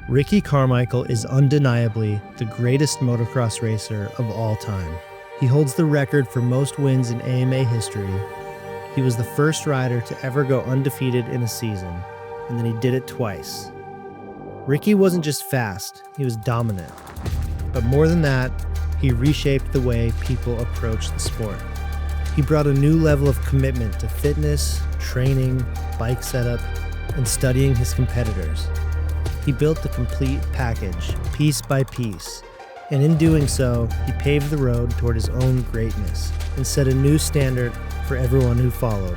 Ricky Carmichael is undeniably the greatest motocross racer of all time. He holds the record for most wins in AMA history. He was the first rider to ever go undefeated in a season, and then he did it twice. Ricky wasn't just fast, he was dominant. But more than that, he reshaped the way people approach the sport. He brought a new level of commitment to fitness, training, bike setup, and studying his competitors. He built the complete package, piece by piece, and in doing so, he paved the road toward his own greatness and set a new standard for everyone who followed.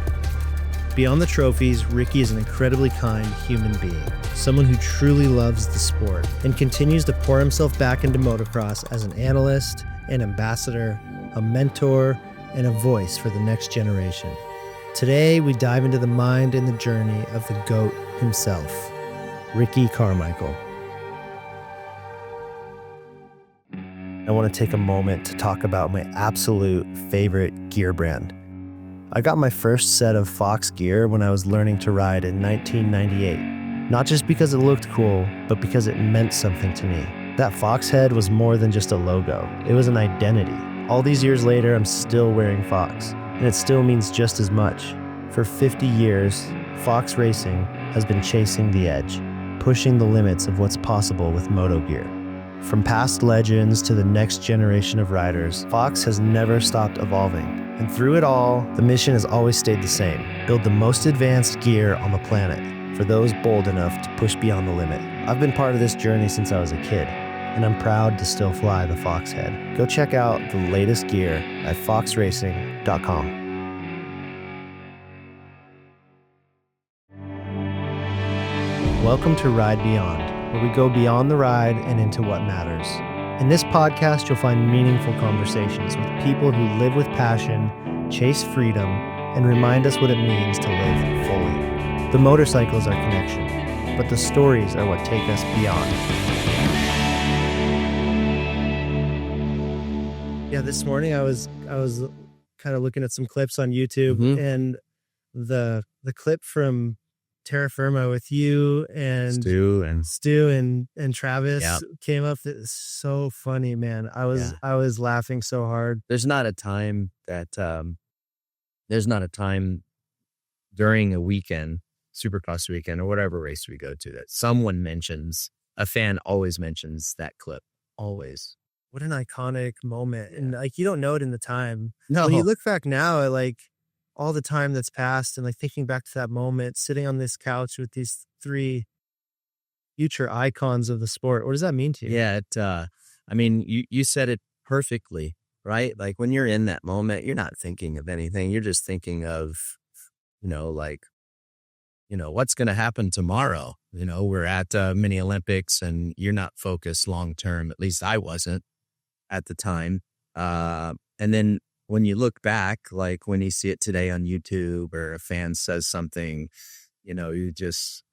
Beyond the trophies, Ricky is an incredibly kind human being, someone who truly loves the sport and continues to pour himself back into motocross as an analyst, an ambassador, a mentor, and a voice for the next generation. Today, we dive into the mind and the journey of the GOAT himself, Ricky Carmichael. I want to take a moment to talk about my absolute favorite gear brand. I got my first set of Fox gear when I was learning to ride in 1998. Not just because it looked cool, but because it meant something to me. That Fox head was more than just a logo. It was an identity. All these years later, I'm still wearing Fox, and it still means just as much. For 50 years, Fox Racing has been chasing the edge, pushing the limits of what's possible with moto gear. From past legends to the next generation of riders, Fox has never stopped evolving. And through it all, the mission has always stayed the same: build the most advanced gear on the planet for those bold enough to push beyond the limit. I've been part of this journey since I was a kid, and I'm proud to still fly the Fox head. Go check out the latest gear at foxracing.com. Welcome to Ride Beyond, where we go beyond the ride and into what matters. In this podcast, you'll find meaningful conversations with people who live with passion, chase freedom, and remind us what it means to live fully. The motorcycle is our connection, but the stories are what take us beyond. Yeah, this morning I was kind of looking at some clips on YouTube, and the clip from Terra Firma with you and Stu and Travis came up. It's so funny, man. I was laughing so hard. There's not a time during a weekend, Supercross weekend or whatever race we go to, that a fan always mentions that clip. Always. What an iconic moment. And like, you don't know it in the time. No. When you look back now at like all the time that's passed and like thinking back to that moment, sitting on this couch with these three future icons of the sport, what does that mean to you? Yeah, you said it perfectly, right? Like when you're in that moment, you're not thinking of anything. You're just thinking of, what's going to happen tomorrow. We're at mini Olympics and you're not focused long term. At least I wasn't at the time. And then when you look back, like when you see it today on YouTube or a fan says something, it's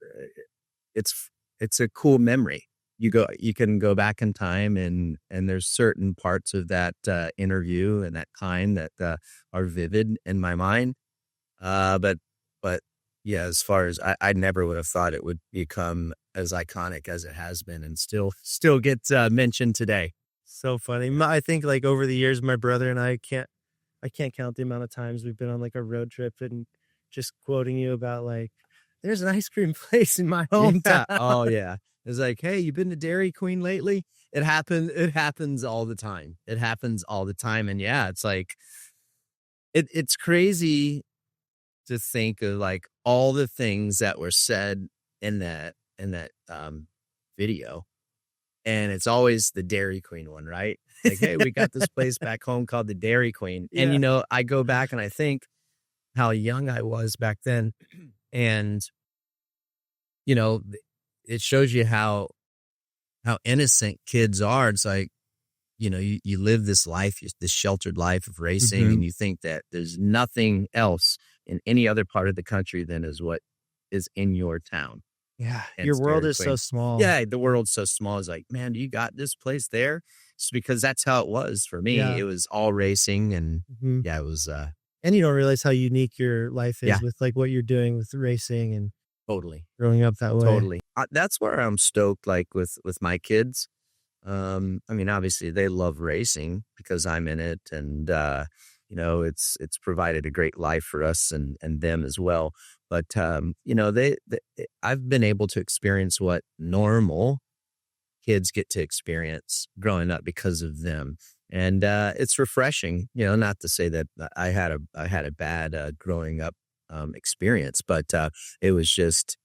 a cool memory. You can go back in time and there's certain parts of that interview and that kind that are vivid in my mind. But yeah, as far as I never would have thought it would become as iconic as it has been and still gets mentioned today. So funny. I think like over the years, my brother and I can't count the amount of times we've been on like a road trip and just quoting you about like, there's an ice cream place in my hometown. Oh yeah. It's like, hey, you been to Dairy Queen lately? It happens all the time. And yeah, it's like, it's crazy to think of like all the things that were said in that video. And it's always the Dairy Queen one, right? Like, hey, we got this place back home called the Dairy Queen. Yeah. And, I go back and I think how young I was back then. And, it shows you how innocent kids are. It's like, you live this life, this sheltered life of racing, and you think that there's nothing else in any other part of the country than is what is in your town. Yeah, And your it's world Dairy is Queen. so small. Yeah, the world's so small. It's like, man, you got this place there? It's because that's how it was for me. Yeah. It was all racing, and yeah, it was. And you don't realize how unique your life is Yeah. with like what you're doing with racing and Totally. growing up that way. Totally. That's where I'm stoked, like with my kids. I mean, obviously they love racing because I'm in it, and it's provided a great life for us and them as well. But I've been able to experience what normal kids get to experience growing up because of them. And it's refreshing, not to say that I had a bad growing up experience, but it was just,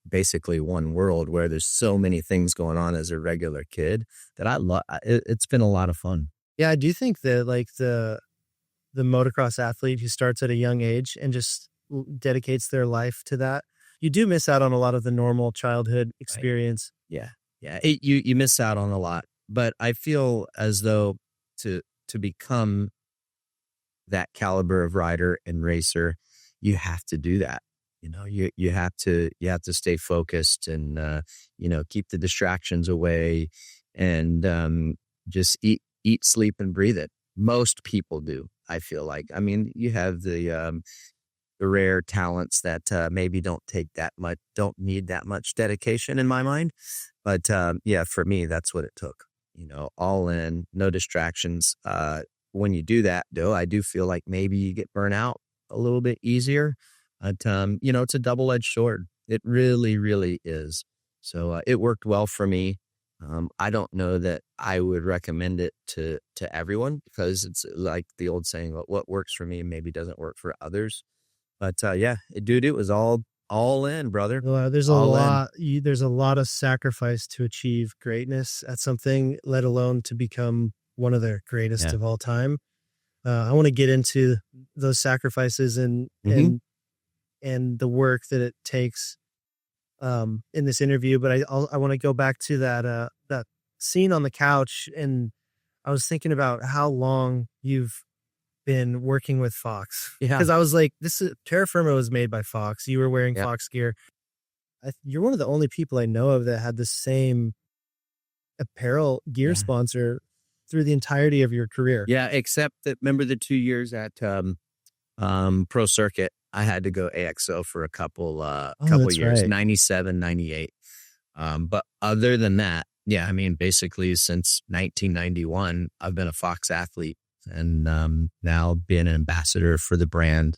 basically one world where there's so many things going on as a regular kid that I love. It's been a lot of fun. Yeah, I do think that like the motocross athlete who starts at a young age and just dedicates their life to that, you do miss out on a lot of the normal childhood Right. experience. Yeah. Yeah. You miss out on a lot, but I feel as though to become that caliber of rider and racer, you have to do that. You have to stay focused and keep the distractions away and just eat, sleep, and breathe it. Most people do. I feel like. I mean, you have the rare talents that maybe don't need that much dedication in my mind. But yeah, for me, that's what it took. All in, no distractions. When you do that, though, I do feel like maybe you get burnt out a little bit easier. But it's a double-edged sword. It really, really is. So it worked well for me. I don't know that I would recommend it to everyone because it's like the old saying, what works for me maybe doesn't work for others. But yeah, dude, it was all in, brother. There's a All in. lot. There's a lot of sacrifice to achieve greatness at something, let alone to become one of the greatest Yeah. of all time. I want to get into those sacrifices and Mhm. and the work that it takes in this interview. But I want to go back to that scene on the couch, and I was thinking about how long you've been working with Fox Yeah. because I was like, this is Terra Firma was made by Fox. You were wearing Yeah. Fox gear. You're one of the only people I know of that had the same apparel gear Yeah. sponsor through the entirety of your career. Yeah, except that remember the 2 years at Pro Circuit, I had to go AXO for a couple That's years, right. 97, 98. But other than that, yeah, I mean, basically since 1991, I've been a Fox athlete and now been an ambassador for the brand,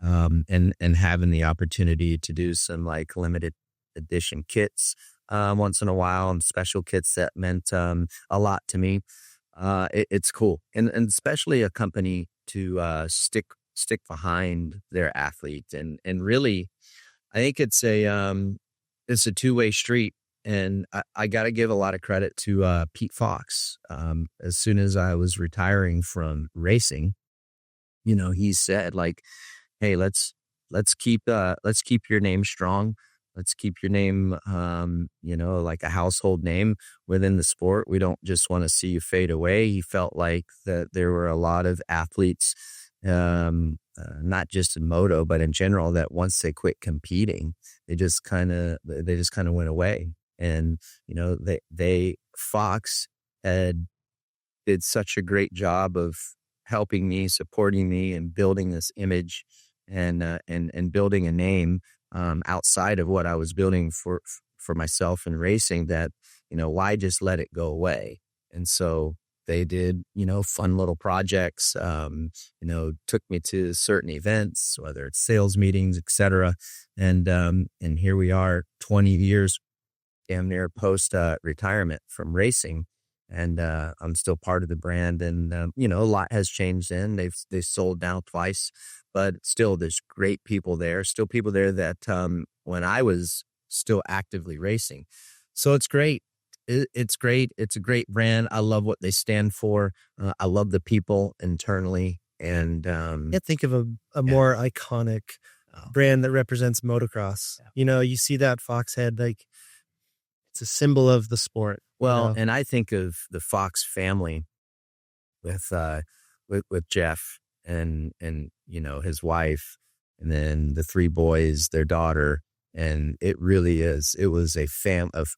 and having the opportunity to do some like limited edition kits once in a while and special kits that meant a lot to me. It's cool, and especially a company to stick behind their athlete, and really, I think it's a two-way street, and I got to give a lot of credit to Pete Fox. As soon as I was retiring from racing, he said like, "Hey, let's keep your name strong. Let's keep your name, like a household name within the sport. We don't just want to see you fade away." He felt like that there were a lot of athletes, not just in moto, but in general, that once they quit competing, they just kind of went away. And, Fox had did such a great job of helping me, supporting me, and building this image and building a name outside of what I was building for myself in racing that, why just let it go away? And so they did, fun little projects, took me to certain events, whether it's sales meetings, etc. And here we are 20 years damn near post retirement from racing. And I'm still part of the brand, and a lot has changed. They've sold now twice, but still, there's great people there. Still, people there that when I was still actively racing, so it's great. It's great. It's a great brand. I love what they stand for. I love the people internally, and Can't think of a yeah. more iconic Oh, brand that represents motocross. yeah. You see that Fox head, like it's a symbol of the sport. Well, and I think of the Fox family with with Jeff and his wife, and then the three boys, their daughter, and it really is. It was a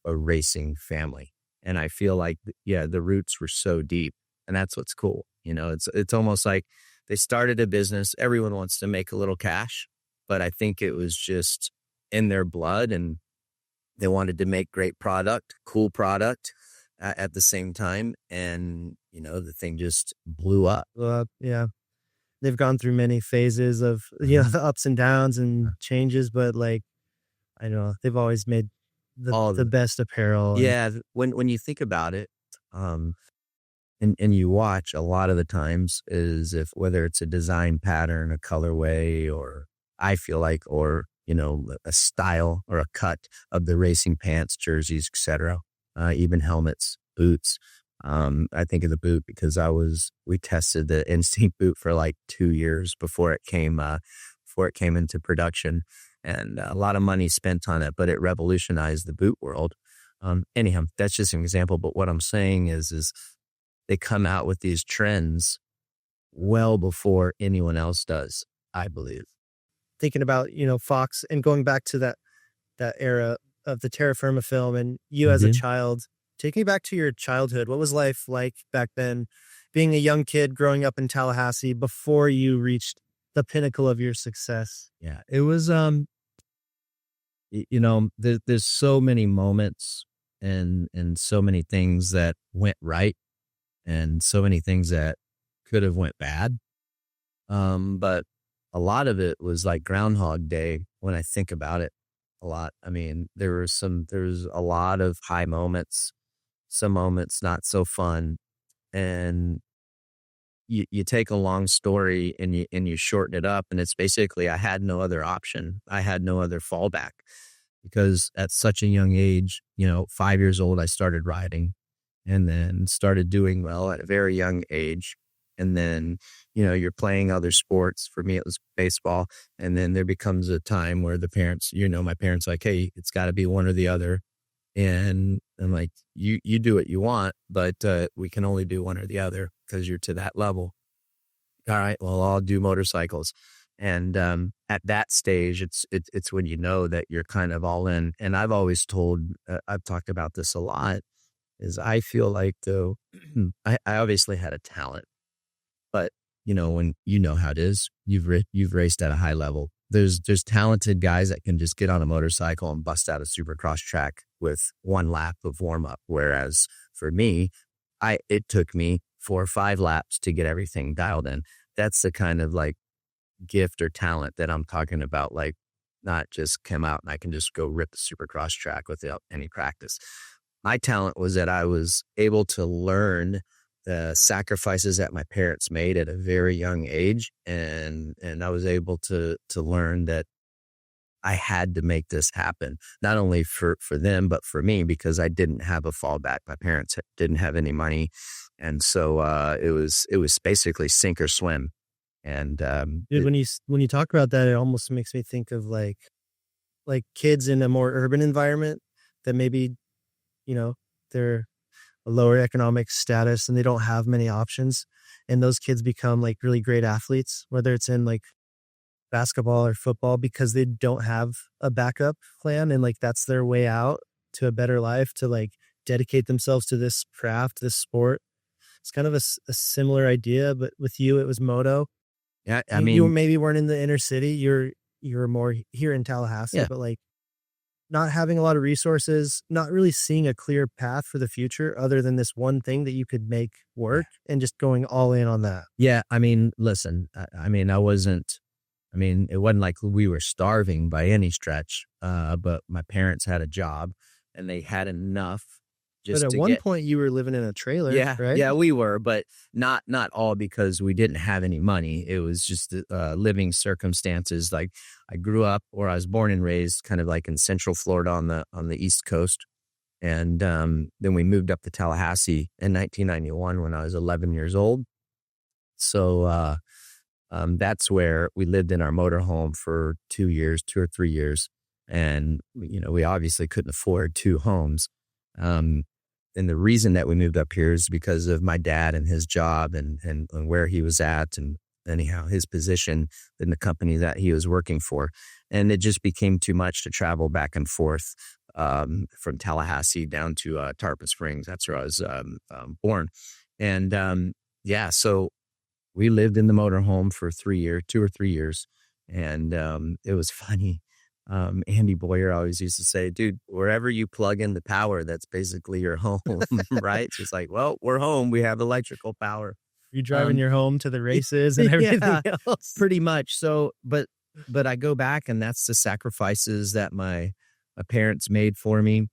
racing family, and I feel like yeah, the roots were so deep, and that's what's cool. It's almost like they started a business. Everyone wants to make a little cash, but I think it was just in their blood, and they wanted to make great product, cool product at the same time. And, the thing just blew up. Yeah. They've gone through many phases of, the ups and downs and changes, but like, I know they've always made All the the, best apparel. And yeah. When you think about it, um, and you watch a lot of the times is if whether it's a design pattern, a colorway, or I feel like, or, a style or a cut of the racing pants, jerseys, etc., even helmets, boots. I think of the boot because we tested the Instinct boot for like 2 years before it came into production, and a lot of money spent on it, but it revolutionized the boot world. Anyhow, that's just an example. But what I'm saying is they come out with these trends well before anyone else does, I believe. thinking about, Fox and going back to that era of the terra firma film and you as a Mhm. child, take me back to your childhood. What was life like back then, being a young kid growing up in Tallahassee before you reached the pinnacle of your success? Yeah, it was, there's so many moments and so many things that went right and so many things that could have went bad. But a lot of it was like Groundhog Day when I think about it a lot. I mean, there's a lot of high moments, some moments not so fun. And you take a long story and you shorten it up, and it's basically I had no other option. I had no other fallback because at such a young age, 5 years old, I started riding and then started doing well at a very young age. And then, you're playing other sports. For me, it was baseball. And then there becomes a time where the parents, my parents like, hey, it's got to be one or the other. And I'm like, you do what you want, but we can only do one or the other because you're to that level. All right, well, I'll do motorcycles. And at that stage, it's when you know that you're kind of all in. And I've always I've talked about this a lot, is I feel like though, I obviously had a talent, but when you know how it is, you've raced at a high level. There's talented guys that can just get on a motorcycle and bust out a supercross track with one lap of warm up. Whereas for me, it took me 4 or 5 laps to get everything dialed in. That's the kind of like gift or talent that I'm talking about. Like not just come out and I can just go rip the supercross track without any practice. My talent was that I was able to learn the sacrifices that my parents made at a very young age. And I was able to learn that I had to make this happen, not only for them, but for me, because I didn't have a fallback. My parents didn't have any money. And so it was basically sink or swim. And Dude, when you talk about that, it almost makes me think of like kids in a more urban environment that maybe, they're a lower economic status and they don't have many options. And those kids become like really great athletes, whether it's in like basketball or football, because they don't have a backup plan. And like, that's their way out to a better life, to like dedicate themselves to this craft, this sport. It's kind of a similar idea, but with you, it was moto. yeah, I You mean, maybe weren't in the inner city. You're more here in Tallahassee, yeah, but like not having a lot of resources, not really seeing a clear path for the future other than this one thing that you could make yeah, work and just going all in on that. yeah. I mean, listen, I mean, it wasn't like we were starving by any stretch, but my parents had a job and they had enough But just at to one get. point you were living in a trailer, Yeah, right? yeah, we were, but not all because we didn't have any money. It was just living circumstances. Like I grew up, or I was born and raised, kind of like in Central Florida on the East Coast, and then we moved up to Tallahassee in 1991 when I was 11 years old. So that's where we lived in our motorhome for 2 years, 2 or 3 years, and we obviously couldn't afford 2 homes. Um, and the reason that we moved up here is because of my dad and his job and where he was at, and anyhow his position in the company that he was working for, and it just became too much to travel back and forth from Tallahassee down to Tarpon Springs. That's where I was born, and yeah, so we lived in the motorhome for 3 years, 2 or 3 years, and it was funny. Andy Boyer always used to say, dude, wherever you plug in the power, that's basically your home, right? So it's like, well, we're home. We have electrical power. You're driving Um, your home to the races and everything yeah, else. pretty much. So, but I go back, and that's the sacrifices that my parents made for me.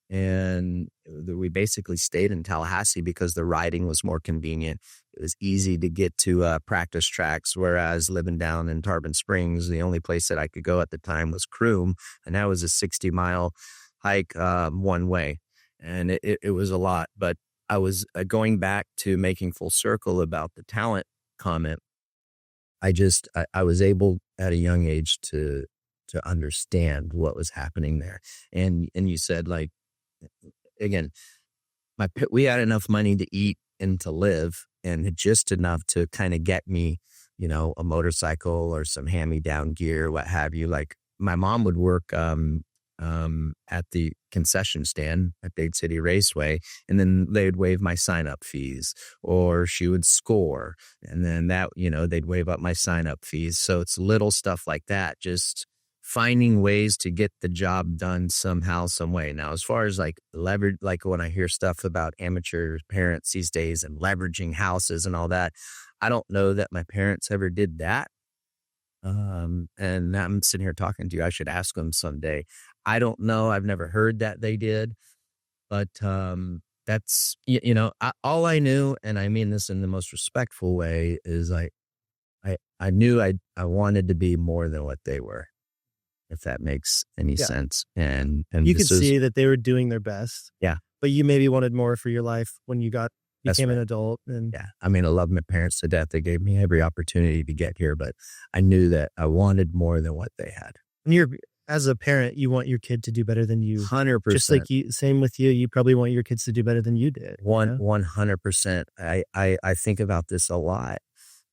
And we basically stayed in Tallahassee because the riding was more convenient. It was easy to get to practice tracks, whereas living down in Tarpon Springs, the only place that I could go at the time was Croom, and that was a 60-mile hike one way, and it was a lot. But I was going back to making full circle about the talent comment. I was able at a young age to understand what was happening there, and you said, like, again, we had enough money to eat and to live, and just enough to kind of get me, a motorcycle or some hand-me-down gear, what have you. Like, my mom would work at the concession stand at Dade City Raceway, and then they'd waive my sign-up fees, or she would score, and then they'd waive up my sign-up fees. So it's little stuff like that, just finding ways to get the job done somehow, some way. Now, as far as like leverage, like when I hear stuff about amateur parents these days and leveraging houses and all that, I don't know that my parents ever did that. And I'm sitting here talking to you. I should ask them someday. I don't know. I've never heard that they did, but that's, all I knew, and I mean this in the most respectful way, is I knew I wanted to be more than what they were, if that makes any sense. And you could see that they were doing their best. Yeah. But you maybe wanted more for your life when you became an right. adult. And yeah, I mean, I love my parents to death. They gave me every opportunity to get here, but I knew that I wanted more than what they had. and as a parent, you want your kid to do better than you. 100%. Just like same with you. You probably want your kids to do better than you did. 100%. I think about this a lot.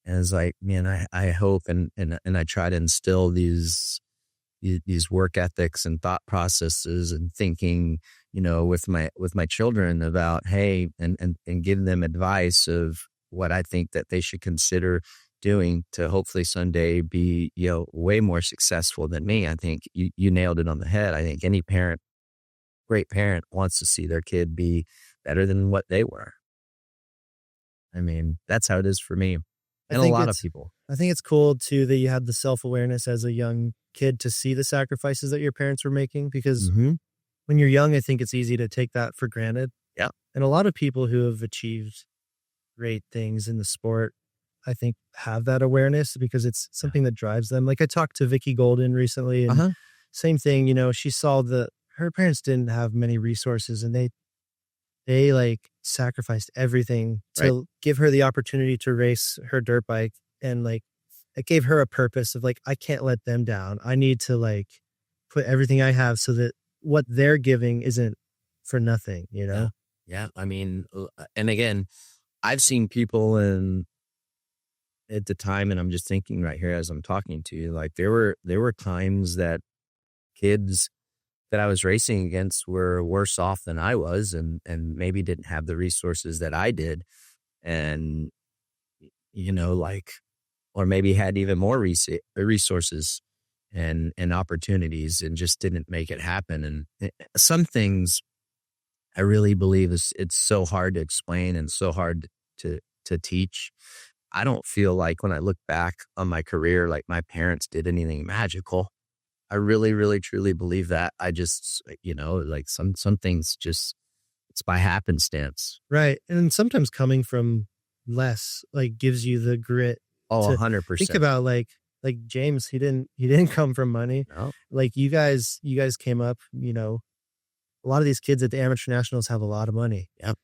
And it's like, man, I hope and I try to instill these work ethics and thought processes and thinking, with my children about, hey, and give them advice of what I think that they should consider doing to hopefully someday be, way more successful than me. I think you nailed it on the head. I think any great parent wants to see their kid be better than what they were. I mean, that's how it is for me. And a lot of people. I think it's cool too that you had the self-awareness as a young kid to see the sacrifices that your parents were making, because when you're young, I think it's easy to take that for granted. Yeah. And a lot of people who have achieved great things in the sport, I think, have that awareness because it's something that drives them. Like, I talked to Vicky Golden recently, and same thing, she saw her parents didn't have many resources, and they like sacrificed everything to give her the opportunity to race her dirt bike. And like, it gave her a purpose of like, I can't let them down. I need to like put everything I have so that what they're giving isn't for nothing, Yeah. I mean, and again, I've seen people at the time, and I'm just thinking right here as I'm talking to you, like there were times that kids that I was racing against were worse off than I was, and maybe didn't have the resources that I did. And, or maybe had even more resources and opportunities and just didn't make it happen. And some things I really believe it's so hard to explain and so hard to teach. I don't feel like when I look back on my career, like my parents did anything magical. I really, really, truly believe that. I just, like some things just, it's by happenstance. Right. And sometimes coming from less, like, gives you the grit. Oh, 100%. Think about like James, he didn't come from money. No. Like you guys came up, a lot of these kids at the amateur nationals have a lot of money. Yep.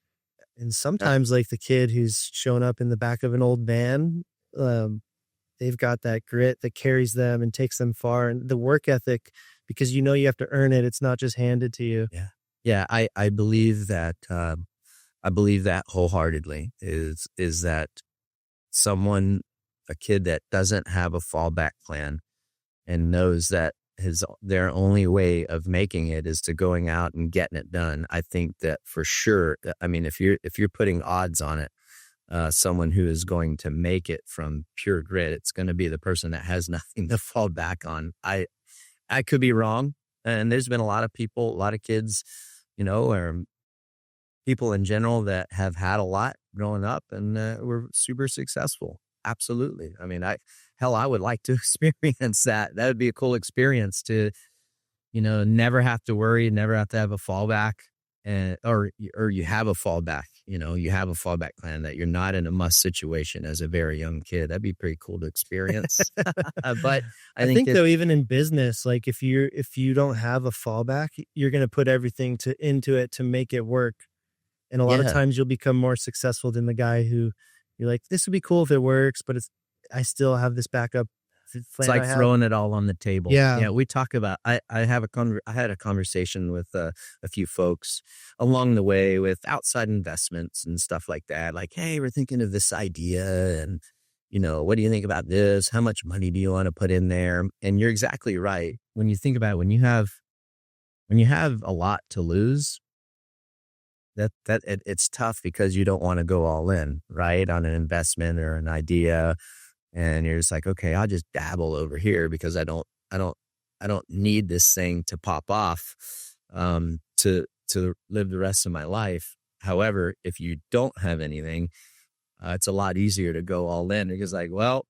And sometimes like the kid who's shown up in the back of an old van, they've got that grit that carries them and takes them far, and the work ethic, because you have to earn it. It's not just handed to you. Yeah. Yeah. I believe that, wholeheartedly is that a kid that doesn't have a fallback plan and knows that their only way of making it is to going out and getting it done. I think that for sure. I mean, if you're putting odds on it, someone who is going to make it from pure grit, it's going to be the person that has nothing to fall back on. I I could be wrong. And there's been a lot of people, a lot of kids, or people in general that have had a lot growing up and were super successful. Absolutely. I mean, I would like to experience that. That would be a cool experience to, never have to worry, never have to have a fallback, and or you have a fallback. You have a fallback plan that you're not in a must situation as a very young kid. That'd be pretty cool to experience. But I I think think though, even in business, like if you don't have a fallback, you're going to put everything into it to make it work. And a lot of yeah, times you'll become more successful than the guy who you're like, this would be cool if it works, but I still have this backup it's plan like I have. throwing it all on the table. Yeah. Yeah, we talk about. I had a conversation with a few folks along the way with outside investments and stuff like that. Like, hey, we're thinking of this idea, and what do you think about this? How much money do you want to put in there? And you're exactly right. When you think about it, when you have a lot to lose, it's tough because you don't want to go all in, right, on an investment or an idea. And you're just like, okay, I'll just dabble over here because I don't need this thing to pop off, to live the rest of my life. However, if you don't have anything, it's a lot easier to go all in because like, well,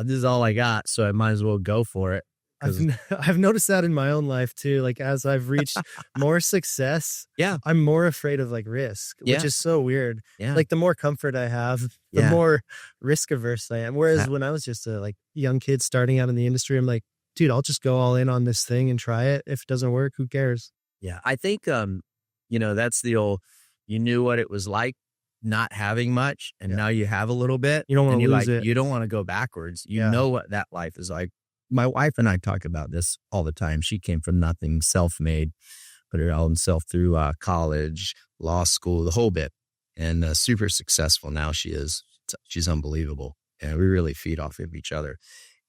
this is all I got, so I might as well go for it. I've noticed that in my own life too. Like as I've reached more success, Yeah, I'm more afraid of like risk, which yeah, is so weird. yeah, Like the more comfort I have, the yeah. more risk averse I am. Whereas Uh, when I was just a like young kid starting out in the industry, I'm like, dude, I'll just go all in on this thing and try it. If it doesn't work, who cares? yeah, I think that's the old. You knew what it was like not having much, and Yeah. now you have a little bit. You don't want and to you lose it. you don't want to go backwards. You Yeah. know what that life is like. My wife and I talk about this all the time. She came from nothing, self-made, put her own self through college, law school, the whole bit, and super successful now. She's unbelievable, and we really feed off of each other.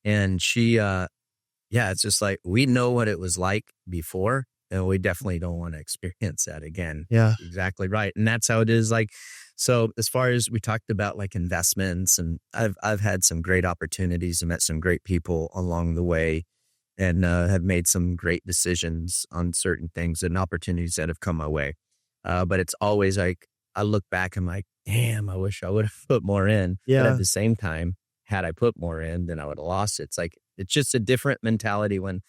And yeah, it's just like we know what it was like before, and we definitely don't want to experience that again. Yeah. Exactly right. And that's how it is. Like, so as far as we talked about like investments, and I've had some great opportunities and met some great people along the way, and have made some great decisions on certain things and opportunities that have come my way. But it's always like I look back and I'm like, damn, I wish I would have put more in. But Yeah. at the same time, had I put more in, then I would have lost it. It's like it's just a different mentality when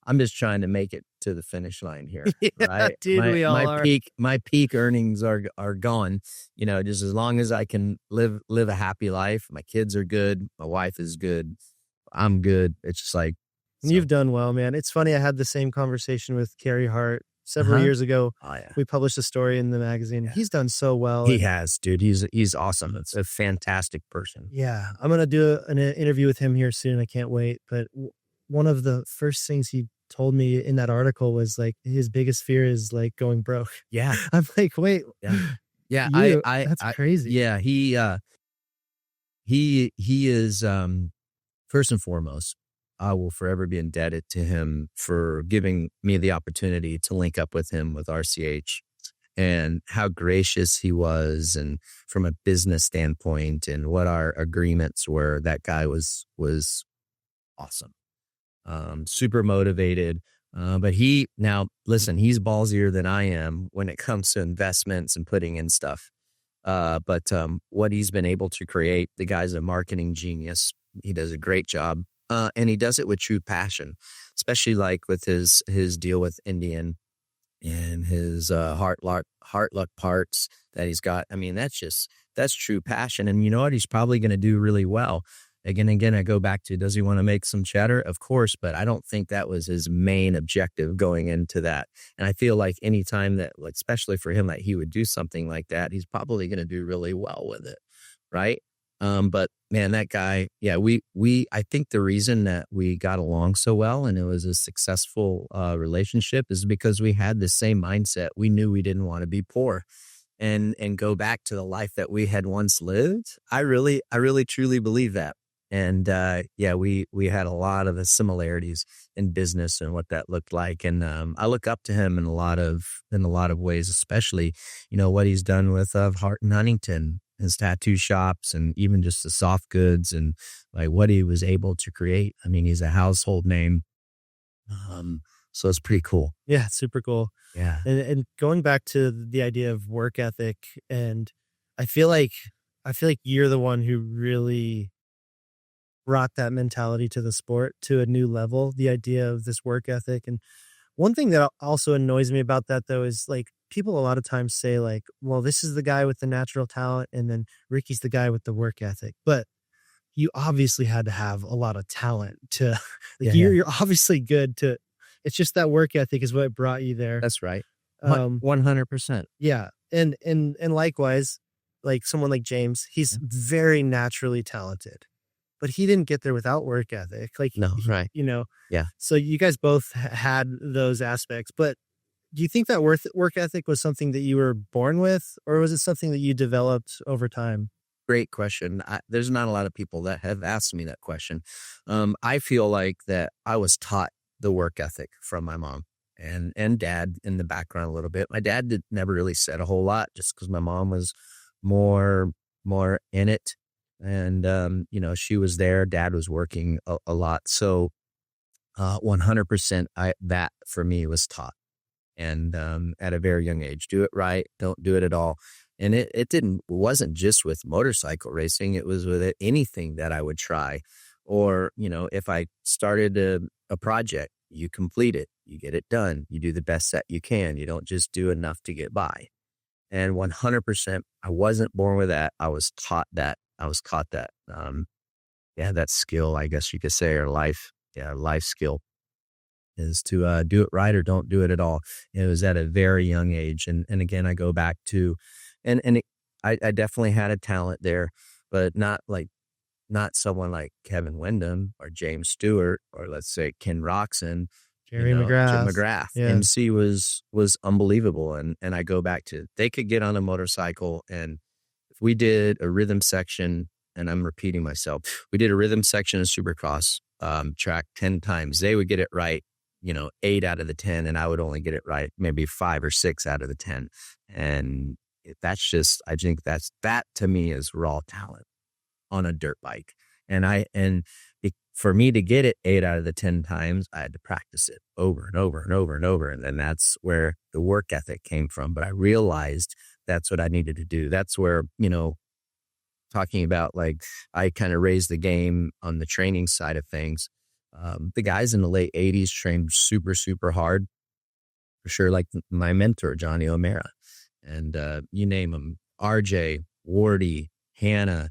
I'm just trying to make it to the finish line here, Yeah, right? dude, we all are. My peak earnings are gone. Just as long as I can live a happy life. My kids are good. My wife is good. I'm good. It's just like You've done well, man. It's funny. I had the same conversation with Carrie Hart several Uh-huh. years ago. Oh yeah, We published a story in the magazine. Yeah. He's done so well. he and- has, dude. He's awesome. It's a fantastic person. Yeah, I'm gonna do an interview with him here soon. I can't wait. But one of the first things he told me in that article was like his biggest fear is like going broke. Yeah, I'm like, wait, yeah, yeah. that's crazy. Yeah, he is first and foremost. I will forever be indebted to him for giving me the opportunity to link up with him with RCH, and how gracious he was, and from a business standpoint and what our agreements were. That guy was awesome. Super motivated. But now listen, he's ballsier than I am when it comes to investments and putting in stuff. But what he's been able to create, the guy's a marketing genius. He does a great job. And he does it with true passion, especially like with his deal with Indian and his heart luck parts that he's got. I mean, that's true passion. And you know what? He's probably going to do really well. Again, I go back to, does he want to make some cheddar? Of course, but I don't think that was his main objective going into that. And I feel like anytime that, especially for him, that he would do something like that, he's probably going to do really well with it. Right. But man, that guy, yeah, I think the reason that we got along so well and it was a successful relationship is because we had the same mindset. We knew we didn't want to be poor and go back to the life that we had once lived. I really truly believe that. And yeah, we had a lot of the similarities in business and what that looked like. And I look up to him in a lot of ways, especially, what he's done with Hart and Huntington, his tattoo shops, and even just the soft goods and like what he was able to create. I mean, he's a household name. So it's pretty cool. Yeah, it's super cool. Yeah. And going back to the idea of work ethic, and I feel like I feel like you're the one who really brought that mentality to the sport to a new level, the idea of this work ethic. And one thing that also annoys me about that though is like people a lot of times say like, well, this is the guy with the natural talent and then Ricky's the guy with the work ethic. But you obviously had to have a lot of talent to like Yeah. Yeah. you're obviously good to it's just that work ethic is what brought you there. That's right. Um 100%. yeah. And likewise, like someone like James, he's very naturally talented, but he didn't get there without work ethic. Like, No, right. Yeah. so you guys both had those aspects, but do you think that work ethic was something that you were born with, or was it something that you developed over time? Great question. There's not a lot of people that have asked me that question. I feel like that I was taught the work ethic from my mom and dad in the background a little bit. My dad never really said a whole lot just because my mom was more in it. And, she was there. Dad was working a lot. So 100% that for me was taught. And at a very young age, do it right, don't do it at all. And wasn't just with motorcycle racing, it was with anything that I would try. Or, if I started a project, you complete it, you get it done, you do the best that you can. You don't just do enough to get by. And 100%, I wasn't born with that. I was taught that. I was caught that. That skill, I guess you could say, or life skill is to do it right or don't do it at all. It was at a very young age. And again, I go back to, I definitely had a talent there, but not someone like Kevin Windham or James Stewart, or let's say Ken Roxon, Jerry Jim McGrath. McGrath. Yeah. MC was unbelievable. And I go back to, they could get on a motorcycle, and if we did a rhythm section, and I'm repeating myself, we did a rhythm section of Supercross track 10 times, they would get it right, 8 out of the 10, and I would only get it right maybe 5 or 6 out of the 10. And I think that to me is raw talent on a dirt bike. For me to get it 8 out of the 10 times, I had to practice it over and over and over and over. And then that's where the work ethic came from. But I realized that's what I needed to do. That's where, talking about like, I kind of raised the game on the training side of things. The guys in the late 80s trained super, super hard, for sure. Like my mentor, Johnny O'Mara, and you name them, RJ, Wardy, Hannah,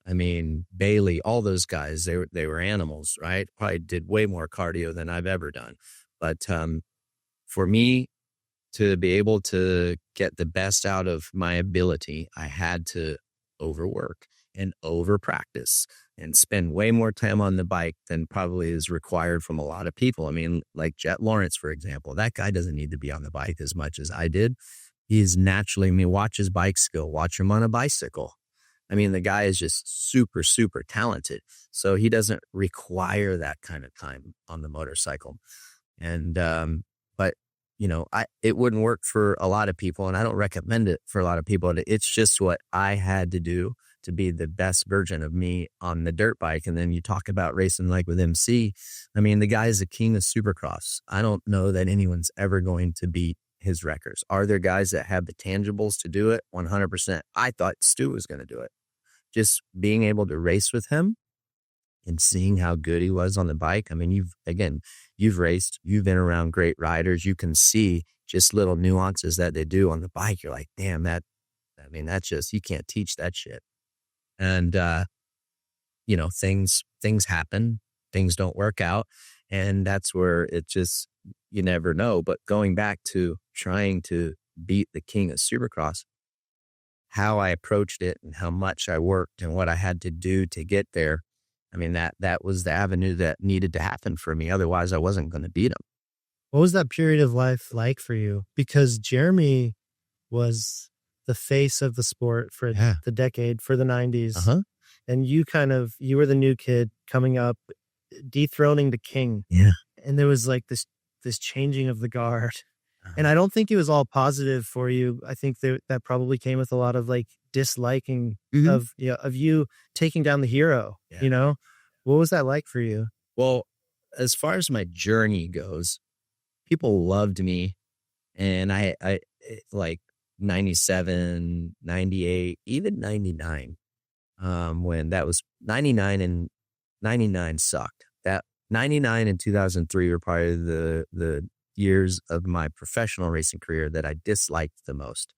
Bailey, all those guys, they were animals, right? Probably did way more cardio than I've ever done. But for me to be able to get the best out of my ability, I had to overwork and over practice and spend way more time on the bike than probably is required from a lot of people. Like Jet Lawrence, for example, that guy doesn't need to be on the bike as much as I did. He's naturally, watch his bike skill, watch him on a bicycle. The guy is just super, super talented. So he doesn't require that kind of time on the motorcycle. And, but it wouldn't work for a lot of people, and I don't recommend it for a lot of people. It's just what I had to do to be the best version of me on the dirt bike. And then you talk about racing like with MC. The guy is the king of Supercross. I don't know that anyone's ever going to beat his records. Are there guys that have the tangibles to do it? 100%. I thought Stu was going to do it. Just being able to race with him and seeing how good he was on the bike. You've raced, you've been around great riders. You can see just little nuances that they do on the bike. You're like, damn, that's just, you can't teach that shit. And, things happen, things don't work out. And that's where it just, you never know. But going back to trying to beat the king of Supercross, how I approached it and how much I worked and what I had to do to get there. That was the avenue that needed to happen for me. Otherwise, I wasn't going to beat him. What was that period of life like for you? Because Jeremy was the face of the sport for the decade, for the 90s. Uh-huh. And you were the new kid coming up, dethroning the king. Yeah. And there was like this changing of the guard. And I don't think it was all positive for you. I think that probably came with a lot of like disliking of you taking down the hero. Yeah. What was that like for you? Well, as far as my journey goes, people loved me, and like 97, 98, even 99. When that was 99 and 99 sucked. That 99 and 2003 were probably the years of my professional racing career that I disliked the most.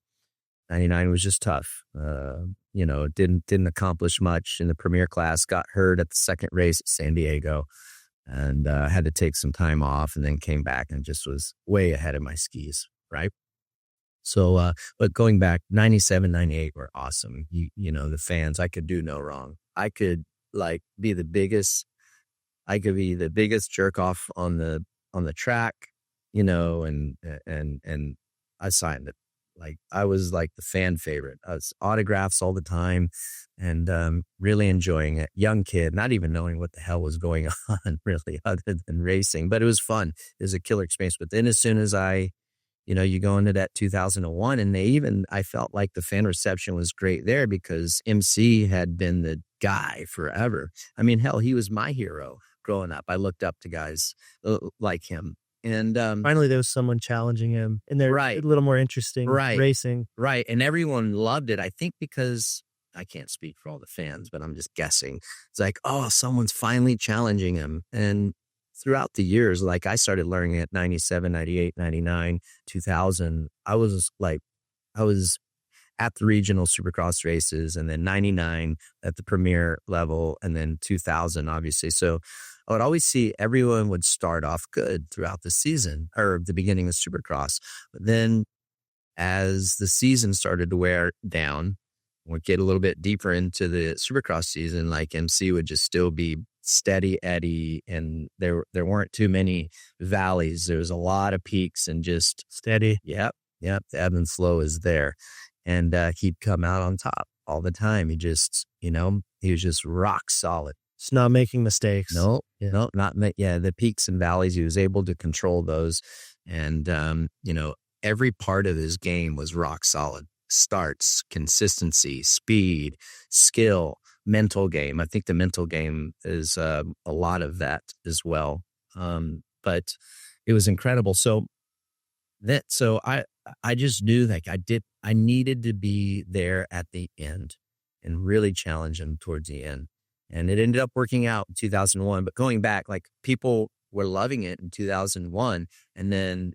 99 was just tough. Didn't accomplish much in the premier class, got hurt at the second race at San Diego, and had to take some time off, and then came back and just was way ahead of my skis, right? So, but going back, 97, 98 were awesome. The fans, I could do no wrong. I could be the biggest, jerk off on the track, and I signed it. Like, I was like the fan favorite. I was autographs all the time, and really enjoying it. Young kid, not even knowing what the hell was going on really, other than racing, but it was fun. It was a killer experience. But then as soon as you go into that 2001, and I felt like the fan reception was great there because MC had been the guy forever. I mean, hell, he was my hero growing up. I looked up to guys like him. And finally, there was someone challenging him, and they're a little more interesting racing. Right. And everyone loved it. I think because I can't speak for all the fans, but I'm just guessing. It's like, oh, someone's finally challenging him. And throughout the years, like, I started learning at 97, 98, 99, 2000. I was at the regional supercross races, and then 99 at the premier level, and then 2000, obviously. So I would always see everyone would start off good throughout the season or the beginning of supercross. But then as the season started to wear down, we'd get a little bit deeper into the supercross season, like MC would just still be steady Eddie, and there weren't too many valleys. There was a lot of peaks and just steady. Yep. The ebb and flow is there. And he'd come out on top all the time. He just, he was just rock solid. Just not making mistakes. No, the peaks and valleys, he was able to control those. And, every part of his game was rock solid. Starts, consistency, speed, skill, mental game. I think the mental game is a lot of that as well. But it was incredible. So I just knew that I needed to be there at the end and really challenge him towards the end. And it ended up working out in 2001. But going back, like, people were loving it in 2001. And then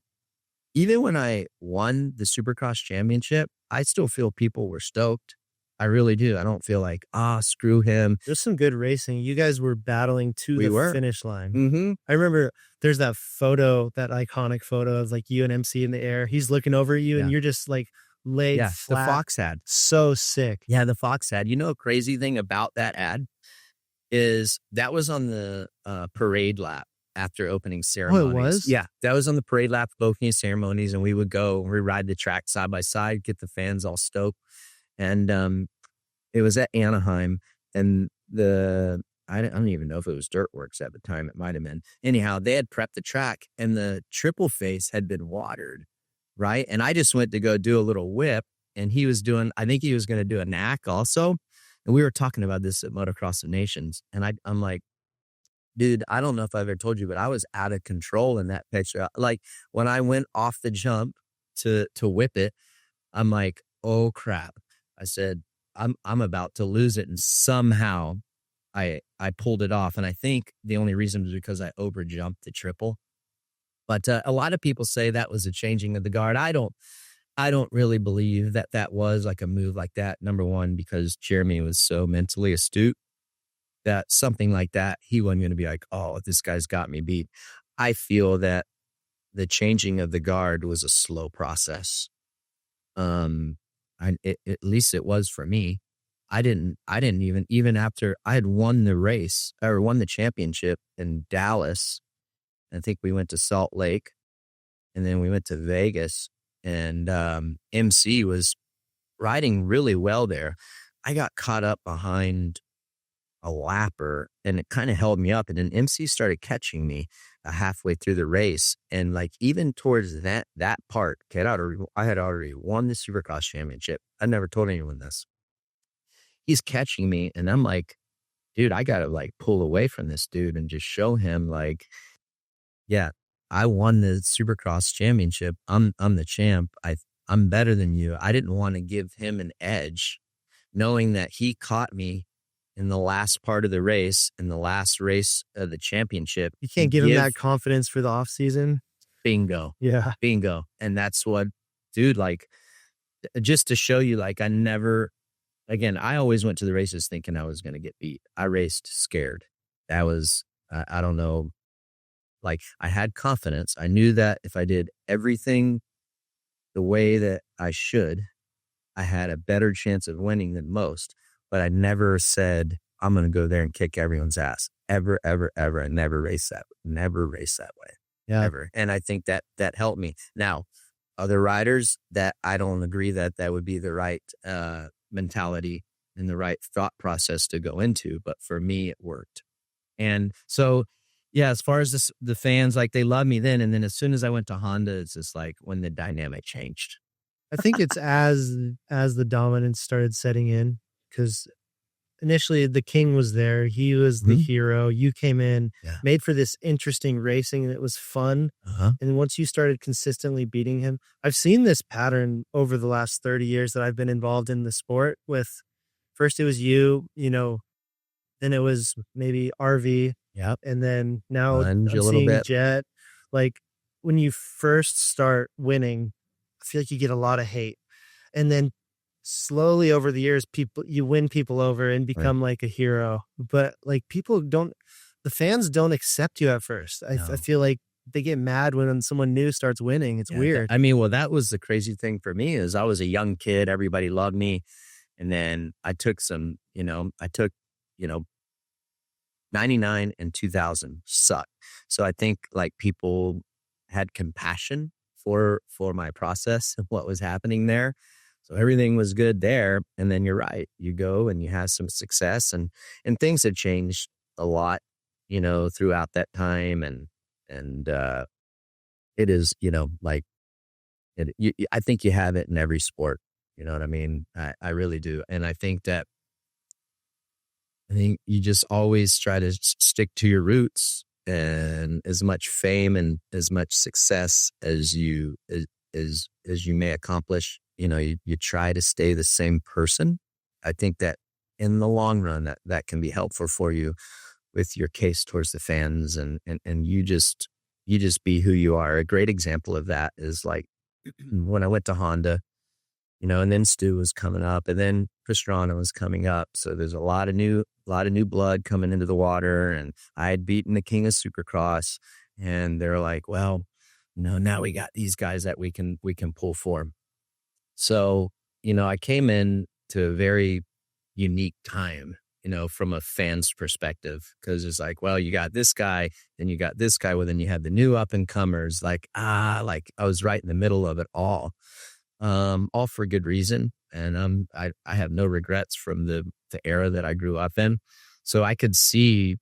even when I won the Supercross championship, I still feel people were stoked. I really do. I don't feel like, screw him. There's some good racing. You guys were battling to the finish line. Mm-hmm. I remember there's that photo, that iconic photo of like you and MC in the air. He's looking over at you and you're just like laid flat. The Fox ad. So sick. Yeah, the Fox ad. A crazy thing about that ad is that was on the parade lap after opening ceremonies. Oh, it was? Yeah, that was on the parade lap of opening ceremonies, and we would go and we ride the track side by side, get the fans all stoked. And it was at Anaheim, and I don't even know if it was Dirtworks at the time. It might have been. Anyhow, they had prepped the track, and the triple face had been watered, right? And I just went to go do a little whip, and I think he was going to do a knack also. And we were talking about this at Motocross of Nations, and I'm like, dude, I don't know if I've ever told you, but I was out of control in that picture. Like, when I went off the jump to whip it, I'm like, oh crap. I said, I'm about to lose it. And somehow I pulled it off. And I think the only reason was because I overjumped the triple. But a lot of people say that was a changing of the guard. I don't really believe that was like a move like that. Number one, because Jeremy was so mentally astute that something like that, he wasn't going to be like, oh, this guy's got me beat. I feel that the changing of the guard was a slow process. At least it was for me. I didn't even after I had won the race or won the championship in Dallas. I think we went to Salt Lake, and then we went to Vegas, and MC was riding really well there. I got caught up behind a lapper, and it kind of held me up. And then MC started catching me halfway through the race. And like, even towards that part, I had already won the Supercross championship. I never told anyone this. He's catching me, and I'm like, dude, I got to like pull away from this dude and just show him like, yeah, I won the Supercross championship. I'm the champ. I'm better than you. I didn't want to give him an edge, knowing that he caught me in the last part of the race, in the last race of the championship. You can't give him that confidence for the off season. Bingo. Yeah. Bingo. And that's what, dude, like, just to show you, like, I always went to the races thinking I was going to get beat. I raced scared. That was, I don't know, like, I had confidence. I knew that if I did everything the way that I should, I had a better chance of winning than most. But I never said, I'm going to go there and kick everyone's ass. Ever, ever, ever. I never race that way. Yeah. Ever. And I think that helped me. Now, other riders that I don't agree that would be the right mentality and the right thought process to go into. But for me, it worked. And so, yeah, as far as the fans, like, they love me then. And then as soon as I went to Honda, it's just like when the dynamic changed. I think it's as the dominance started setting in, because initially the king was there. He was the hero. You came in, made for this interesting racing, and it was fun. And once you started consistently beating him, I've seen this pattern over the last 30 years that I've been involved in the sport with. First it was you, then it was maybe RV. Yep. And then now I'm a little seeing bit. Jet. Like, when you first start winning, I feel like you get a lot of hate. And then slowly over the years, you win people over and become like a hero. But like, the fans don't accept you at first. I feel like they get mad when someone new starts winning. It's weird. I mean, well, that was the crazy thing for me, is I was a young kid. Everybody loved me. And then I took 99 and 2000 sucked. So I think, like, people had compassion for my process and what was happening there. So everything was good there. And then you're right. You go and you have some success, and things have changed a lot, throughout that time. And it is, like, I think you have it in every sport. You know what I mean? I really do. And I think you just always try to stick to your roots, and as much fame and as much success as you may accomplish, you try to stay the same person. I think that in the long run, that can be helpful for you with your case towards the fans, and you just be who you are. A great example of that is, like, when I went to Honda, and then Stu was coming up, and then Pastrana was coming up. So there's a lot of new blood coming into the water. And I had beaten the king of Supercross, and they're like, well, now we got these guys that we can pull for. So, I came in to a very unique time, from a fan's perspective, because it's like, well, you got this guy, then you got this guy, well, then you had the new up and comers. Like I was right in the middle of it all for good reason. And I have no regrets from the era that I grew up in. So I could see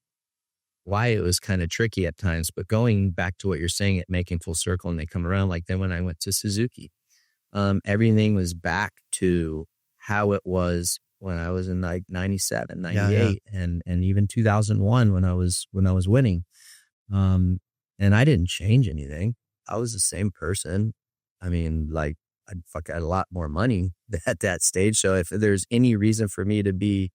why it was kind of tricky at times. But going back to what you're saying, it making full circle and they come around, like then when I went to Suzuki, everything was back to how it was when I was in like 97, 98, and even 2001 when I was winning. And I didn't change anything. I was the same person. I mean, like, I had a lot more money at that stage. So if there's any reason for me to be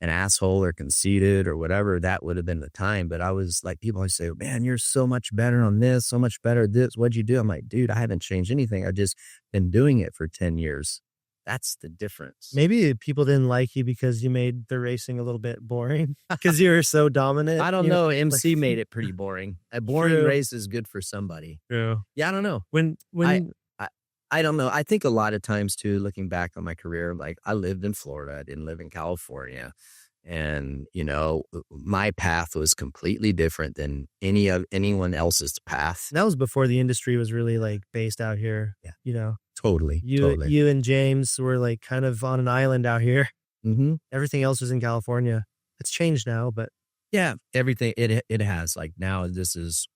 an asshole or conceited or whatever, that would have been the time. But I was like, people always say, man, you're so much better on this, so much better at this. What'd you do? I'm like, dude, I haven't changed anything. I've just been doing it for 10 years. That's the difference. Maybe people didn't like you because you made the racing a little bit boring because you were so dominant. I don't know. MC made it pretty boring. A boring race is good for somebody. True. Yeah, I don't know. I don't know. I think a lot of times too, looking back on my career, like I lived in Florida, I didn't live in California. And, my path was completely different than anyone else's path. That was before the industry was really like based out here. Yeah. Totally. You and James were like kind of on an island out here. Mm-hmm. Everything else was in California. It's changed now, but yeah, everything it has. Like now this is,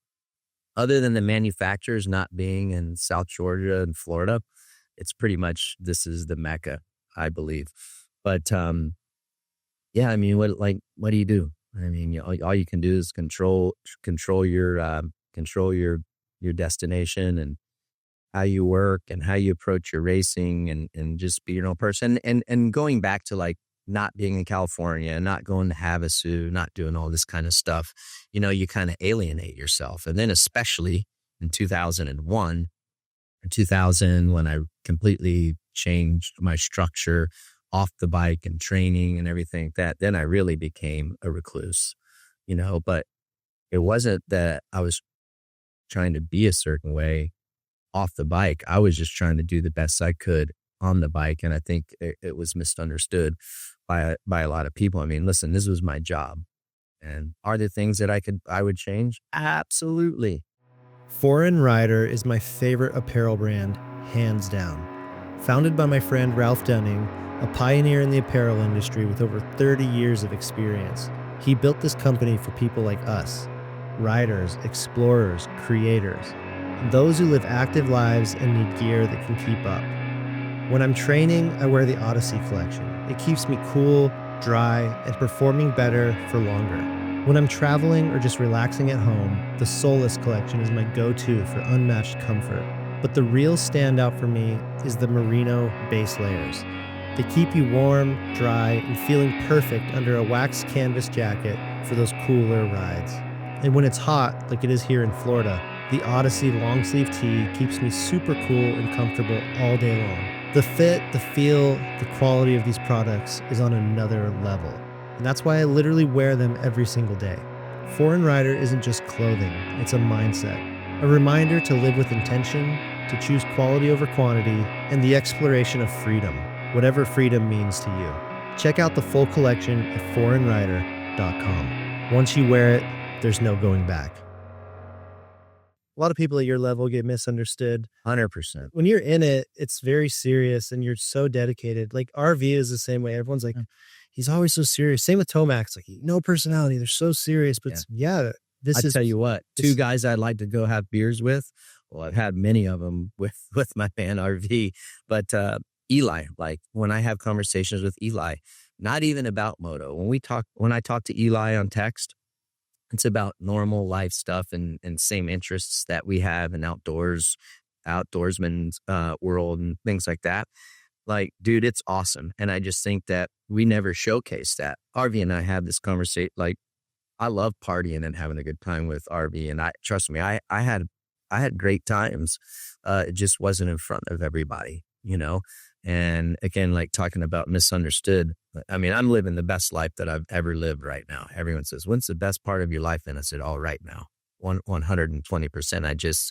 other than the manufacturers not being in South Georgia and Florida, it's pretty much, this is the Mecca, I believe. But, yeah, I mean, what do you do? I mean, all you can do is control your control your destination and how you work and how you approach your racing and just be your own person. And going back to like not being in California, not going to Havasu, not doing all this kind of stuff, you kind of alienate yourself. And then especially in 2001 or 2000, when I completely changed my structure off the bike and training and everything then I really became a recluse, but it wasn't that I was trying to be a certain way off the bike. I was just trying to do the best I could on the bike. And I think it was misunderstood by a lot of people. I mean, listen, this was my job. And are there things that I would change? Absolutely. Foreign Rider is my favorite apparel brand, hands down. Founded by my friend Ralph Dunning, a pioneer in the apparel industry with over 30 years of experience, he built this company for people like us, riders, explorers, creators, those who live active lives and need gear that can keep up. When I'm training, I wear the Odyssey collection. It keeps me cool, dry, and performing better for longer. When I'm traveling or just relaxing at home, the Solace collection is my go-to for unmatched comfort. But the real standout for me is the Merino base layers. They keep you warm, dry, and feeling perfect under a waxed canvas jacket for those cooler rides. And when it's hot, like it is here in Florida, the Odyssey long sleeve tee keeps me super cool and comfortable all day long. The fit, the feel, the quality of these products is on another level. And that's why I literally wear them every single day. Foreign Rider isn't just clothing, it's a mindset. A reminder to live with intention, to choose quality over quantity, and the exploration of freedom, whatever freedom means to you. Check out the full collection at foreignrider.com. Once you wear it, there's no going back. A lot of people at your level get misunderstood. 100%. When you're in it, it's very serious and you're so dedicated. Like RV is the same way. Everyone's like, he's always so serious. Same with Tomax, like no personality. They're so serious, but I tell you what, two guys I'd like to go have beers with. Well, I've had many of them with my man RV, but Eli, like when I have conversations with Eli, not even about moto. When I talk to Eli on text, it's about normal life stuff and same interests that we have in outdoorsman's world and things like that. Like, dude, it's awesome. And I just think that we never showcase that. RV and I have this conversation. Like, I love partying and having a good time with RV. And trust me, I had great times. It just wasn't in front of everybody, And again, like talking about misunderstood. I mean, I'm living the best life that I've ever lived right now. Everyone says, when's the best part of your life? And I said, all right now, 120%.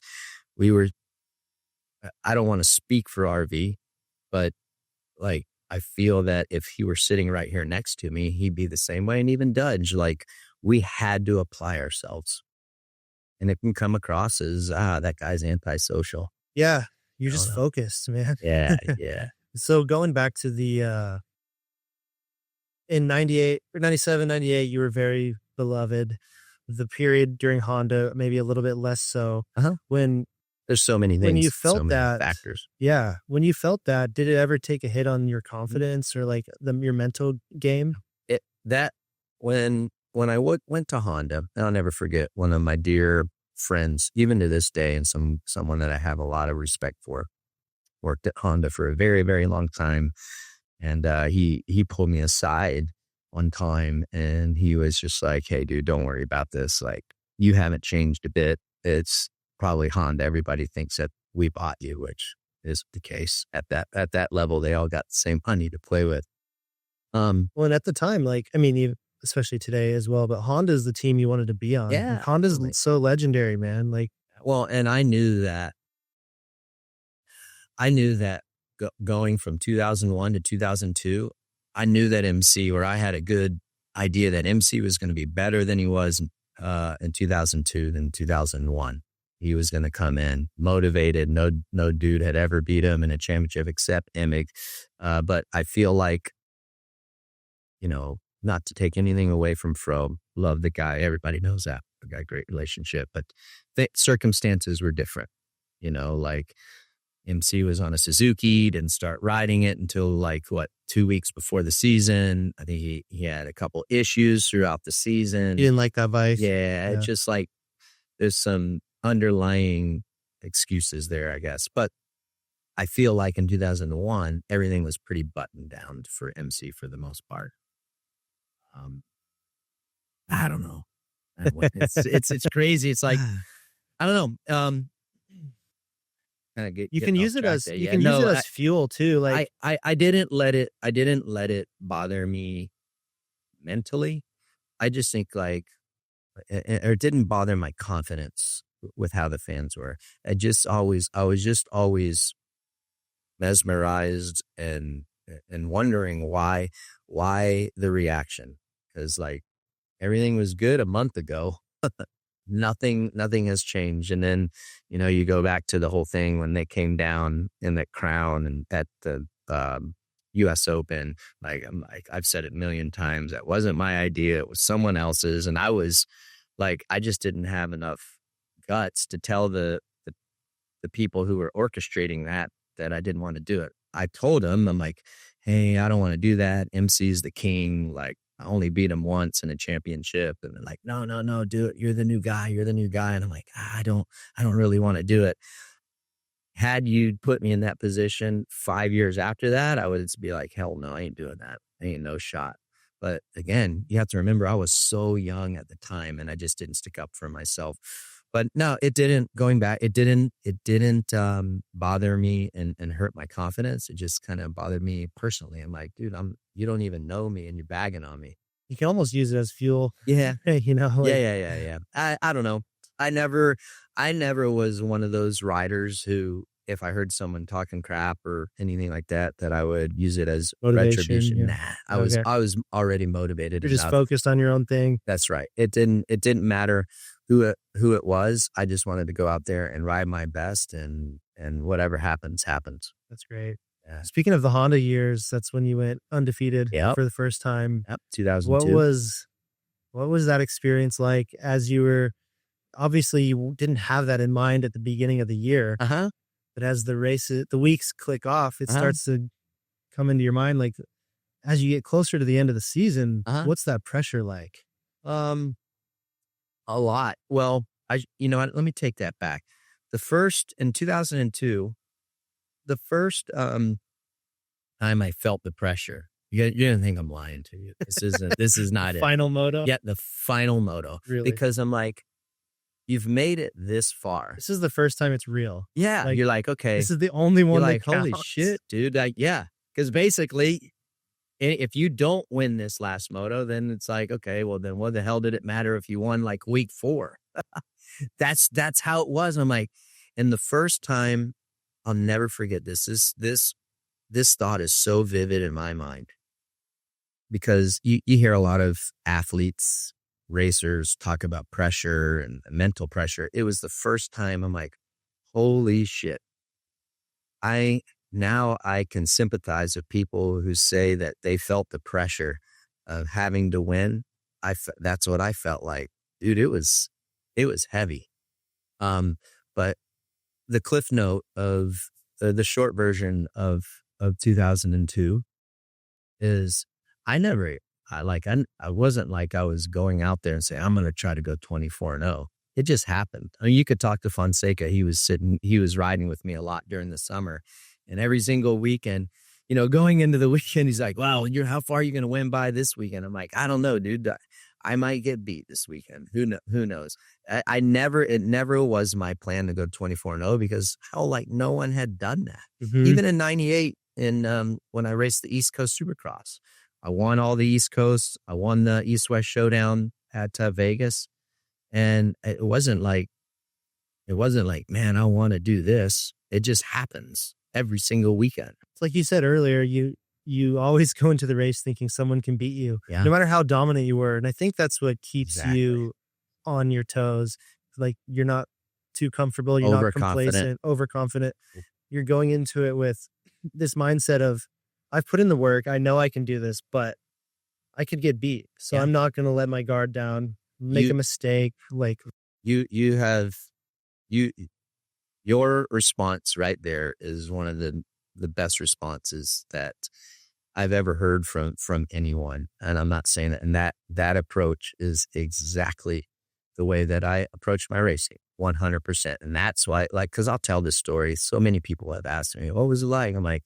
I don't want to speak for RV, but like, I feel that if he were sitting right here next to me, he'd be the same way. And even Dudge, like we had to apply ourselves. And it can come across as, that guy's antisocial. Yeah. You're just focused, man. Yeah. So going back to the, in 98 or 97, 98, you were very beloved. The period during Honda, maybe a little bit less so. When there's so many things, when you felt so many that factors. Yeah. When you felt that, did it ever take a hit on your confidence or like your mental game? When I went to Honda, and I'll never forget one of my dear friends, even to this day, and someone that I have a lot of respect for, worked at Honda for a very, very long time. And he pulled me aside one time and he was just like, hey, dude, don't worry about this. Like, you haven't changed a bit. It's probably Honda. Everybody thinks that we bought you, which is the case at that level. They all got the same money to play with. Well, and at the time, like, I mean, especially today as well, but Honda's the team you wanted to be on. Yeah. Like, Honda's so legendary, man. Like, well, and I knew that going from 2001 to 2002, I knew that I had a good idea that MC was going to be better than he was in 2002 than 2001. He was going to come in motivated. No dude had ever beat him in a championship except Emig. But I feel like, not to take anything away from Fro, love the guy. Everybody knows that. We got a great relationship, but the circumstances were different. Like MC was on a Suzuki, didn't start riding it until 2 weeks before the season. I think he had a couple issues throughout the season. You didn't like that bike? Yeah. It's just like there's some underlying excuses there, I guess. But I feel like in 2001, everything was pretty buttoned down for MC for the most part. I don't know. It's crazy. It's like, I don't know. Kind of get You can getting off use it track as there. you Yeah, can use it no, as fuel too. Like I didn't let it bother me mentally. I just think like, or it didn't bother my confidence with how the fans were. I was just always mesmerized and wondering why the reaction, because like everything was good a month ago. Nothing has changed. And then, you go back to the whole thing when they came down in that crown and at the US Open. Like I've said it a million times, that wasn't my idea. It was someone else's. And I was like, I just didn't have enough guts to tell the people who were orchestrating that I didn't want to do it. I told them, I'm like, hey, I don't want to do that. MC's the king. Like, I only beat him once in a championship. And they're like, no, do it. You're the new guy. And I'm like, I don't really want to do it. Had you put me in that position 5 years after that, I would be like, hell no, I ain't doing that. Ain't no shot. But again, you have to remember, I was so young at the time and I just didn't stick up for myself. But no, it didn't, going back, it didn't bother me and hurt my confidence. It just kind of bothered me personally. I'm like, dude, you don't even know me and you're bagging on me. you can almost use it as fuel. Yeah. Like, Yeah. I don't know. I never was one of those riders who, if I heard someone talking crap or anything like that I would use it as Motivation, retribution. yeah. Nah, I was already motivated. You're just enough. focused on your own thing. That's right. It didn't matter who it was. I just wanted to go out there and ride my best, and whatever happens. That's great. Yeah. Speaking of the Honda years, that's when you went undefeated Yep. for the first time. Yep, 2002. What was that experience like, as you were, obviously you didn't have that in mind at the beginning of the year, but as the weeks click off, it starts to come into your mind. Like, as you get closer to the end of the season, what's that pressure like? A lot. Well, you know what? Let me take that back. In 2002, the first time I felt the pressure. You're gonna think I'm lying to you. This is not it. Final moto? Yeah, the final moto. Really? Because I'm like, you've made it this far. This is the first time it's real. Yeah. Like, you're like, okay. This is the only one You're that like, holy counts. shit, dude. Like, yeah. Because basically, if you don't win this last moto, then it's like, okay, well, then what the hell did it matter if you won like week 4? That's how it was. I'm like, and the first time, I'll never forget this. This thought is so vivid in my mind, because you hear a lot of athletes, racers talk about pressure and mental pressure. It was the first time I'm like, holy shit. Now I can sympathize with people who say that they felt the pressure of having to win. That's what I felt like, dude. It was heavy. But the cliff note of the short version of 2002 is I wasn't like I was going out there and saying, I'm going to try to go 24-0. It just happened. I mean, you could talk to Fonseca. He was riding with me a lot during the summer, and every single weekend, going into the weekend, he's like, wow, how far are you going to win by this weekend? I'm like, I don't know, dude. I might get beat this weekend. Who knows? It never was my plan to go 24-0, because no one had done that. Mm-hmm. Even in 98, when I raced the East Coast Supercross, I won all the East Coast. I won the East-West Showdown at Vegas. And it wasn't like, man, I want to do this. It just happens every single weekend. It's like you said earlier, you always go into the race thinking someone can beat you, no matter how dominant you were. And I think that's what keeps you on your toes. Like, you're not too comfortable. You're not complacent, overconfident. You're going into it with this mindset of, I've put in the work. I know I can do this, but I could get beat. So I'm not going to let my guard down, make a mistake. Like, your response right there is one of the best responses that I've ever heard from anyone. And I'm not saying that. And that approach is exactly the way that I approach my racing. 100%. And that's why, like, cause I'll tell this story. So many people have asked me, what was it like? I'm like,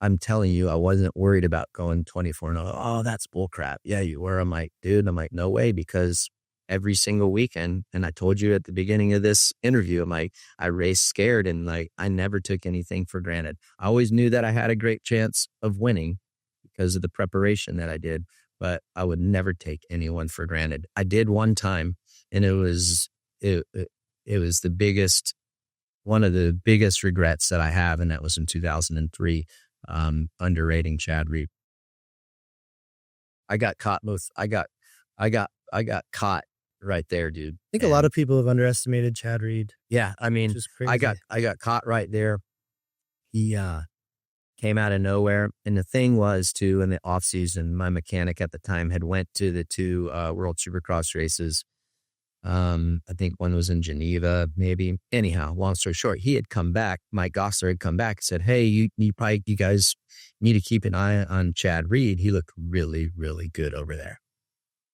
I'm telling you, I wasn't worried about going 24 and oh, that's bull crap. Yeah, you were. I'm like, dude, I'm like, no way, because every single weekend, and I told you at the beginning of this interview, I'm like, I raced scared and like, I never took anything for granted. I always knew that I had a great chance of winning because of the preparation that I did, but I would never take anyone for granted. I did one time, and it was the biggest, one of the biggest regrets that I have. And that was in 2003, underrating Chad Reed. I got caught I got caught right there, dude. I think a lot of people have underestimated Chad Reed. Yeah. I mean, Which is crazy. I got caught right there. He, came out of nowhere. And the thing was too, in the off season, my mechanic at the time had went to the two, World Supercross races. I think one was in Geneva, maybe. Anyhow, long story short, he had come back. Mike Gossler had come back and said, hey, you guys need to keep an eye on Chad Reed. He looked really, really good over there.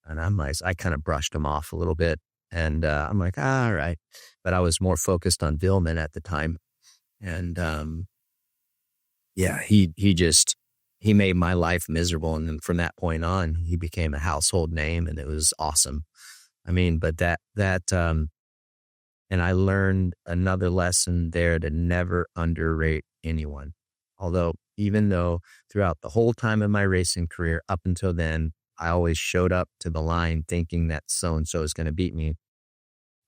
And I'm like, I kind of brushed him off a little bit. And I'm like, all right. But I was more focused on Villman at the time. And yeah, he made my life miserable. And then from that point on, he became a household name, and it was awesome. I mean, but and I learned another lesson there, to never underrate anyone. Even though throughout the whole time of my racing career, up until then, I always showed up to the line thinking that so-and-so is going to beat me.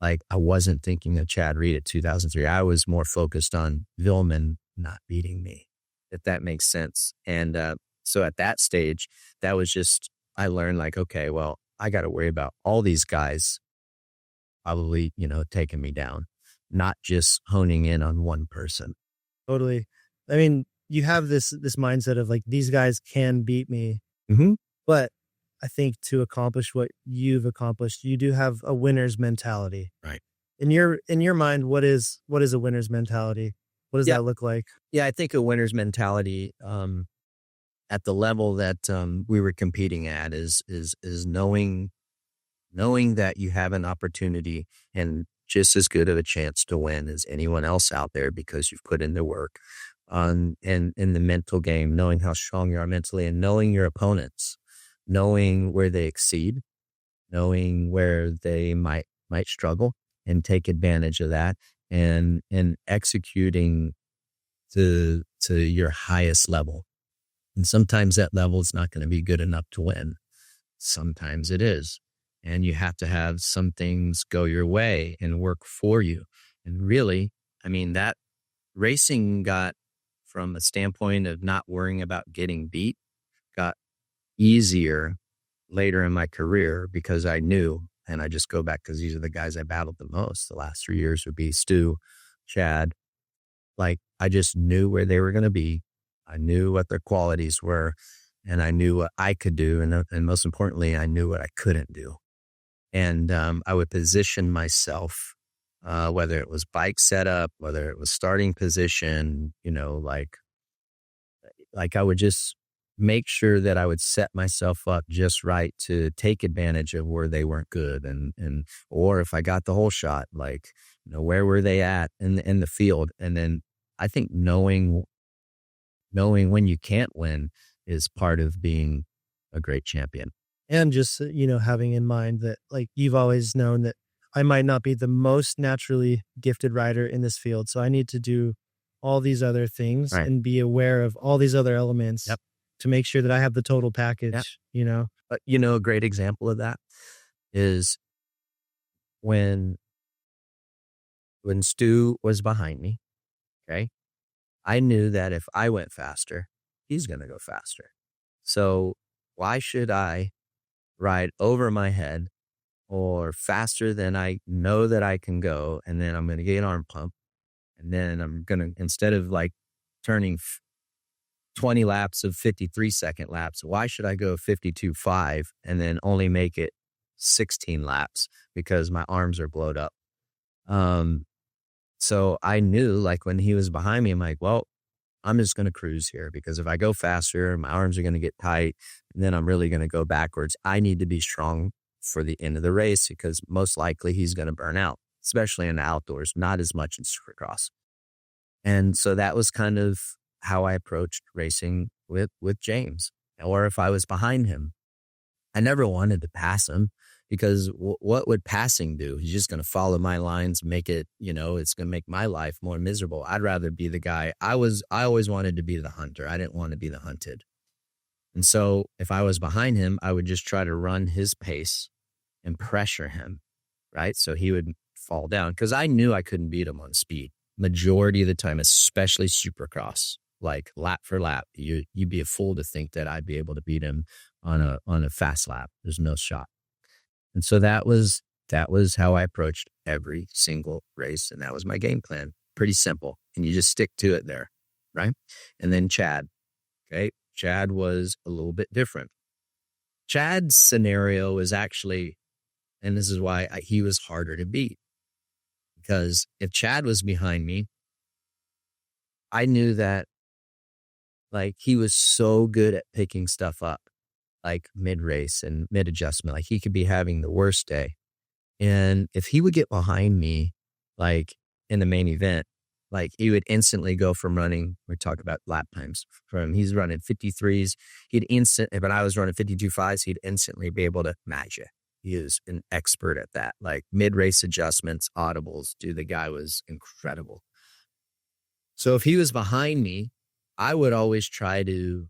Like, I wasn't thinking of Chad Reed at 2003. I was more focused on Villman not beating me, if that makes sense. And so at that stage, that was just, I learned like, okay, well, I got to worry about all these guys probably, taking me down, not just honing in on one person. Totally. I mean, you have this mindset of like, these guys can beat me. Mm-hmm. But I think to accomplish what you've accomplished, you do have a winner's mentality. Right. In your mind, what is a winner's mentality? What does that look like? Yeah, I think a winner's mentality, at the level that we were competing at, is knowing that you have an opportunity and just as good of a chance to win as anyone else out there, because you've put in the work. And in the mental game, knowing how strong you are mentally, and knowing your opponents, knowing where they exceed, knowing where they might struggle, and take advantage of that, and executing to your highest level. And sometimes that level is not going to be good enough to win. Sometimes it is. And you have to have some things go your way and work for you. And really, I mean, that racing got, from a standpoint of not worrying about getting beat, got easier later in my career, because I knew, and I just go back because these are the guys I battled the most. The last 3 years would be Stu, Chad. Like, I just knew where they were going to be. I knew what their qualities were, and I knew what I could do. And most importantly, I knew what I couldn't do. And I would position myself, whether it was bike setup, whether it was starting position, like I would just make sure that I would set myself up just right to take advantage of where they weren't good. Or if I got the whole shot, like, where were they at in the field? And then I think knowing when you can't win is part of being a great champion. And just, having in mind that, like, you've always known that I might not be the most naturally gifted rider in this field. So I need to do all these other things, right, and be aware of all these other elements, yep, to make sure that I have the total package, yep. A great example of that is when Stu was behind me, okay, I knew that if I went faster, he's going to go faster. So why should I ride over my head or faster than I know that I can go? And then I'm going to get an arm pump. And then I'm going to, instead of like turning 20 laps of 53-second laps, why should I go 52.5 and then only make it 16 laps because my arms are blowed up? So I knew, like, when he was behind me, I'm like, well, I'm just going to cruise here, because if I go faster, my arms are going to get tight, and then I'm really going to go backwards. I need to be strong for the end of the race, because most likely he's going to burn out. especially in the outdoors, not as much in supercross. And so that was kind of how I approached racing with James. Or if I was behind him, I never wanted to pass him because what would passing do? He's just going to follow my lines, make it, it's going to make my life more miserable. I'd rather be the guy. I always wanted to be the hunter. I didn't want to be the hunted. And so if I was behind him, I would just try to run his pace and pressure him, right? So he would fall down because I knew I couldn't beat him on speed majority of the time, especially supercross, like lap for lap. You'd be a fool to think that I'd be able to beat him on a fast lap. There's no shot. And so that was how I approached every single race. And that was my game plan. Pretty simple. And you just stick to it there, right? And then Chad, okay? Chad was a little bit different. Chad's scenario was actually, and this is why he was harder to beat. Because if Chad was behind me, I knew that like he was so good at picking stuff up, like mid-race and mid-adjustment. Like he could be having the worst day. And if he would get behind me, like in the main event, like he would instantly go from running, we're talking about lap times, he's running 53s, but I was running 52.5s, he'd instantly be able to match it. He is an expert at that, like mid-race adjustments, audibles. Dude, the guy was incredible. So if he was behind me, I would always try to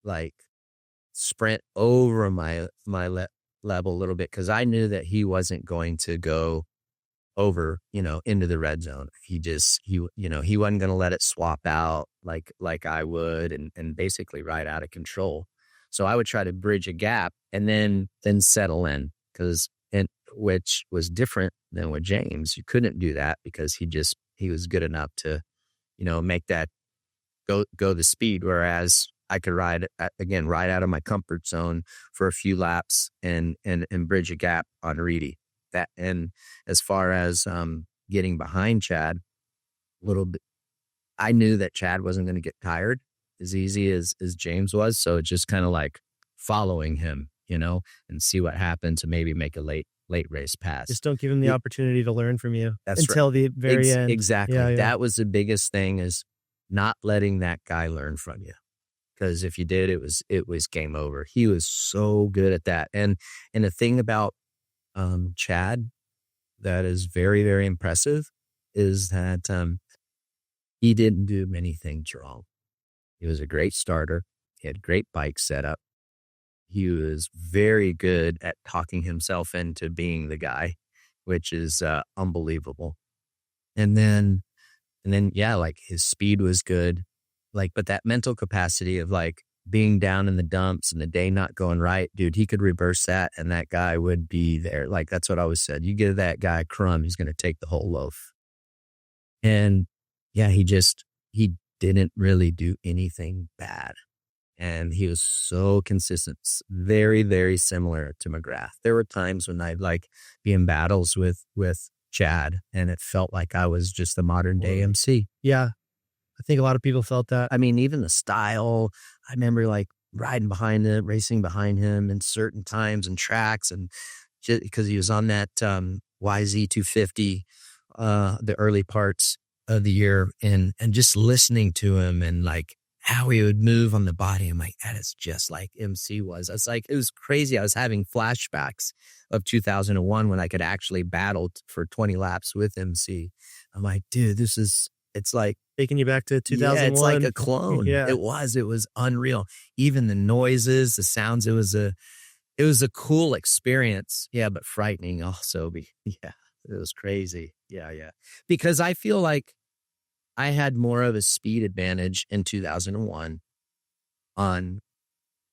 like sprint over my level a little bit because I knew that he wasn't going to go over, into the red zone. He wasn't going to let it swap out like I would and basically ride out of control. So I would try to bridge a gap and then settle in which was different than with James. You couldn't do that because he was good enough to, make that go the speed. Whereas I could ride out of my comfort zone for a few laps and bridge a gap on Reedy. And as far as getting behind Chad, a little bit, I knew that Chad wasn't going to get tired as easy as James was. So it's just kind of like following him, and see what happened to maybe make a late race pass. Just don't give him the opportunity to learn from you until the very end. Exactly. Yeah. That was the biggest thing, is not letting that guy learn from you. Because if you did, it was game over. He was so good at that. And the thing about Chad that is very, very impressive is that he didn't do many things wrong. He was a great starter. He had great bike setup. He was very good at talking himself into being the guy, which is unbelievable. And then, yeah, like his speed was good. Like, but that mental capacity of like being down in the dumps and the day not going right, dude, he could reverse that and that guy would be there. Like, that's what I always said. You give that guy a crumb, he's going to take the whole loaf. And yeah, he didn't really do anything bad. And he was so consistent, very, very similar to McGrath. There were times when I'd like be in battles with Chad and it felt like I was just the modern day MC. Yeah. I think a lot of people felt that. I mean, even the style, I remember like riding behind him, racing behind him in certain times and tracks, and just because he was on that YZ250, the early parts of the year, and just listening to him and like how he would move on the body. I'm like, that is just like MC was. It's like, it was crazy. I was having flashbacks of 2001 when I could actually battle for 20 laps with MC. I'm like, dude, it's like taking you back to 2001. Yeah, it's like a clone. Yeah. It was unreal. Even the noises, the sounds, it was a cool experience. Yeah, but frightening also. Yeah, it was crazy. Yeah. Because I feel like I had more of a speed advantage in 2001 on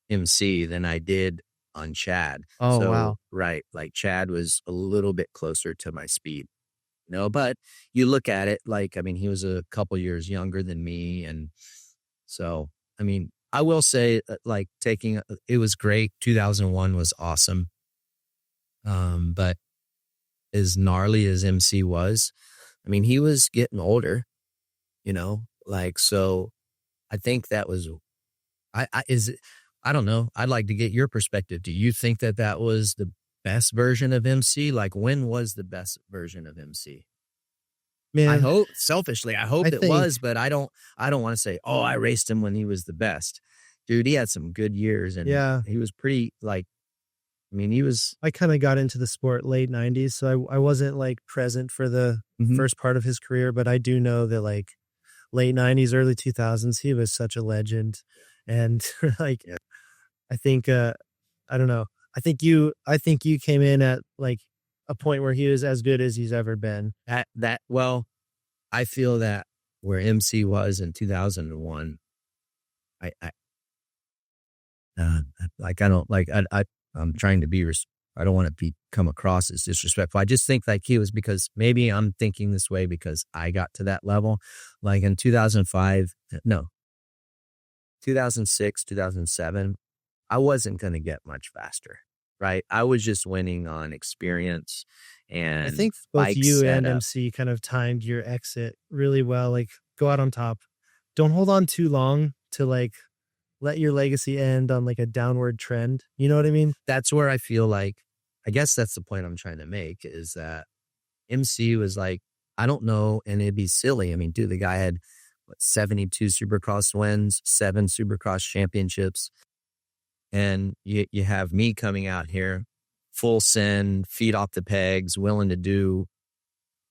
MC than I did on Chad. Oh, wow. Right. Like Chad was a little bit closer to my speed. But you look at it like, I mean, he was a couple years younger than me. And so, I mean, I will say like it was great. 2001 was awesome. But as gnarly as MC was, I mean, he was getting older, like, so I think that was, I don't know. I'd like to get your perspective. Do you think that was best version of MC? Like, when was the best version of MC? I Man, hope, selfishly, I hope I it think was, but I don't want to say, oh, I raced him when he was the best. Dude, he had some good years, and yeah, he was pretty, like, I mean, he was, I kind of got into the sport late 90s, so I wasn't like present for the Mhm. first part of his career, but I do know that like late 90s, early 2000s, he was such a legend. And like Yeah. I think I don't know. I think you came in at like a point where he was as good as he's ever been. well, I feel that where MC was in 2001, I uh, like, I don't like, I'm trying to be, I don't want to come across as disrespectful. I just think like he was, because maybe I'm thinking this way because I got to that level. Like in 2005, no, 2006, 2007, I wasn't going to get much faster, right? I was just winning on experience I and think both bike you and setup. MC kind of timed your exit really well. Like go out on top. Don't hold on too long to like let your legacy end on like a downward trend. You know what I mean? That's where I feel like, I guess that's the point I'm trying to make, is that MC was like, I don't know, and it'd be silly. I mean, dude, the guy had what, 72 Supercross wins, 7 Supercross championships, and you have me coming out here, full send, feet off the pegs, willing to do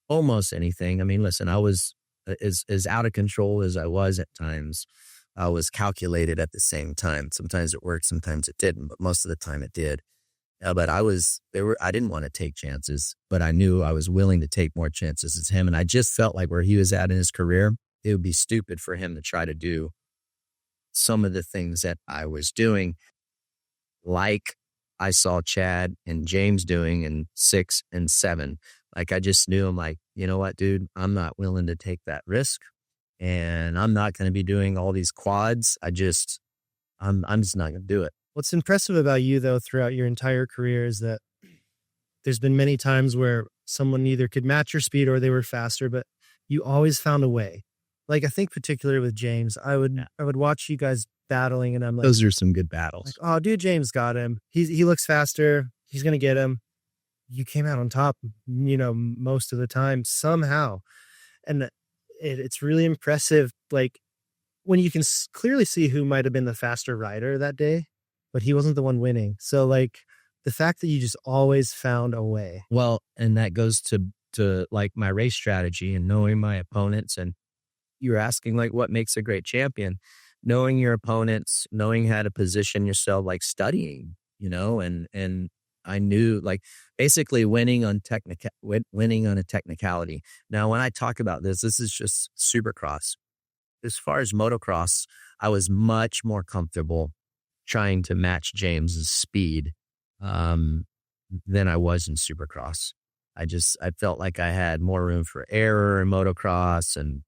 almost anything. I mean, listen, I was as out of control as I was at times. I was calculated at the same time. Sometimes it worked, sometimes it didn't, but most of the time it did. But I didn't want to take chances, but I knew I was willing to take more chances as him. And I just felt like where he was at in his career, it would be stupid for him to try to do some of the things that I was doing, like I saw Chad and James doing in 6 and 7. Like, I just knew, I'm like, you know what, dude, I'm not willing to take that risk, and I'm not going to be doing all these quads. I'm just not going to do it. What's impressive about you though throughout your entire career is that there's been many times where someone either could match your speed or they were faster, but you always found a way. Like I think particularly with James, Yeah. I would watch you guys battling and I'm like, Those are some good battles. oh dude, James got him. He looks faster. He's gonna get him. You came out on top, most of the time somehow. And it's really impressive. Like when you can clearly see who might have been the faster rider that day, but he wasn't the one winning. So like the fact that you just always found a way. Well, and that goes to like my race strategy and knowing my opponents. And you're asking like what makes a great champion? Knowing your opponents, knowing how to position yourself, like studying, and I knew, like, basically winning on a technicality. Now, when I talk about this is just Supercross. As far as motocross, I was much more comfortable trying to match James's speed um, than I was in Supercross. I felt like I had more room for error in motocross, and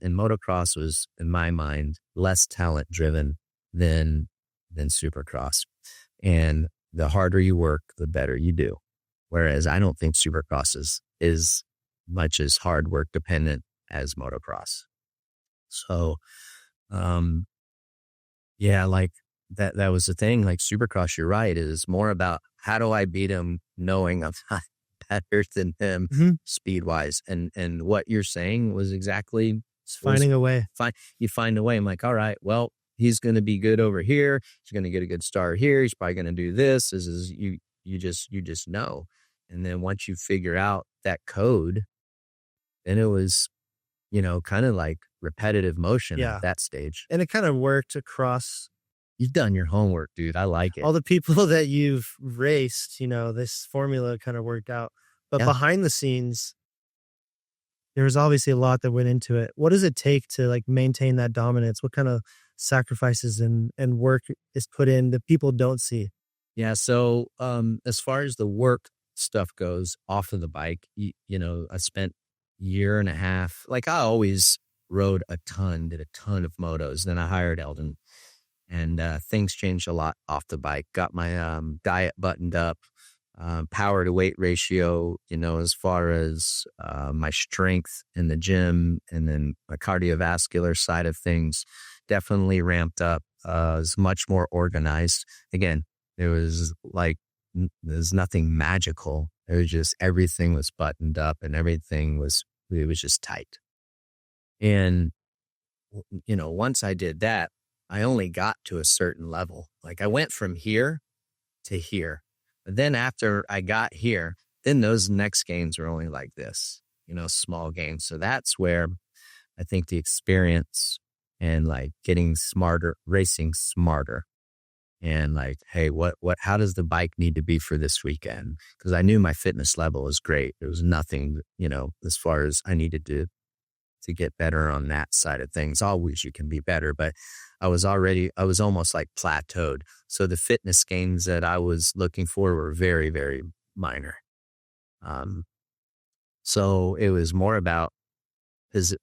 motocross was, in my mind, less talent driven than Supercross. And the harder you work, the better you do. Whereas I don't think Supercross is much as hard work dependent as motocross. So, um, yeah, like that was the thing. Like Supercross, you're right, is more about how do I beat him, knowing I'm not better than him Mhm. speed wise. And what you're saying was exactly Just was finding a way. fine. You find a way. I'm like, all right, well, he's going to be good over here. He's going to get a good start here. He's probably going to do this. This is you just know. And then once you figure out that code, then it was, kind of like repetitive motion Yeah. at that stage. And it kind of worked across You've done your homework, dude. I like it. all the people that you've raced, this formula kind of worked out. But Yeah. behind the scenes, there was obviously a lot that went into it. What does it take to like maintain that dominance? What kind of sacrifices and work is put in that people don't see? Yeah. So, as far as the work stuff goes off of the bike, I spent year and a half. Like, I always rode a ton, did a ton of motos. Then I hired Eldon, and things changed a lot off the bike. Got my diet buttoned up, power to weight ratio, as far as my strength in the gym, and then my cardiovascular side of things definitely ramped up. Was much more organized. Again, it was like there's nothing magical. It was just everything was buttoned up and it was just tight. And, once I did that, I only got to a certain level. Like I went from here to here. But then after I got here, then those next games were only like this, small games. So that's where I think the experience and like getting smarter, racing smarter, and like, hey, how does the bike need to be for this weekend? Because I knew my fitness level was great. There was nothing, as far as I needed to get better on that side of things. Always you can be better, but I was almost like plateaued. So the fitness gains that I was looking for were very, very minor. So it was more about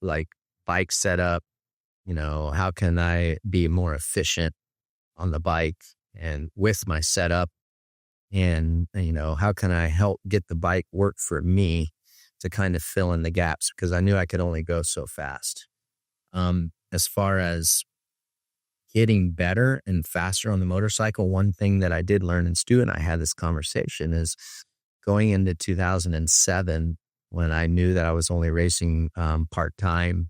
like bike setup, how can I be more efficient on the bike and with my setup, and, how can I help get the bike work for me to kind of fill in the gaps, because I knew I could only go so fast. As far as getting better and faster on the motorcycle, one thing that I did learn, and Stu and I had this conversation, is going into 2007, when I knew that I was only racing part-time,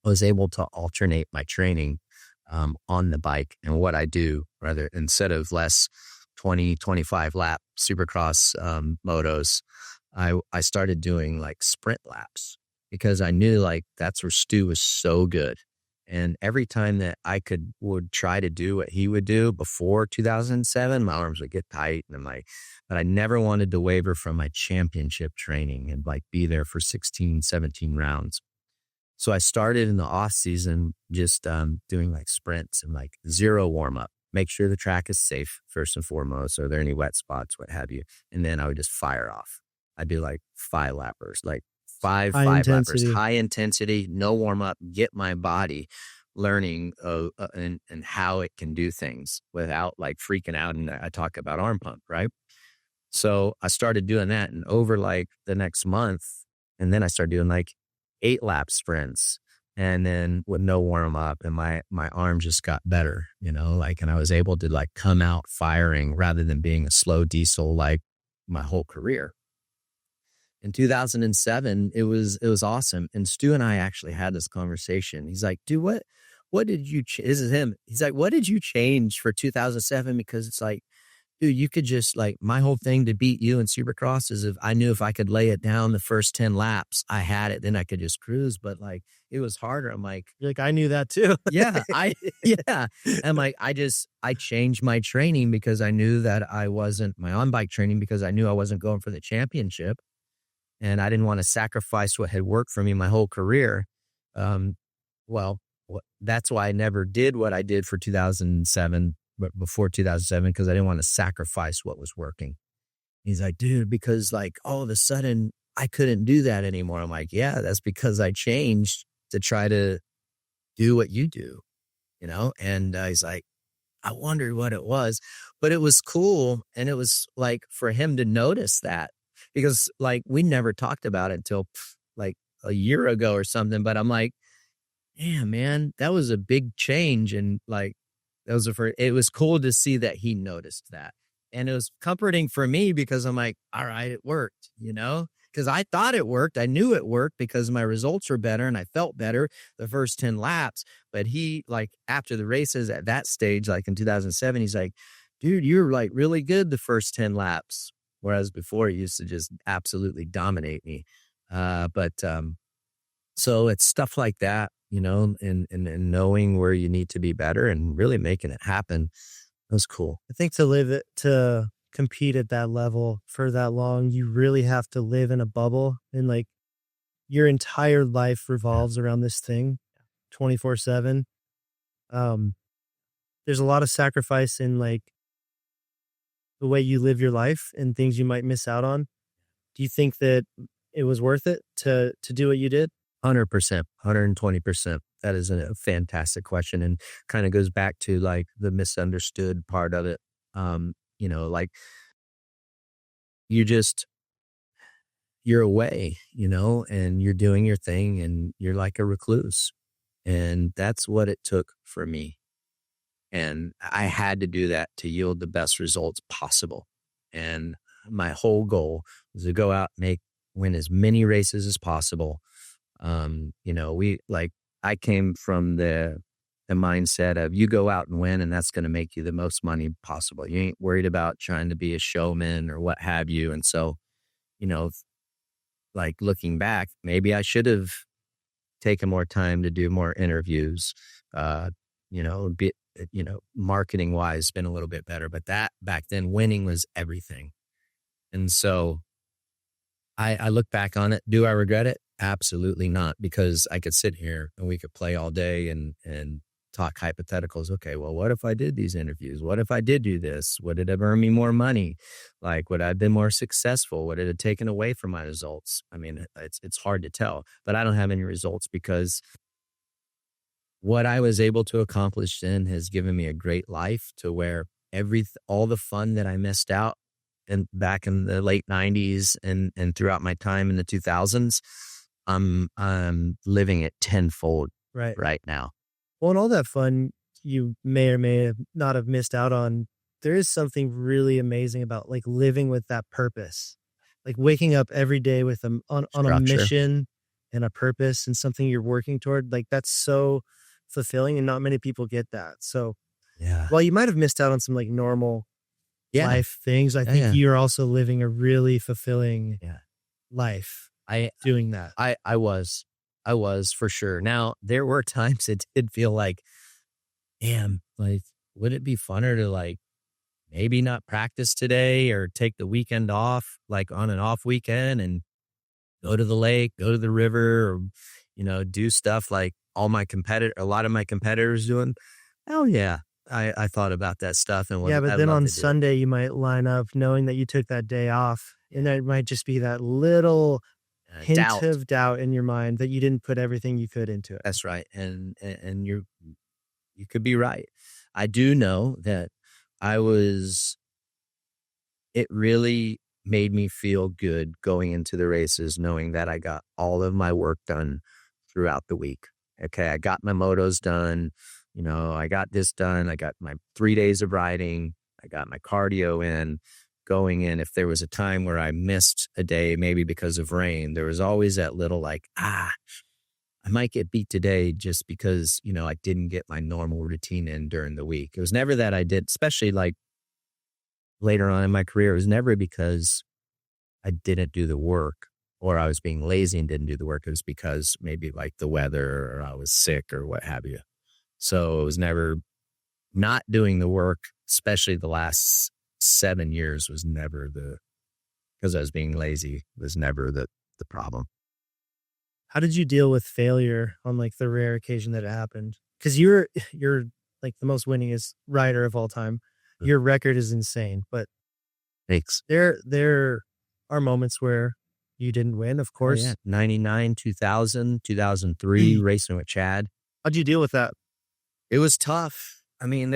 I was able to alternate my training on the bike. And what I do, rather, instead of less 20, 25 lap supercross motos, I started doing like sprint laps, because I knew like that's where Stu was so good. And every time that I would try to do what he would do before 2007, my arms would get tight, and but I never wanted to waver from my championship training and like be there for 16, 17 rounds. So I started in the off season just doing like sprints and like zero warm up. Make sure the track is safe first and foremost. Are there any wet spots, what have you? And then I would just fire off. I do like 5 lappers, like five lappers, high intensity, no warm up. Get my body learning and how it can do things without like freaking out. And I talk about arm pump, right? So I started doing that, and over like the next month, and then I started doing like 8 lap sprints, and then with no warm up, and my arm just got better, and I was able to like come out firing rather than being a slow diesel like my whole career. In 2007, it was awesome. And Stu and I actually had this conversation. He's like, dude, what did you, this is him. He's like, what did you change for 2007? Because it's like, dude, you could just like, my whole thing to beat you in Supercross is if I knew if I could lay it down the first 10 laps, I had it, then I could just cruise. But like, it was harder. I'm like, You're like, I knew that too. yeah. I'm like, I changed my training because I knew that I wasn't, my on-bike training, because I knew I wasn't going for the championship. And I didn't want to sacrifice what had worked for me my whole career. That's why I never did what I did for 2007, but before 2007, because I didn't want to sacrifice what was working. He's like, dude, because like all of a sudden I couldn't do that anymore. I'm like, yeah, that's because I changed to try to do what you do, And he's like, I wondered what it was, but it was cool. And it was like for him to notice that, because like we never talked about it until like a year ago or something. But I'm like, yeah, man, that was a big change. And like, it was cool to see that he noticed that. And it was comforting for me, because I'm like, all right, it worked, because I thought it worked. I knew it worked because my results were better and I felt better the first 10 laps. But he, like, after the races at that stage, like in 2007, he's like, dude, you're like really good the first 10 laps. Whereas before, he used to just absolutely dominate me. So it's stuff like that, and knowing where you need to be better and really making it happen. That was cool. I think to compete at that level for that long, you really have to live in a bubble, and like your entire life revolves around this thing 24/7. There's a lot of sacrifice in like the way you live your life and things you might miss out on. Do you think that it was worth it to do what you did? 100%, 120%. That is a fantastic question, and kind of goes back to like the misunderstood part of it. Like you're away, and you're doing your thing, and you're like a recluse. And that's what it took for me. And I had to do that to yield the best results possible. And my whole goal was to go out, win as many races as possible. You know, I came from the mindset of you go out and win, and that's going to make you the most money possible. You ain't worried about trying to be a showman or what have you. And so, you know, like looking back, maybe I should have taken more time to do more interviews, you know, marketing wise, been a little bit better, but that back then winning was everything. And so I look back on it. Do I regret it? Absolutely not, because I could sit here and we could play all day and talk hypotheticals. Okay, well, what if I did these interviews? What if I did do this? Would it have earned me more money? Like, would I have been more successful? Would it have taken away from my results? I mean, it's hard to tell, but I don't have any results because what I was able to accomplish then has given me a great life to where all the fun that I missed out and back in the late 90s and throughout my time in the 2000s, I'm living it tenfold right now. Well, and all that fun you may or may not have missed out on, there is something really amazing about like living with that purpose, like waking up every day with on a mission and a purpose and something you're working toward. Like that's so fulfilling, and not many people get that. So while you might have missed out on some like normal life things, I think you're also living a really fulfilling life doing that. I was for sure. Now, there were times it did feel like, damn, like, would it be funner to like maybe not practice today or take the weekend off, like on an off weekend, and go to the lake, go to the river, or, you know, do stuff like a lot of my competitors doing. Hell yeah. I thought about that stuff. And but then on Sunday, you might line up knowing that you took that day off, and there might just be that little hint of doubt in your mind that you didn't put everything you could into it. That's right. And you could be right. I do know that it really made me feel good going into the races, knowing that I got all of my work done throughout the week. Okay. I got my motos done. You know, I got this done. I got my 3 days of riding. I got my cardio in. Going in, if there was a time where I missed a day, maybe because of rain, there was always that little like, I might get beat today just because, you know, I didn't get my normal routine in during the week. It was never that I did, especially like later on in my career, it was never because I didn't do the work or I was being lazy and didn't do the work. It was because maybe like the weather or I was sick or what have you. So it was never not doing the work, especially the last 7 years was never because I was being lazy was never the problem. How did you deal with failure on like the rare occasion that it happened? Because you're like the most winningest rider of all time. Your record is insane, but thanks. There are moments where you didn't win, of course. Oh, yeah. 99, 2000, 2003, racing with Chad. How'd you deal with that? It was tough. I mean,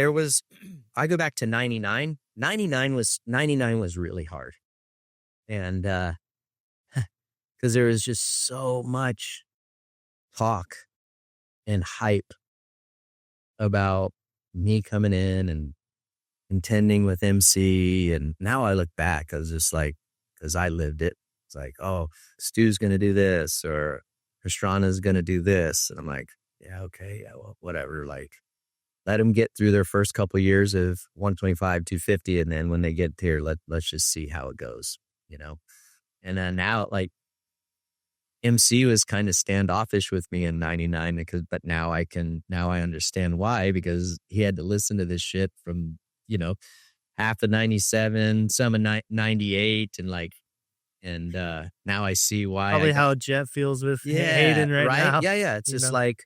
I go back to 99. 99 was really hard. And, cause there was just so much talk and hype about me coming in and contending with MC. And now I look back, I was just like, cause I lived it. It's like, oh, Stu's going to do this or Pastrana's going to do this. And I'm like, yeah, okay. Yeah, well, whatever. Like, let them get through their first couple of years of 125, 250. And then when they get here, let's just see how it goes, you know? And then now, like, MC was kind of standoffish with me in 99 but now I understand why, because he had to listen to this shit from, you know, half of 97, some of 98 and now I see why. Probably how Jeff feels with Hayden right now. Yeah. It's just like,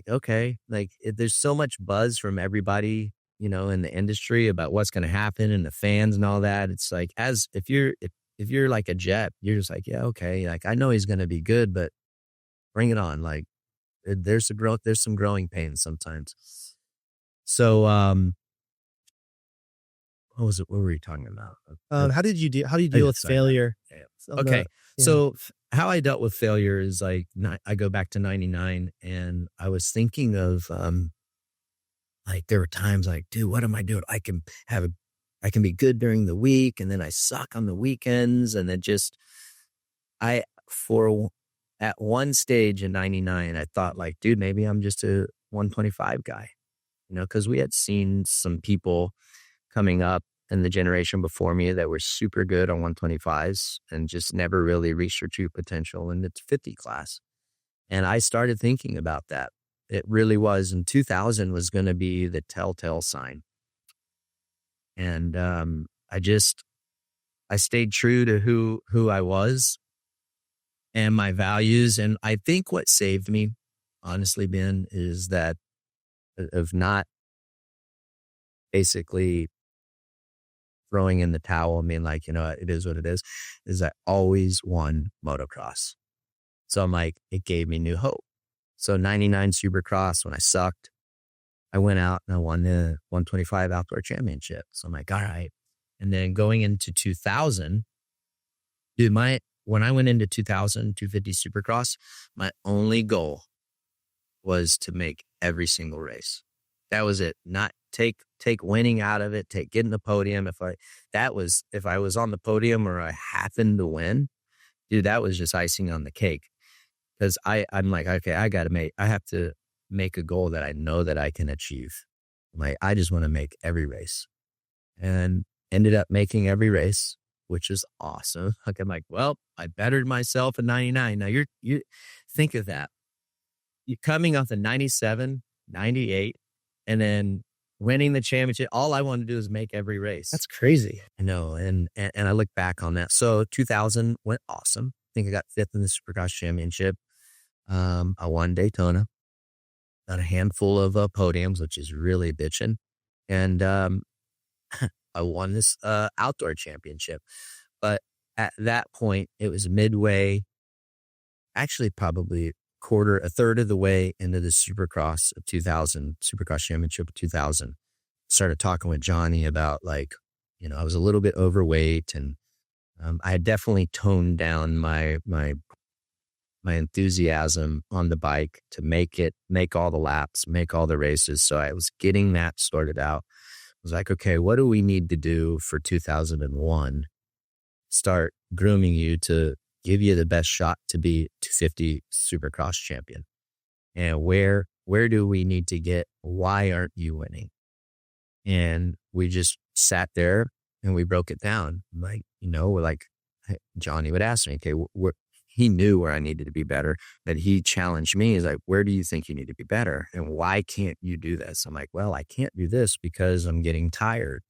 okay, like there's so much buzz from everybody, you know, in the industry about what's going to happen and the fans and all that. It's like, if you're like a Jet, you're just like, yeah, okay. Like, I know he's going to be good, but bring it on. Like there's some growing pains sometimes. So, what were we talking about? How did you deal with failure? Okay. So how I dealt with failure is like, I go back to 99 and I was thinking of, like there were times like, dude, what am I doing? I can have I can be good during the week and then I suck on the weekends. And then I, for at one stage in 99, I thought like, dude, maybe I'm just a 125 guy, cause we had seen some people coming up in the generation before me that were super good on 125s and just never really reached their true potential in the 50 class. And I started thinking about that. It really was, and 2000 was going to be the telltale sign. And I stayed true to who I was and my values. And I think what saved me, honestly, Ben, is that of not basically throwing in the towel and being like, it is what it is I always won motocross. So I'm like, it gave me new hope. So 99 Supercross, when I sucked, I went out and I won the 125 outdoor championship. So I'm like, all right. And then going into 2000, dude, when I went into 2000, 250 Supercross, my only goal was to make every single race. That was it. Not take winning out of it, take getting the podium. If I was on the podium or I happened to win, dude, that was just icing on the cake. Because I'm like, okay, I have to make a goal that I know that I can achieve. Like, I just want to make every race, and ended up making every race, which is awesome. Like, I'm like, well, I bettered myself in 99. Now you think of that. You're coming off the 97, 98, and then winning the championship. All I want to do is make every race. That's crazy. I know. And I look back on that. So 2000 went awesome. I think I got fifth in the Supercross championship. I won Daytona, got a handful of podiums, which is really bitching. And I won this outdoor championship. But at that point, it was midway, actually probably a third of the way into the Supercross of 2000, Supercross championship of 2000. Started talking with Johnny about like, I was a little bit overweight, and I had definitely toned down my enthusiasm on the bike to make all the laps, make all the races. So I was getting that sorted out. I was like, okay, what do we need to do for 2001? Start grooming you to give you the best shot to be 250 Supercross champion. And where do we need to get? Why aren't you winning? And we just sat there and we broke it down. Like, we're like, Johnny would ask me, okay, he knew where I needed to be better, but he challenged me. He's like, where do you think you need to be better? And why can't you do this? I'm like, well, I can't do this because I'm getting tired.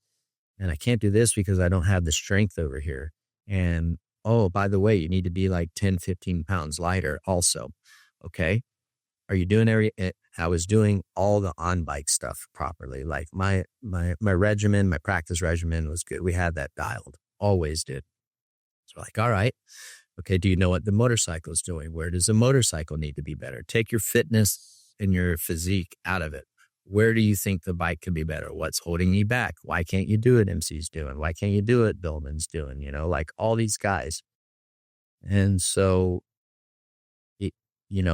And I can't do this because I don't have the strength over here. And, oh, by the way, you need to be like 10, 15 pounds lighter also. Okay. Are you doing I was doing all the on-bike stuff properly. Like my regimen, my practice regimen was good. We had that dialed, always did. So like, all right. Okay, do you know what the motorcycle is doing? Where does the motorcycle need to be better? Take your fitness and your physique out of it. Where do you think the bike could be better? What's holding you back? Why can't you do what MC's doing? Why can't you do what Billman's doing? Like all these guys. And so,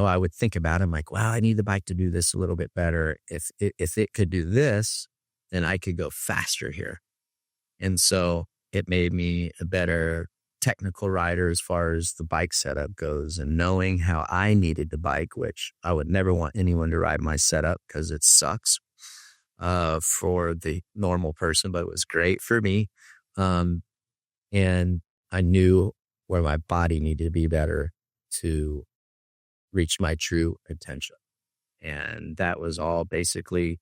I would think about it. I'm like, wow, I need the bike to do this a little bit better. If it could do this, then I could go faster here. And so it made me a better technical rider as far as the bike setup goes, and knowing how I needed the bike, which I would never want anyone to ride my setup because it sucks for the normal person, but it was great for me. And I knew where my body needed to be better to reach my true potential. And that was all basically,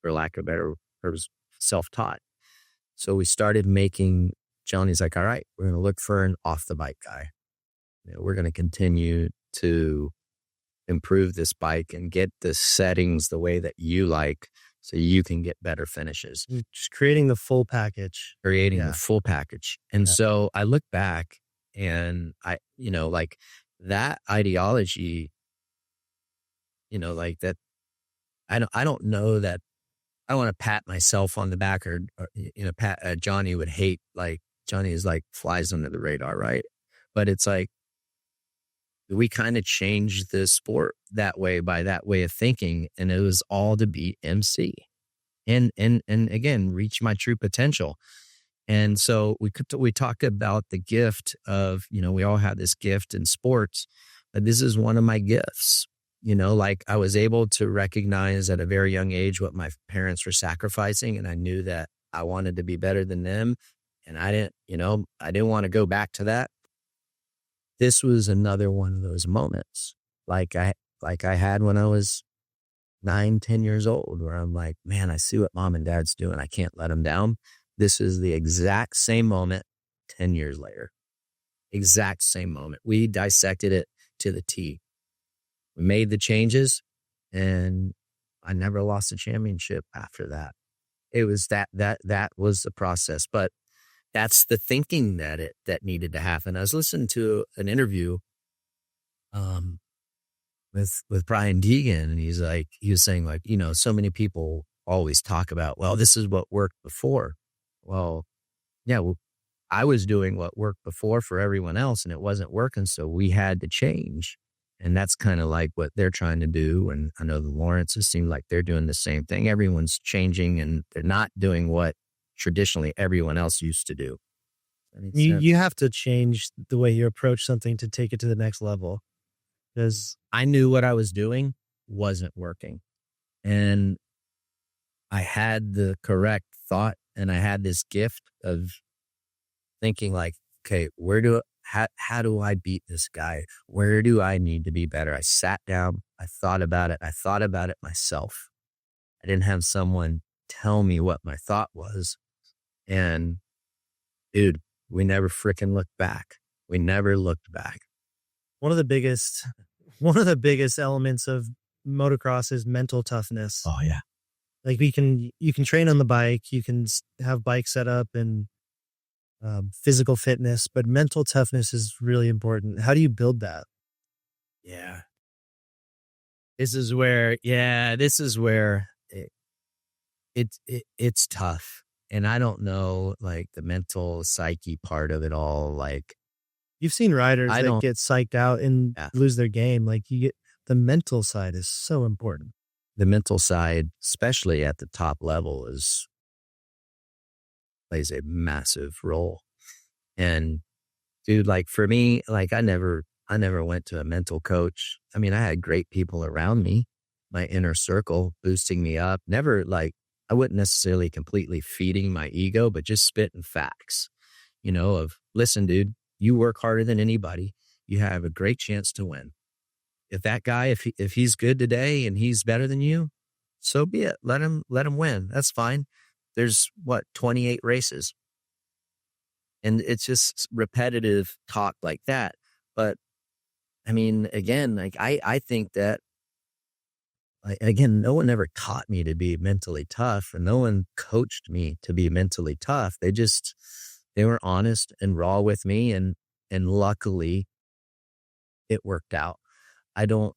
for lack of better terms, self-taught. So we started making, Johnny's like, all right, we're going to look for an off the bike guy. We're going to continue to improve this bike and get the settings the way that you like so you can get better finishes. Just creating the full package. The full package. And so I look back and I, like that ideology, like that, I don't know that I don't want to pat myself on the back or Johnny would hate, like Johnny is like flies under the radar, right? But it's like, we kind of changed the sport that way by that way of thinking. And it was all to beat MC. and again, reach my true potential. And so we talked about the gift of, we all have this gift in sports, but this is one of my gifts. Like I was able to recognize at a very young age what my parents were sacrificing, and I knew that I wanted to be better than them. And I didn't want to go back to that. This was another one of those moments like I had when I was 9, 10 years old, where I'm like, man, I see what mom and dad's doing. I can't let them down. This is the exact same moment 10 years later. Exact same moment. We dissected it to the T. We made the changes, and I never lost a championship after that. It was that was the process. But that's the thinking that needed to happen. I was listening to an interview with Brian Deegan, and he was saying like, so many people always talk about, well, this is what worked before. Well, yeah, I was doing what worked before for everyone else, and it wasn't working, so we had to change. And that's kind of like what they're trying to do. And I know the Lawrences seem like they're doing the same thing. Everyone's changing, and they're not doing what traditionally everyone else used to do. You have to change the way you approach something to take it to the next level. Because I knew what I was doing wasn't working. And I had the correct thought, and I had this gift of thinking like, okay, how do I beat this guy? Where do I need to be better? I sat down, I thought about it. I thought about it myself. I didn't have someone tell me what my thought was. And dude, we never freaking looked back. We never looked back. One of the biggest elements of motocross is mental toughness. Oh yeah. Like you can train on the bike, you can have bike setup and physical fitness, but mental toughness is really important. How do you build that? Yeah. This is where it's tough. And I don't know, like the mental psyche part of it all. Like you've seen riders that get psyched out and lose their game. Like the mental side is so important. The mental side, especially at the top level, plays a massive role. And dude, like for me, like I never went to a mental coach. I mean, I had great people around me, my inner circle boosting me up. Never like, I wouldn't necessarily completely feeding my ego, but just spitting facts, of listen, dude, you work harder than anybody. You have a great chance to win. If that guy, if he's good today and he's better than you, so be it. Let him win. That's fine. There's 28 races. And it's just repetitive talk like that. But I mean, again, like I think that, again, no one ever taught me to be mentally tough, and no one coached me to be mentally tough. They were honest and raw with me, and luckily it worked out. I don't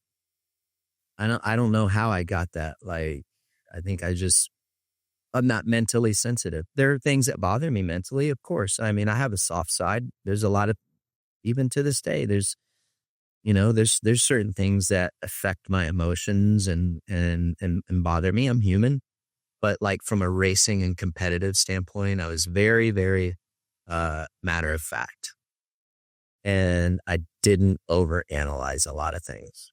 know how I got that. Like, I think I'm not mentally sensitive. There are things that bother me mentally, of course. I mean, I have a soft side. There's a lot of, even to this day, there's certain things that affect my emotions and bother me. I'm human. But like from a racing and competitive standpoint, I was very, very matter of fact. And I didn't overanalyze a lot of things.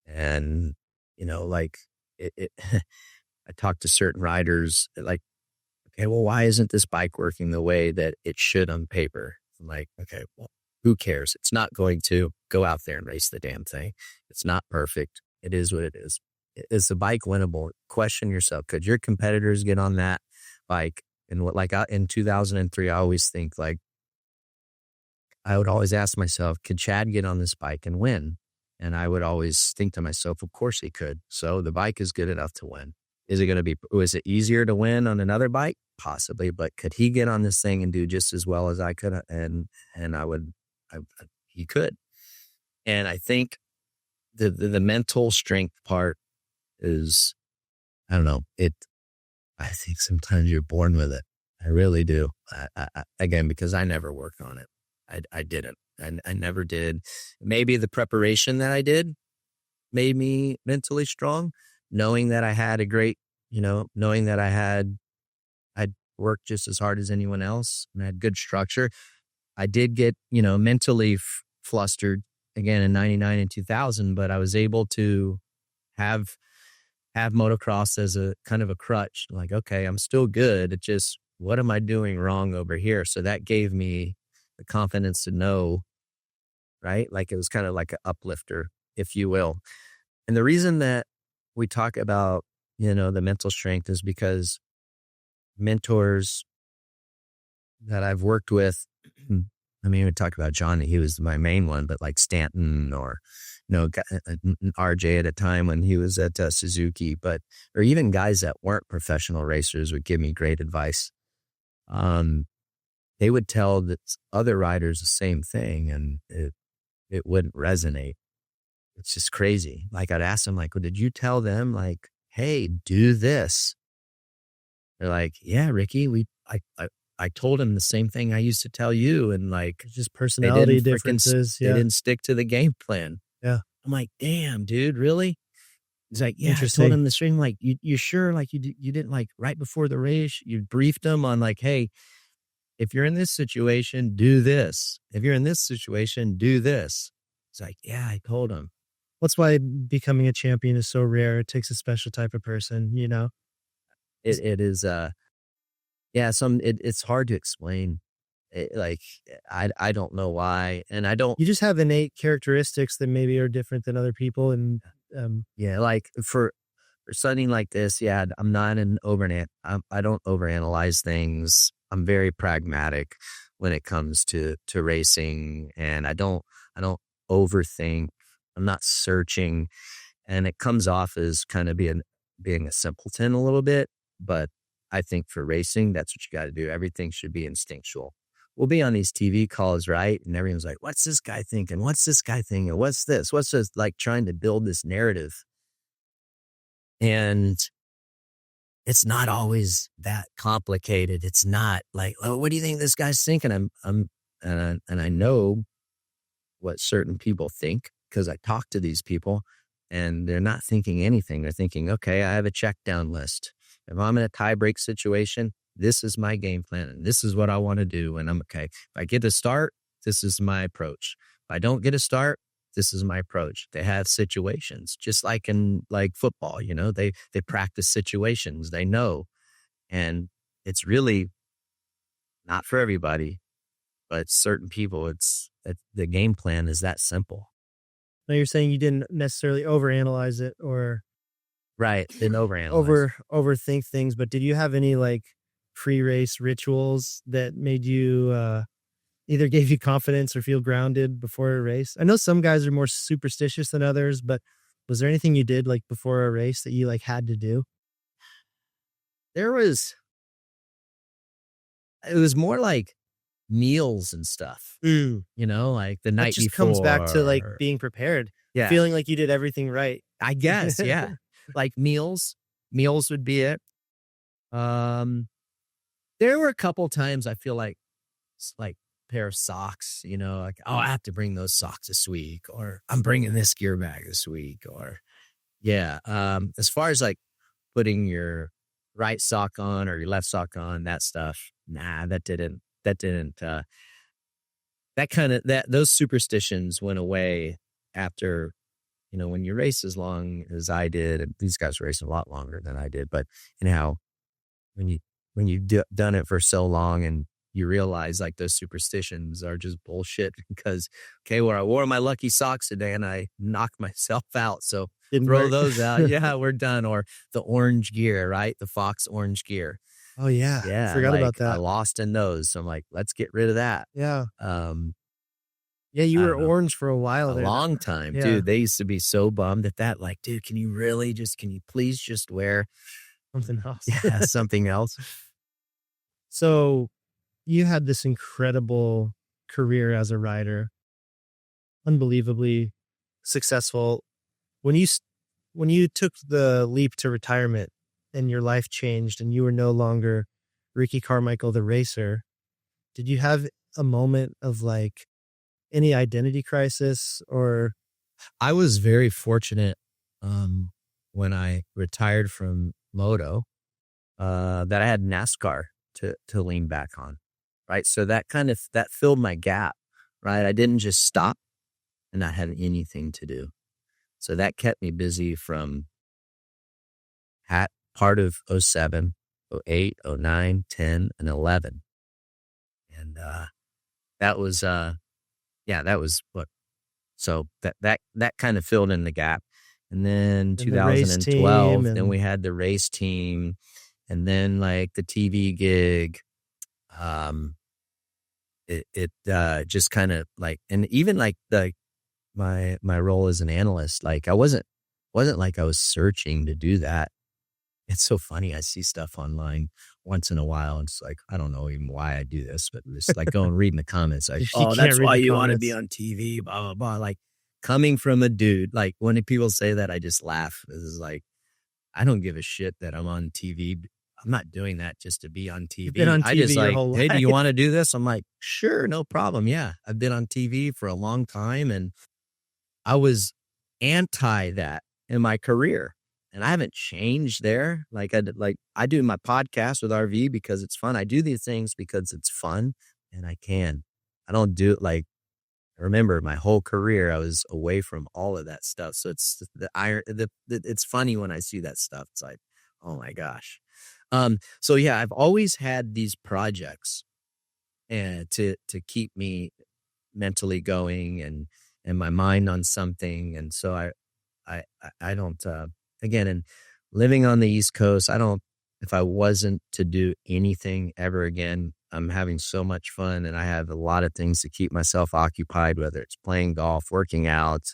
And, like I talked to certain riders like, okay, well, why isn't this bike working the way that it should on paper? I'm like, okay, well, who cares? It's not going to go out there and race the damn thing. It's not perfect. It is what it is. Is the bike winnable? Question yourself. Could your competitors get on that bike? And in 2003, I always think like, I would always ask myself, could Chad get on this bike and win? And I would always think to myself, of course he could. So the bike is good enough to win. Was it easier to win on another bike? Possibly, but could he get on this thing and do just as well as I could? And he could. And I think the mental strength part is, I don't know, I think sometimes you're born with it. I really do. Again, because I never worked on it. I didn't. I never did. Maybe the preparation that I did made me mentally strong, knowing that I had a great knowing that I'd worked just as hard as anyone else and I had good structure. I did get, mentally flustered again in 99 and 2000, but I was able to have motocross as a kind of a crutch. Like, okay, I'm still good. It just, what am I doing wrong over here? So that gave me the confidence to know, right? Like it was kind of like an uplifter, if you will. And the reason that we talk about, the mental strength is because mentors that I've worked with, I mean, we talk about Johnny, he was my main one, but like Stanton or, RJ at a time when he was at Suzuki, or even guys that weren't professional racers would give me great advice. They would tell that other riders the same thing and it wouldn't resonate. It's just crazy. Like I'd ask them like, well, did you tell them like, hey, do this? They're like, yeah, Ricky, I told him the same thing I used to tell you. And like, just personality differences. They didn't stick to the game plan. Yeah. I'm like, damn, dude, really? He's like, yeah, I told him the same. Like, you sure? Like you didn't like right before the race, you briefed him on like, hey, if you're in this situation, do this. If you're in this situation, do this. It's like, yeah, I told him. That's why becoming a champion is so rare. It takes a special type of person, It is, it's hard to explain. I don't know why. And you just have innate characteristics that maybe are different than other people. And, like for something like this, I'm not I don't overanalyze things. I'm very pragmatic when it comes to racing, and I don't overthink. I'm not searching, and it comes off as kind of being a simpleton a little bit. But I think for racing, that's what you got to do. Everything should be instinctual. We'll be on these TV calls, right? And everyone's like, what's this guy thinking? What's this guy thinking? What's this? What's this? Like trying to build this narrative. And it's not always that complicated. It's not like, oh, what do you think this guy's thinking? And I know what certain people think because I talk to these people and they're not thinking anything. They're thinking, okay, I have a check down list. If I'm in a tie break situation, this is my game plan and this is what I want to do. And I'm okay. If I get a start, this is my approach. If I don't get a start, this is my approach. They have situations just like in like football, they practice situations, they know. And it's really not for everybody, but certain people, the game plan is that simple. Now you're saying you didn't necessarily overanalyze it or right. Didn't overanalyze. Overthink things, but did you have any like pre-race rituals that made you, either gave you confidence or feel grounded before a race? I know some guys are more superstitious than others, but was there anything you did like before a race that you like had to do? It was more like meals and stuff, like the night before. Comes back to like being prepared. Yeah. Feeling like you did everything right. I guess. Yeah. Like meals would be it. There were a couple times I feel like pair of socks, like, oh, I have to bring those socks this week, or I'm bringing this gear bag this week, or as far as like putting your right sock on or your left sock on, that stuff, nah, those superstitions went away after, when you race as long as I did, and these guys were racing a lot longer than I did, but anyhow, when you've done it for so long and you realize like those superstitions are just bullshit because, okay, well, I wore my lucky socks today and I knocked myself out. So throw those out. Yeah, we're done. Or the orange gear, right? The Fox orange gear. Oh yeah. Yeah. Forgot about that. I lost in those. So I'm like, let's get rid of that. Yeah. Yeah, you were orange for a while there. A long time, dude. They used to be so bummed at that. Like, dude, can you please just wear something else? Yeah, something else. So you had this incredible career as a rider, unbelievably successful. When you took the leap to retirement and your life changed and you were no longer Ricky Carmichael, the racer, did you have a moment of like any identity crisis? Or I was very fortunate when I retired from moto, that I had NASCAR to lean back on, right? So that that filled my gap, right? I didn't just stop and not have anything to do. So that kept me busy from part of '07, '08, '09, '10, and 11. And that was that was what. So that kind of filled in the gap. And then And the race 2012, team then we had the race team, and then like the TV gig. It just kind of like, and even like my role as an analyst, like I wasn't like I was searching to do that. It's so funny. I see stuff online once in a while. And it's like, I don't know even why I do this, but it's like going reading the comments. Like, You oh, can't that's read why the you want to be comments. on TV, blah, blah, blah. Like coming from a dude, like when people say that, I just laugh. This is like, I don't give a shit that I'm on TV. I'm not doing that just to be on You've been TV. on I just TV your like, whole hey, do you life. want to do this? I'm like, sure, no problem. Yeah. I've been on TV for a long time, and I was anti that in my career. And I haven't changed there. Like I do my podcast with RV because it's fun. I do these things because it's fun and I can. I don't do it like, remember my whole career I was away from all of that stuff. So it's it's funny when I see that stuff. It's like, oh my gosh. So yeah, I've always had these projects and to keep me mentally going and my mind on something. And so I don't, again, and living on the East Coast, if I wasn't to do anything ever again, I'm having so much fun and I have a lot of things to keep myself occupied, whether it's playing golf, working out,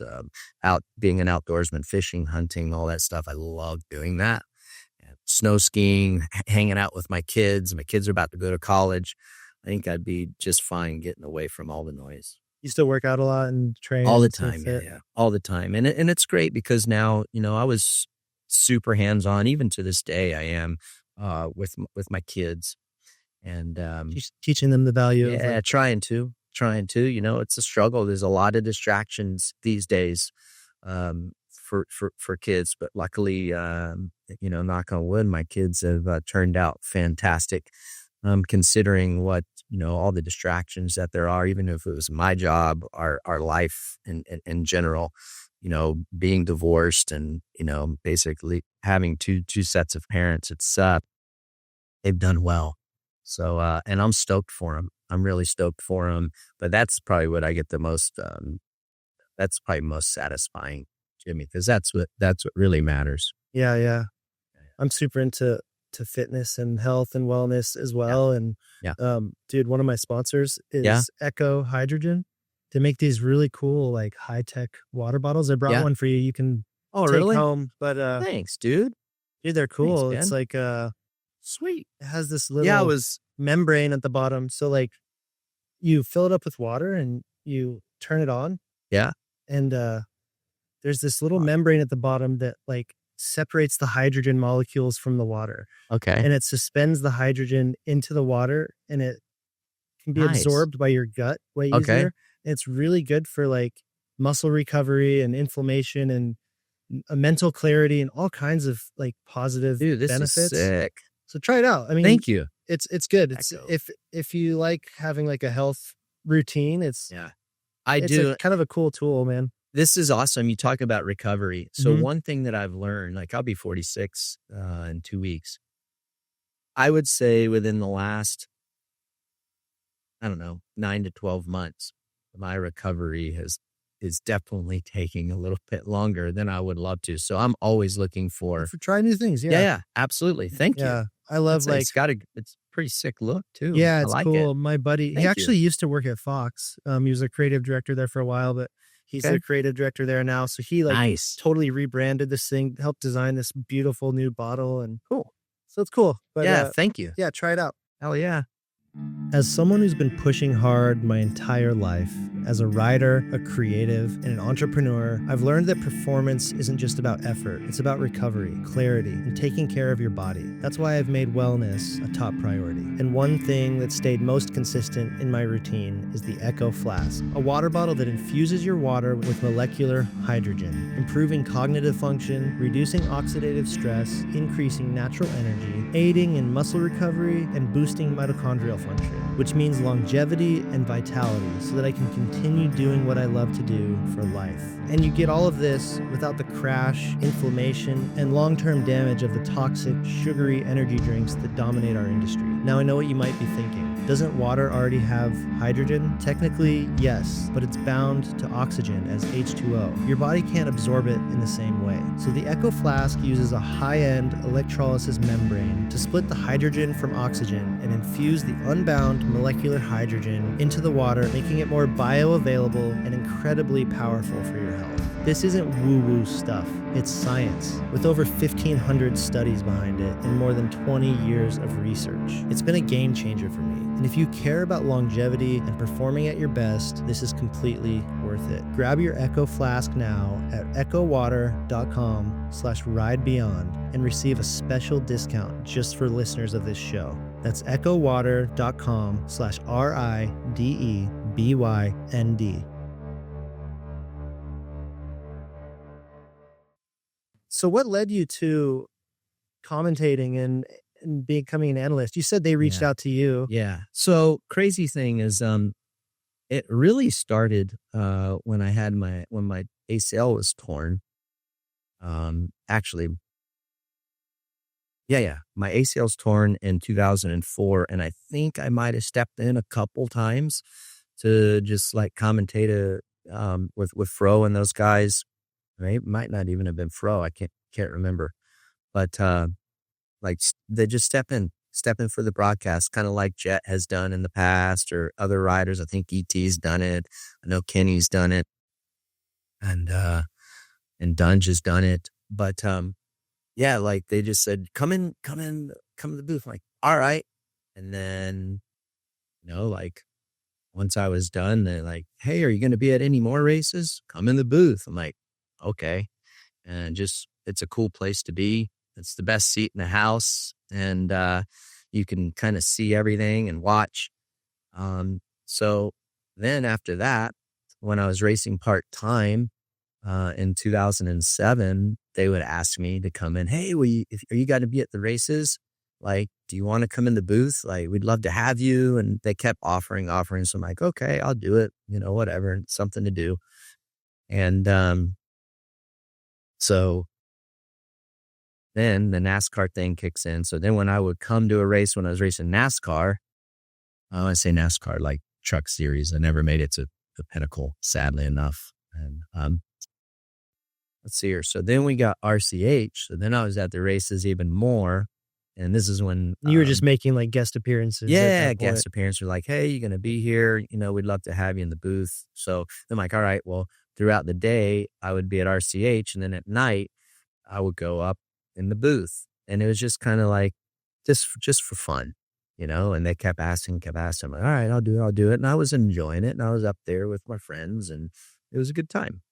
out being an outdoorsman, fishing, hunting, all that stuff. I love doing that. And snow skiing, hanging out with my kids. My kids are about to go to college. I think I'd be just fine getting away from all the noise. You still work out a lot and train All the and stay time, yeah, fit. yeah, all the time, and it's great because now, I was super hands-on, even to this day I am, with my kids, and, Teaching them the value of yeah, like, it's a struggle, there's a lot of distractions these days, for kids, but luckily, knock on wood, my kids have, turned out fantastic, considering what, all the distractions that there are, even if it was my job, our life in general, being divorced and, basically having two sets of parents, they've done well. So, and I'm stoked for them. I'm really stoked for them, but that's probably what I get the most, that's probably most satisfying, Jimmy, because that's what really matters. yeah. I'm super into fitness and health and wellness as Yeah. well. And Yeah. dude, one of my sponsors Yeah. is Echo Hydrogen. They make these really cool, like high tech water bottles. I brought Yeah. one for you. You can Oh, take really? home. But Thanks, dude. dude, they're Thanks, cool. It's man. like Sweet. it has this Yeah, I little was membrane at the bottom. So like you fill it up with water and you turn it on. yeah. And there's this little membrane at the bottom that like separates the hydrogen molecules from the water. Okay. And it suspends the hydrogen into the water and it can be Nice. absorbed by your gut way Okay. easier. And it's really good for like muscle recovery and inflammation and mental clarity and all kinds of like positive Dude, this benefits. is sick. So try it out. I mean, Thank you. it's good. It's Echo. if you like having like a health routine, it's I it's do. a kind of a cool tool, man. This is awesome. You talk about recovery. So Mhm. one thing that I've learned, like I'll be 46 in 2 weeks. I would say within the last, I don't know, 9 to 12 months, my recovery is definitely taking a little bit longer than I would love to. So I'm always looking for, Try new things. yeah, absolutely. Thank you. Yeah. I love It's like it's a pretty sick look too. yeah, I it's like cool. it. My buddy, he Thank you. actually used to work at Fox. He was a creative director there for a while, but he's Okay. the creative director there now. So he like Nice. totally rebranded this thing, helped design this beautiful new bottle, and Cool. so it's cool. But Yeah, thank you. yeah, try it out. Hell yeah. As someone who's been pushing hard my entire life, as a rider, a creative, and an entrepreneur, I've learned that performance isn't just about effort, it's about recovery, clarity, and taking care of your body. That's why I've made wellness a top priority. And one thing that stayed most consistent in my routine is the Echo Flask, a water bottle that infuses your water with molecular hydrogen, improving cognitive function, reducing oxidative stress, increasing natural energy, aiding in muscle recovery, and boosting mitochondrial function, which means longevity and vitality so that I can continue doing what I love to do for life. And you get all of this without the crash, inflammation, and long-term damage of the toxic, sugary energy drinks that dominate our industry. Now I know what you might be thinking. Doesn't water already have hydrogen? Technically, yes, but it's bound to oxygen as H2O. Your body can't absorb it in the same way. So the Echo Flask uses a high-end electrolysis membrane to split the hydrogen from oxygen and infuse the unbound molecular hydrogen into the water, making it more bioavailable and incredibly powerful for your health. This isn't woo-woo stuff. It's science, with over 1,500 studies behind it and more than 20 years of research. It's been a game changer for me. And if you care about longevity and performing at your best, this is completely worth it. Grab your Echo Flask now at echowater.com/ridebeyond and receive a special discount just for listeners of this show. That's echowater.com/RIDEBYND. So what led you to commentating and becoming an analyst? You said they reached out to you. Yeah. So crazy thing is, it really started when my ACL was torn. Actually, my ACL's torn in 2004, and I think I might have stepped in a couple times to just like commentate with Fro and those guys. Right? Might not even have been Fro. I can't remember, but like they just step in for the broadcast, kind of like Jet has done in the past, or other riders. I think ET's done it. I know Kenny's done it, and Dunge has done it. But yeah, like they just said, come to the booth. I'm like, all right. And then, like once I was done, they're like, hey, are you going to be at any more races? Come in the booth. I'm like, okay. And just, it's a cool place to be. It's the best seat in the house, and you can kind of see everything and watch. So then after that, when I was racing part-time in 2007, they would ask me to come in. Hey, are you going to be at the races? Like, do you want to come in the booth? Like, we'd love to have you. And they kept offering. So I'm like, okay, I'll do it. Whatever, something to do. And so then the NASCAR thing kicks in. So then when I would come to a race, when I was racing NASCAR, I say NASCAR, like truck series. I never made it to the pinnacle, sadly enough. And let's see here. So then we got RCH. So then I was at the races even more. And this is when you were just making like guest appearances. Yeah, guest appearances. Like, hey, you're going to be here. We'd love to have you in the booth. So I'm like, all right, well, throughout the day, I would be at RCH. And then at night, I would go up in the booth. And it was just kind of like, just for fun, and they kept asking. I'm like, all right, I'll do it. And I was enjoying it. And I was up there with my friends, and it was a good time.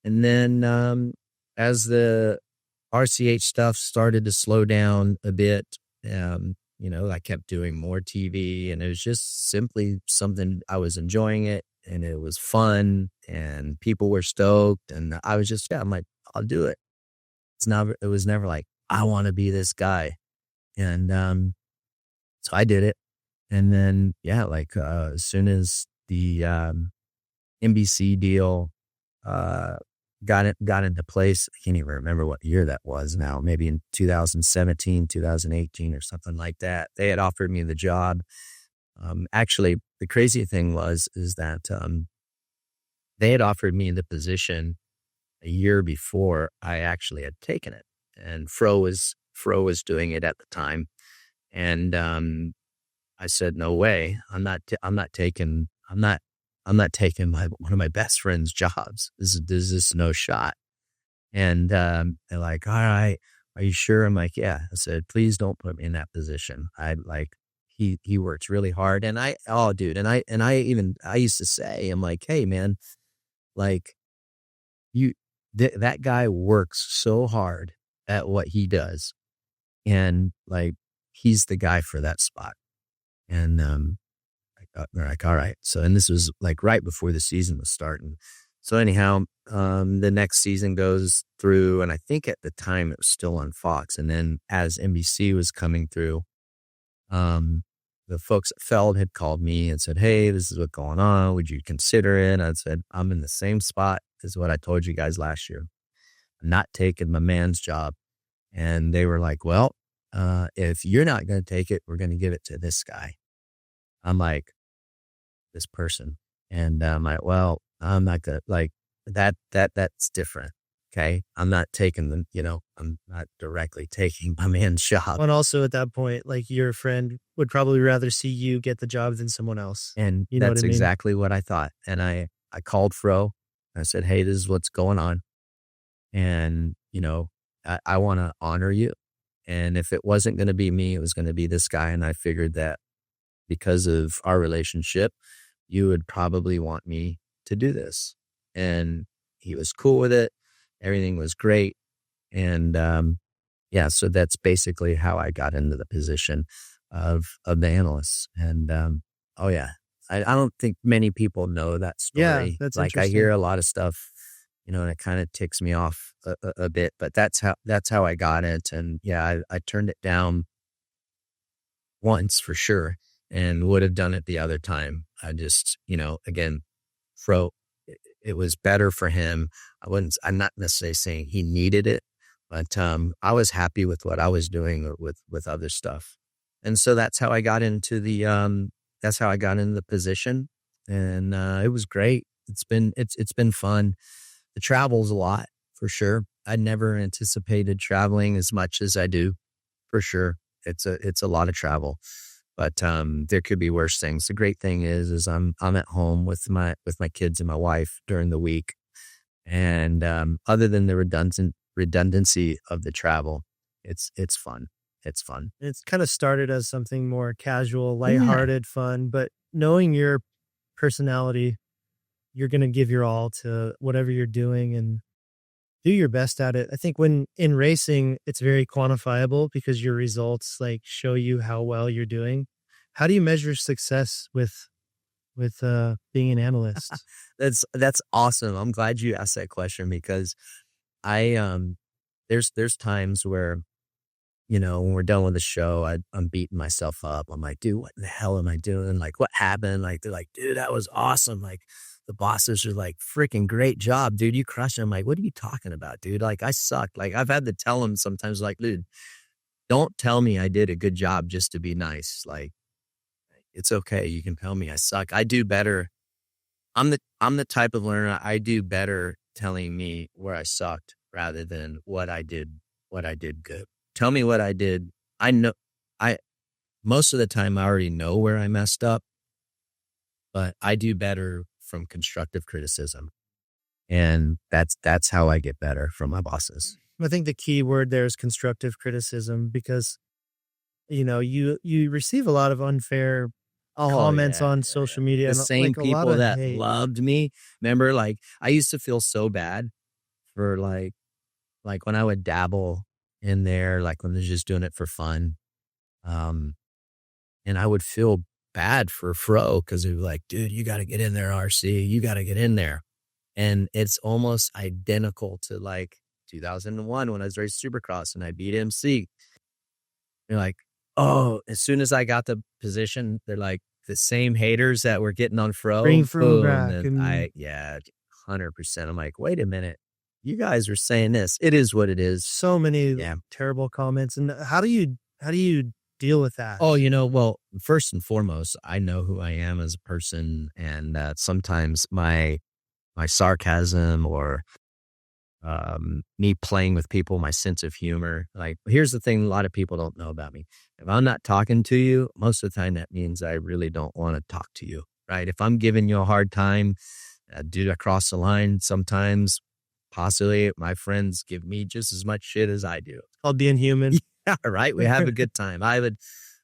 And then as the RCH stuff started to slow down a bit, I kept doing more TV, and it was just simply something I was enjoying it, and it was fun, and people were stoked, and I was just, I'm like, I'll do it. It was never like, I want to be this guy. And so I did it. And then, as soon as the NBC deal got into place, I can't even remember what year that was now, maybe in 2017, 2018 or something like that. They had offered me the job. Actually, the crazy thing is that they had offered me the position a year before I actually had taken it. And Fro was doing it at the time. And I said, no way. I'm not taking one of my best friend's jobs. There's just no shot. And they're like, all right, are you sure? I'm like, yeah. I said, please don't put me in that position. he works really hard. And oh dude, I used to say, I'm like, hey man, like you that guy works so hard at what he does, and like he's the guy for that spot. And they're like, all right. So, and this was like right before the season was starting. So anyhow, the next season goes through, and I think at the time it was still on Fox. And then as NBC was coming through, the folks at Feld had called me and said, hey, this is what's going on. Would you consider it? I said, I'm in the same spot as what I told you guys last year. I'm not taking my man's job. And they were like, well, if you're not going to take it, we're going to give it to this guy. I'm like, this person. And I'm like, well, I'm not going to like that's different. Okay. I'm not taking them, I'm not directly taking my man's job. And also at that point, like your friend would probably rather see you get the job than someone else. And You know that's what I mean? exactly what I thought. And I called Fro. I said, hey, this is what's going on. And, I want to honor you. And if it wasn't going to be me, it was going to be this guy. And I figured that because of our relationship, you would probably want me to do this. And he was cool with it. Everything was great. And so that's basically how I got into the position of the analyst. And I don't think many people know that story. Yeah, that's like I interesting. hear a lot of stuff, and it kind of ticks me off a bit, but that's how I got it. And I turned it down once for sure, and would have done it the other time. I just, again, Fro, it was better for him. I'm not necessarily saying he needed it, but I was happy with what I was doing with other stuff. And so that's how I got into the position. And it was great. It's been fun. The travel's a lot for sure. I never anticipated traveling as much as I do, for sure. It's a lot of travel, but there could be worse things. The great thing is I'm at home with my kids and my wife during the week, and other than the redundancy of the travel, it's fun. It's fun. It's kind of started as something more casual, lighthearted, fun, but knowing your personality, you're going to give your all to whatever you're doing and do your best at it. I think when in racing, it's very quantifiable because your results like show you how well you're doing. How do you measure success with being an analyst? That's awesome. I'm glad you asked that question, because there's times where, when we're done with the show, I'm beating myself up. I'm like, dude, what the hell am I doing? Like, what happened? Like, they're like, dude, that was awesome. Like, the bosses are like, freaking great job, dude. You crushed it. I'm like, what are you talking about, dude? Like, I sucked. Like, I've had to tell them sometimes, like, dude, don't tell me I did a good job just to be nice. Like, it's okay. You can tell me I suck. I do better. I'm the type of learner. I do better telling me where I sucked rather than what I did good. Tell me what I did. Most of the time I already know where I messed up, but I do better from constructive criticism. And that's how I get better from my bosses. I think the key word there is constructive criticism, because, you receive a lot of unfair comments on social media. The and same like a lot people of that hate. loved me. Remember, like, I used to feel so bad for like when I would dabble in there, like when they're just doing it for fun. And I would feel bad for Fro, because they were like, dude, you got to get in there, RC. You got to get in there. And it's almost identical to like 2001 when I was racing Supercross and I beat MC. They're like, oh, as soon as I got the position, they're like, the same haters that were getting on Fro. Bring Fro back. And 100%. I'm like, wait a minute. You guys are saying this. It is what it is. So many terrible comments. And how do you deal with that? Oh, well, first and foremost, I know who I am as a person, and sometimes my sarcasm or me playing with people, my sense of humor. Like, here's the thing a lot of people don't know about me. If I'm not talking to you, most of the time that means I really don't want to talk to you, right? If I'm giving you a hard time, dude, I cross the line sometimes. Possibly my friends give me just as much shit as I do. It's called being human. Yeah, right. We have a good time.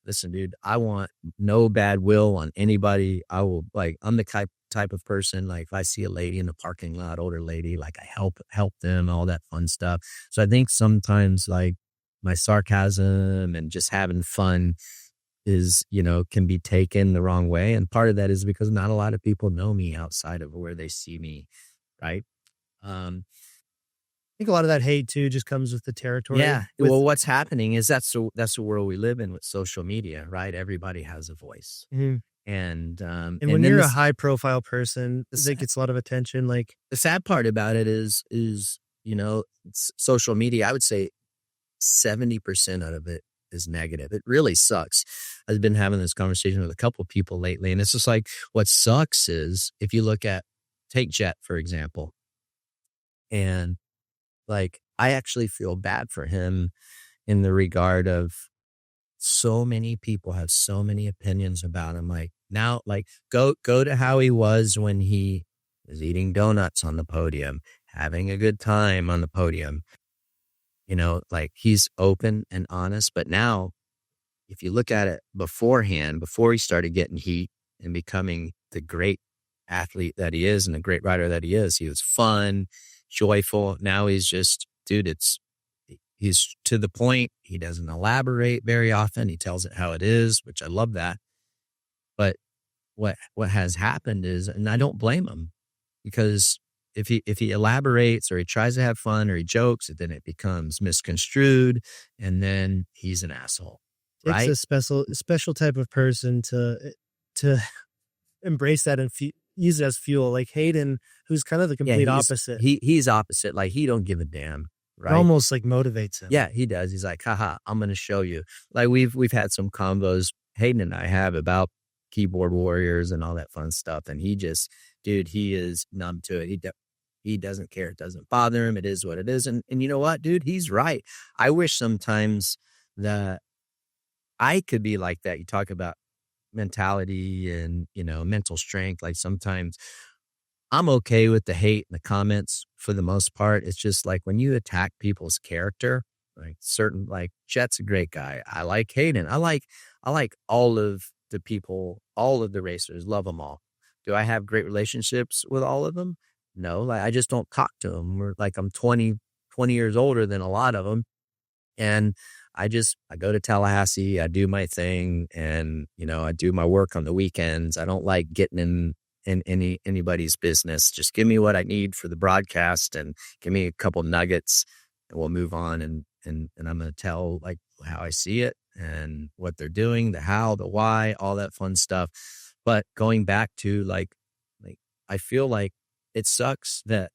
listen, dude, I want no bad will on anybody. I will I'm the type of person, like if I see a lady in the parking lot, older lady, like I help them, all that fun stuff. So I think sometimes like my sarcasm and just having fun is, can be taken the wrong way. And part of that is because not a lot of people know me outside of where they see me. Right. I think a lot of that hate too just comes with the territory. Yeah. Well, what's happening is that's the world we live in with social media, right? Everybody has a voice. Mhm. And when you're a high profile person that gets a lot of attention, like the sad part about it is social media, I would say 70% out of it is negative. It really sucks. I've been having this conversation with a couple of people lately, and it's just like, what sucks is if you take Jet, for example, and like, I actually feel bad for him in the regard of so many people have so many opinions about him. Like now, like go to how he was when he was eating donuts on the podium, having a good time on the podium. Like he's open and honest. But now, if you look at it beforehand, before he started getting heat and becoming the great athlete that he is and the great rider that he was fun, joyful. Now he's just, dude, he's to the point. He doesn't elaborate very often. He tells it how it is, which I love that. But what has happened is, and I don't blame him, because if he elaborates or he tries to have fun or he jokes, then it becomes misconstrued, and then he's an asshole. Right? It's a special type of person to embrace that and use it as fuel. Like Hayden, who's kind of the complete opposite. He's opposite. Like he don't give a damn. Right? It almost like motivates him. Yeah, he does. He's like, haha, I'm going to show you. Like we've had some combos Hayden and I have about keyboard warriors and all that fun stuff. And he just, dude, he is numb to it. He doesn't care. It doesn't bother him. It is what it is. And you know what, dude? He's right. I wish sometimes that I could be like that. You talk about mentality and, mental strength. Like sometimes I'm okay with the hate and the comments for the most part. It's just like when you attack people's character, like Jet's a great guy. I like Hayden. I like all of the people, all of the racers, love them all. Do I have great relationships with all of them? No, like I just don't talk to them. I'm 20 years older than a lot of them. And I go to Tallahassee, I do my thing, and, I do my work on the weekends. I don't like getting in anybody's business. Just give me what I need for the broadcast and give me a couple nuggets and we'll move on. And I'm going to tell like how I see it and what they're doing, the how, the why, all that fun stuff. But going back to like I feel like it sucks that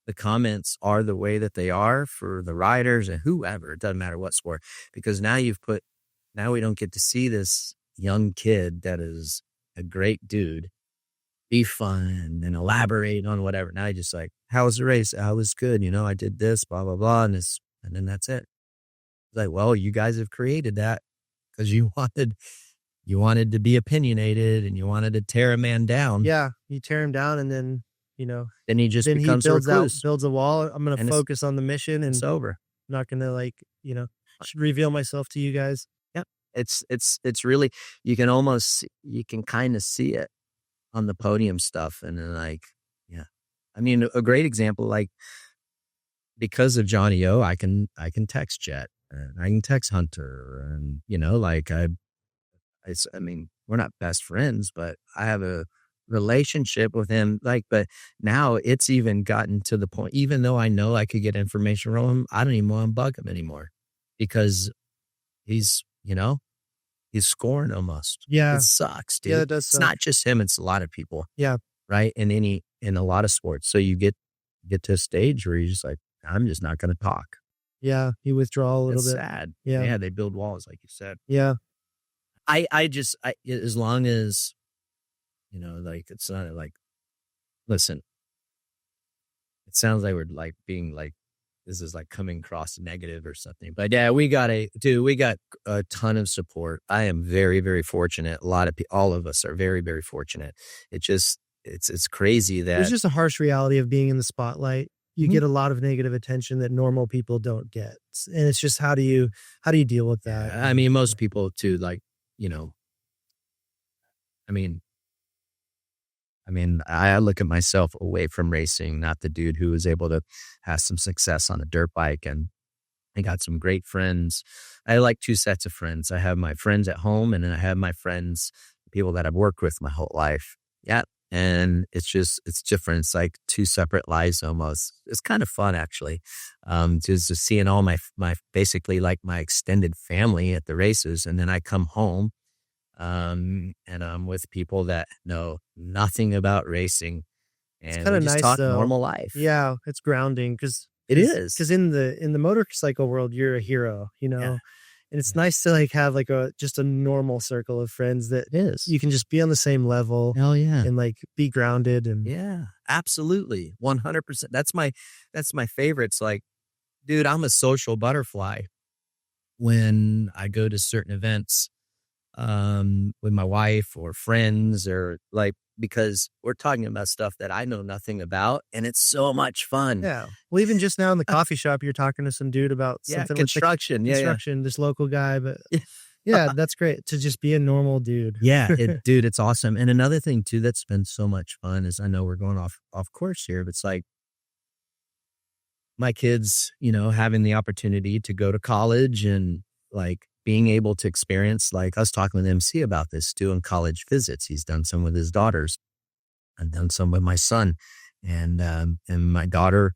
the comments are the way that they are for the riders and whoever. It doesn't matter what sport, because now we don't get to see this young kid that is a great dude be fun and elaborate on whatever. Now I just like, how was the race? I was good. I did this, blah, blah, blah. And then that's it. It's like, well, you guys have created that because you wanted to be opinionated and you wanted to tear a man down. Yeah. You tear him down and then, then he just becomes builds a wall. I'm going to focus on the mission and it's over. I'm not going to should reveal myself to you guys. Yep. It's really, you can kind of see it on the podium stuff. And then yeah, I mean, a great example, like because of Johnny O, I can text Jet and I can text Hunter and, I mean, we're not best friends, but I have a relationship with him. But now it's even gotten to the point, even though I know I could get information from him, I don't even want to bug him anymore because he's scoring almost. Yeah. It sucks, dude. Yeah, it does It's suck. not just him, it's a lot of people. Yeah. Right. In a lot of sports. So you get to a stage where you're just like, I'm just not going to talk. Yeah. You withdraw a little bit. Sad. Yeah. Yeah. They build walls, like you said. Yeah. I as long as, it's not like, listen, it sounds like we're like being like, this is like coming across negative or something. But yeah, we got a ton of support. I am very, very fortunate. A lot of people, all of us are very, very fortunate. It's crazy that there's just a harsh reality of being in the spotlight. you Mhm. get a lot of negative attention that normal people don't get. And it's just how do you deal with that? Yeah, I mean, most people too, like, you know, I mean I look at myself away from racing, not the dude who was able to have some success on a dirt bike, and I got some great friends. I like 2 sets of friends. I have my friends at home, and then I have my friends, people that I've worked with my whole life. Yeah, and it's different. It's like 2 separate lives almost. It's kind of fun actually, just seeing all my basically like my extended family at the races, and then I come home, and I'm with people that know nothing about racing, It's and we kinda just nice talk though. normal life. Yeah, it's grounding because It is. because in the motorcycle world, you're a hero, Yeah, and it's yeah, nice to, like, have, like, a just a normal circle of friends that it is. you can just be on the same level Hell yeah. and, like, be grounded and Yeah, absolutely. 100%. That's my favorites. Like, dude, I'm a social butterfly when I go to certain events with my wife or friends or like because we're talking about stuff that I know nothing about and it's so much fun. yeah. Well, even just now in the coffee shop, you're talking to some dude about Yeah, something with the construction. Yeah, yeah. construction, this local guy, but yeah, that's great to just be a normal dude. Yeah, dude, it's awesome. And another thing too that's been so much fun is I know we're going off course here, but it's like my kids, having the opportunity to go to college and like being able to experience, like us talking with MC about this, doing college visits. He's done some with his daughters. I've done some with my son and my daughter.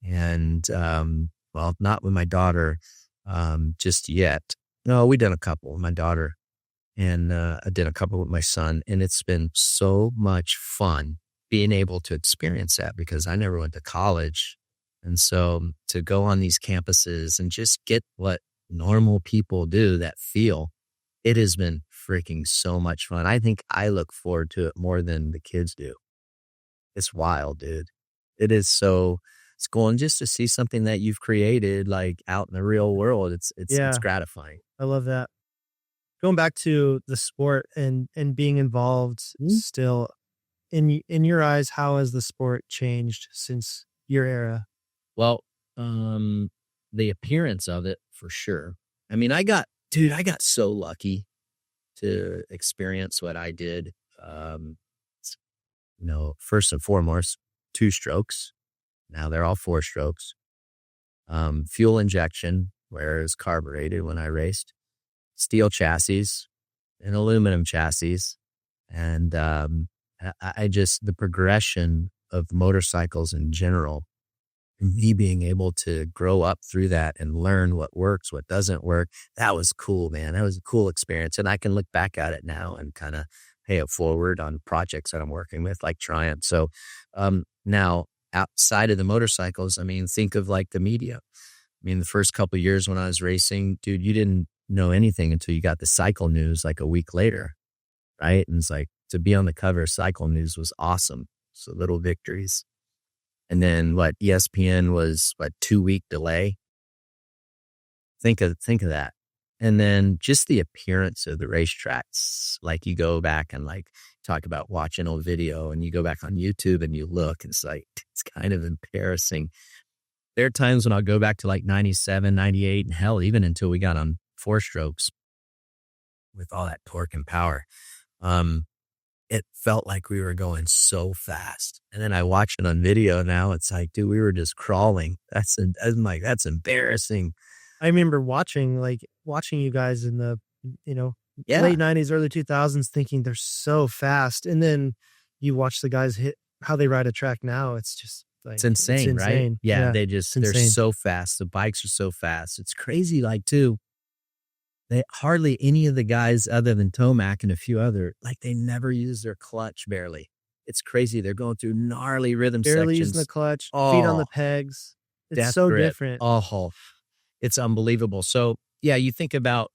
And, well, not with my daughter, just yet. No, we done a couple with my daughter and, I did a couple with my son and it's been so much fun being able to experience that because I never went to college. And so to go on these campuses and just get what normal people do that feel, it has been freaking so much fun. I think I look forward to it more than the kids do. It's wild, dude. It is so it's cool. And just to see something that you've created like out in the real world, it's Yeah, gratifying. I love that. Going back to the sport and being involved Mm. still, in your eyes, how has the sport changed since your era? Well, the appearance of it for sure. I mean, I got so lucky to experience what I did. S- first and foremost, 2 strokes. Now they're all 4 strokes. Fuel injection, where it was carbureted when I raced, steel chassis, and aluminum chassis. And I just, the progression of motorcycles in general, me being able to grow up through that and learn what works, what doesn't work, that was cool, man. That was a cool experience. And I can look back at it now and kind of pay it forward on projects that I'm working with, like Triumph. So now outside of the motorcycles, I mean, think of like the media. I mean, the first couple of years when I was racing, dude, you didn't know anything until you got the cycle news like a week later, right? And it's like to be on the cover of cycle news was awesome. So little victories. And then what ESPN was 2-week delay. Think of that. And then just the appearance of the racetracks. Like you go back and like talk about watching old video and you go back on YouTube and you look and it's like, it's kind of embarrassing. There are times when I'll go back to like 97, 98, and hell, even until we got on 4 strokes with all that torque and power. Um, it felt like we were going so fast. And then I watch it on video now. It's like, dude, we were just crawling. I'm like, that's embarrassing. I remember watching you guys in the, you know, Yeah. late '90s, early 2000s thinking they're so fast, and then you watch the guys hit how they ride a track now, it's just, It's like, it's insane, right? insane. Yeah. Yeah, it's They're insane. so fast. The bikes are so fast. It's crazy. Like, too, they hardly any of the guys other than Tomac and a few other, like they never use their clutch barely. It's crazy. They're going through gnarly rhythm Barely using the sections. clutch, feet on Oh, the pegs. It's death so grip. different. Oh, it's unbelievable. So yeah, you think about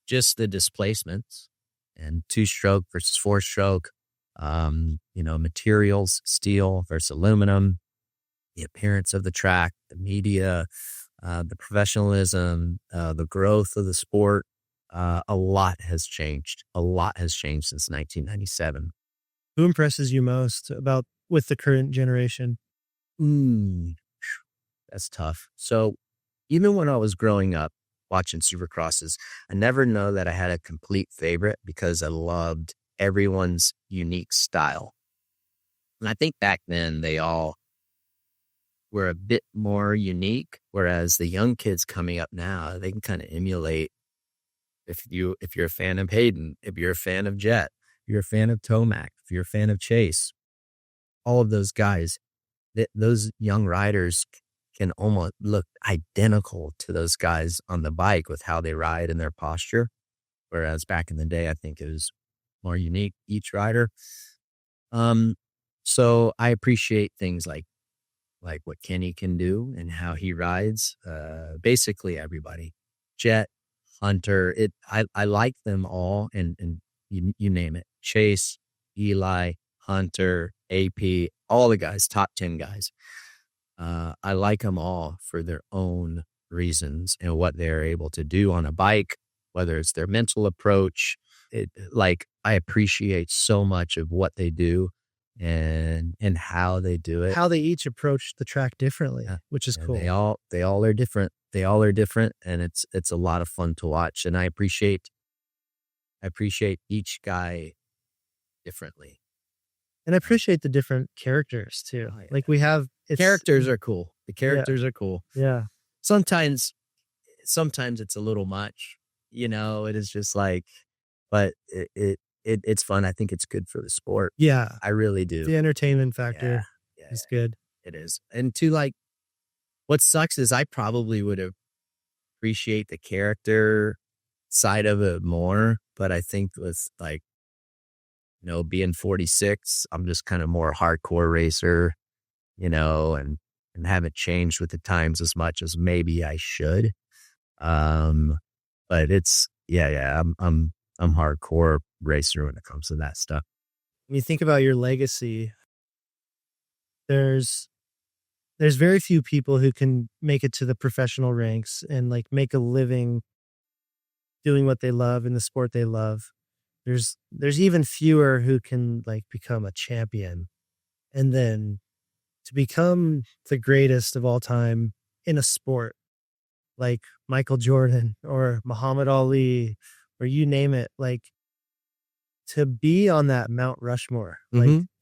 just the displacements and 2 stroke versus 4 stroke, materials, steel versus aluminum, the appearance of the track, the media, the professionalism, the growth of the sport. A lot has changed. A lot has changed since 1997. Who impresses you most about with the current generation? Mm. That's tough. So even when I was growing up watching supercrosses, I never know that I had a complete favorite because I loved everyone's unique style. And I think back then they all were a bit more unique, whereas the young kids coming up now, they can kind of emulate. If you're a fan of Hayden, if you're a fan of Jet, if you're a fan of Tomac, if you're a fan of Chase, all of those guys, those young riders can almost look identical to those guys on the bike with how they ride and their posture. Whereas back in the day, I think it was more unique, each rider. So I appreciate things like what Kenny can do and how he rides. Basically everybody, Jet, Hunter. I like them all, and you name it, Chase, Eli, Hunter, AP, all the guys, top 10 guys. I like them all for their own reasons and what they're able to do on a bike, whether it's their mental approach. I appreciate so much of what they do and how they do it. How they each approach the track differently, Yeah. which is And cool. they all are different. They all are different, and it's a lot of fun to watch. And I appreciate each guy differently. And I appreciate the different characters too. Oh, yeah. Like we have Characters are cool. The characters are cool. Yeah. Sometimes it's a little much, it is just like, but it's fun. I think it's good for the sport. Yeah. I really do. The entertainment factor Yeah, is good. it is. And what sucks is I probably would appreciate the character side of it more, but I think with being 46, I'm just kind of more hardcore racer, and haven't changed with the times as much as maybe I should. But it's, I'm hardcore racer when it comes to that stuff. When you think about your legacy, there's very few people who can make it to the professional ranks and make a living doing what they love in the sport they love. There's even fewer who can become a champion, and then to become the greatest of all time in a sport like Michael Jordan or Muhammad Ali, or you name it, to be on that Mount Rushmore,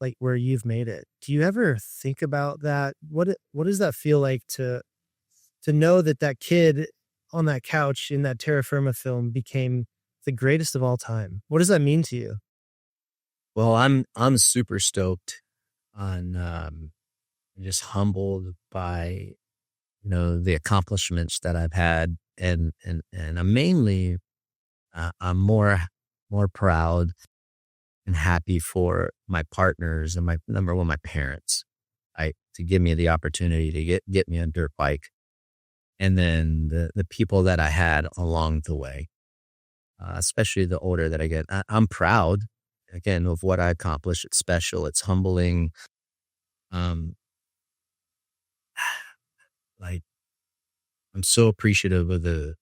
like where you've made it. Do you ever think about that? What does that feel like to know that kid on that couch in that Terra Firma film became the greatest of all time? What does that mean to you? Well, I'm super stoked on, just humbled by, the accomplishments that I've had. And I'm mainly, I'm more proud and happy for my partners and my parents, to give me the opportunity to get me a dirt bike. And then the people that I had along the way, especially the older that I get. I'm proud, again, of what I accomplished. It's special. It's humbling. I'm so appreciative of the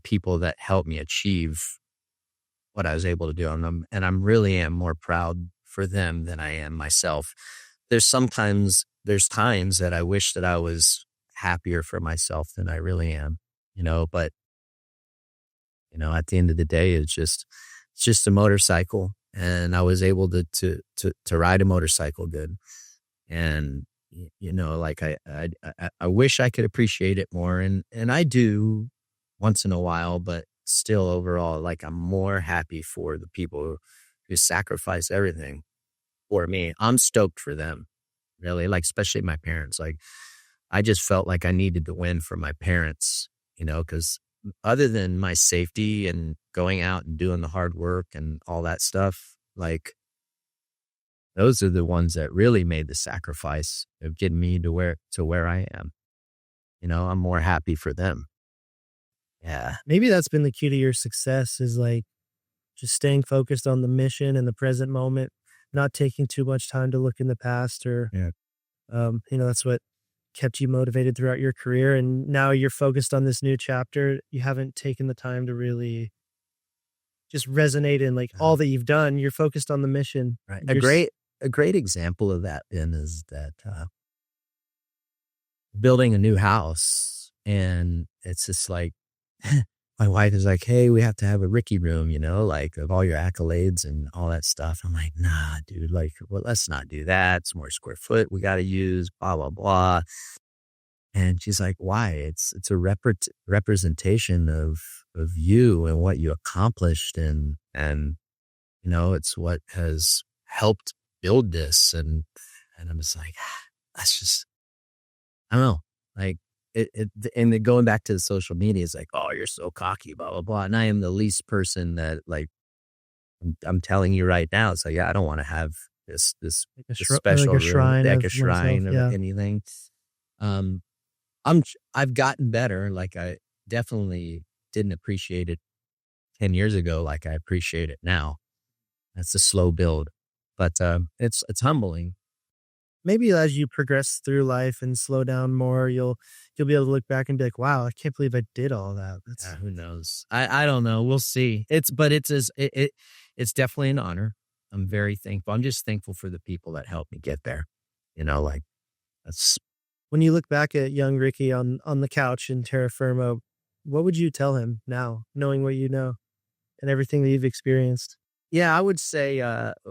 people that helped me achieve what I was able to do. And I'm really am more proud for them than I am myself. There's times that I wish that I was happier for myself than I really am, but at the end of the day, it's just a motorcycle, and I was able to ride a motorcycle good. And, I wish I could appreciate it more. And I do once in a while, but still overall, I'm more happy for the people who sacrifice everything for me. I'm stoked for them, really, especially my parents. I just felt like I needed to win for my parents, because other than my safety and going out and doing the hard work and all that stuff, those are the ones that really made the sacrifice of getting me to where I am. I'm more happy for them. Yeah. Maybe that's been the key to your success, is just staying focused on the mission and the present moment, not taking too much time to look in the past, or, that's what kept you motivated throughout your career. And now you're focused on this new chapter. You haven't taken the time to really just resonate in all that you've done. You're focused on the mission. Right. A great example of that, Ben, is that building a new house, and it's just like my wife is like, "Hey, we have to have a Ricky room, like of all your accolades and all that stuff." I'm like, "Nah, dude, like, well, let's not do that. It's more square foot we got to use, blah blah blah." And she's like, "Why? It's a representation of you and what you accomplished, and it's what has helped build this." And I'm just like, that's just, I don't know, like and then going back to the social media, it's like, "Oh, you're so cocky, blah blah blah," and I am the least person that, like, I'm telling you right now, it's like, yeah, I don't want to have this like special a room, shrine like a of myself. shrine of Yeah. anything. Um, I've gotten better. Like, I definitely didn't appreciate it 10 years ago like I appreciate it now. That's a slow build, but it's humbling. Maybe as you progress through life and slow down more, you'll be able to look back and be like, "Wow, I can't believe I did all that." That's Who knows? I don't know. We'll see. It's definitely an honor. I'm very thankful. I'm just thankful for the people that helped me get there. Like, that's when you look back at young Ricky on the couch in terra firma, what would you tell him now, knowing what you know and everything that you've experienced? yeah. I would say,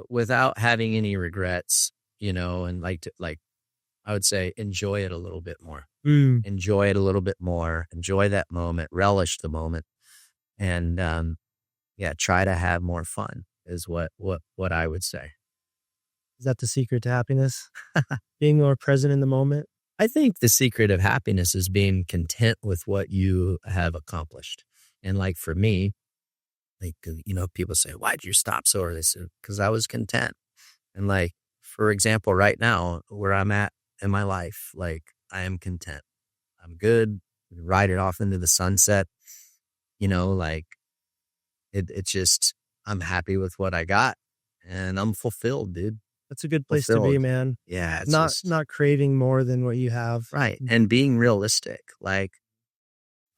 without having any regrets, and I would say enjoy it a little bit more. Mm. Enjoy it a little bit more. Enjoy that moment. Relish the moment, and yeah, try to have more fun. Is what I would say. Is that the secret to happiness? Being more present in the moment? I think the secret of happiness is being content with what you have accomplished. And like for me, like, people say, "Why'd you stop so early?" So, because I was content. And like, for example, right now, where I'm at in my life, like, I am content. I'm good. Ride it off into the sunset. Like, it's just, I'm happy with what I got, and I'm fulfilled, dude. That's a good place to be, Fulfilled. man. Yeah. It's Not just not craving more than what you have. right. And being realistic. Like,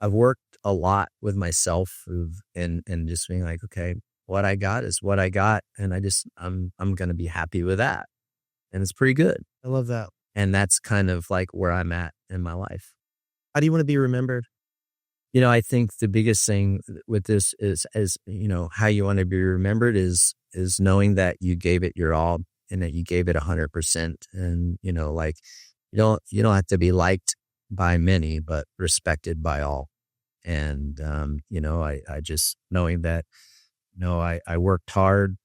I've worked a lot with myself and just being like, okay, what I got is what I got. And I'm going to be happy with that. And it's pretty good. I love that. And that's kind of like where I'm at in my life. How do you wanna be remembered? I think the biggest thing with this is, how you want to be remembered is knowing that you gave it your all and that you gave it 100%. And, like, you don't have to be liked by many, but respected by all. And, I just knowing that, I worked hard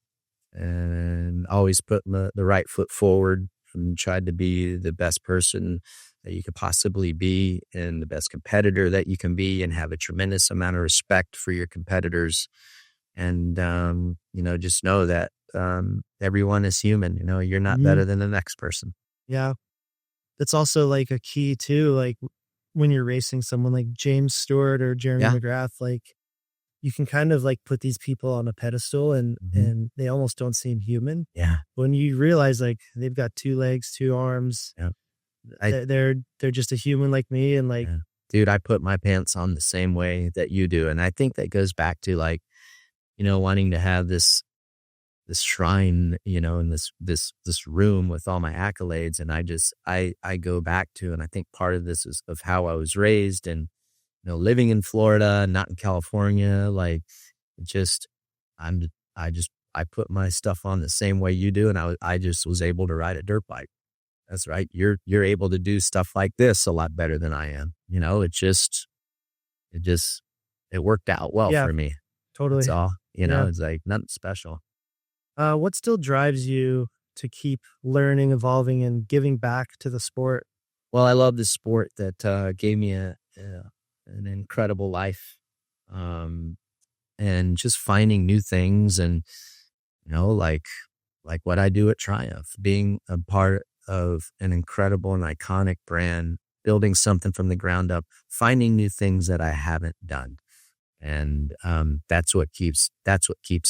and always put the right foot forward and tried to be the best person that you could possibly be and the best competitor that you can be and have a tremendous amount of respect for your competitors. And, just know that everyone is human. You're not Mhm. better than the next person. Yeah. That's also, like, a key too, like, when you're racing someone like James Stewart or Jeremy Yeah. McGrath, like, you can kind of, like, put these people on a pedestal and Mhm. and they almost don't seem human. Yeah. When you realize, like, they've got 2 legs, 2 arms, Yeah. I, they're just a human like me and, like yeah. Dude, I put my pants on the same way that you do. And I think that goes back to, like, wanting to have this shrine, in this room with all my accolades. And I go back to, and I think part of this is of how I was raised and, living in Florida, not in California, like, just, I'm, I put my stuff on the same way you do. And I just was able to ride a dirt bike. That's right. You're able to do stuff like this a lot better than I am. It just, it worked out well Yeah, for me. That's totally. all, Yeah. it's like nothing special. What still drives you to keep learning, evolving, and giving back to the sport? Well, I love this sport that gave me an incredible life, um, and just finding new things, and like what I do at Triumph, being a part of an incredible and iconic brand, building something from the ground up, finding new things that I haven't done, and that's what keeps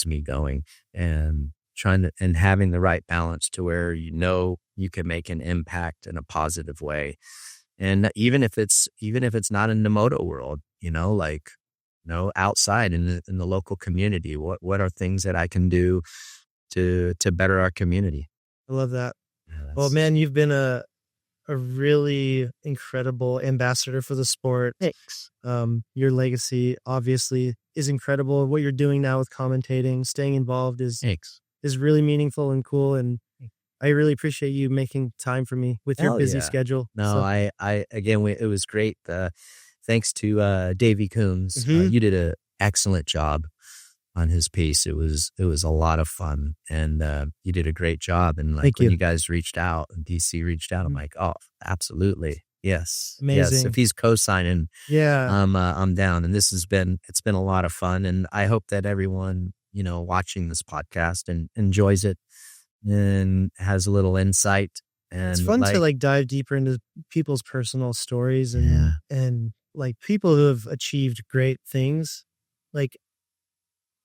me going, and trying to and having the right balance to where you can make an impact in a positive way. And even if it's not in the moto world, like, outside in the local community, what are things that I can do to better our community? I love that. Yeah, Well, that's man, you've been a a really incredible ambassador for the sport. Thanks. Your legacy obviously is incredible. What you're doing now with commentating, staying involved Thanks. is really meaningful and cool. And I really appreciate you making time for me with your Hell busy yeah. schedule. No, So, it was great. Thanks to Davey Coombs. Mhm. You did an excellent job on his piece. It was a lot of fun, and you did a great job. And like Thank when you. you guys reached out and DC reached out, I'm Mhm. like, oh, absolutely, yes, yes. Amazing. If he's co-signing, Yeah. I'm down. And it's been a lot of fun, and I hope that everyone watching this podcast and enjoys it and has a little insight It's and fun to like, like dive deeper into people's personal stories yeah. and like people who have achieved great things, like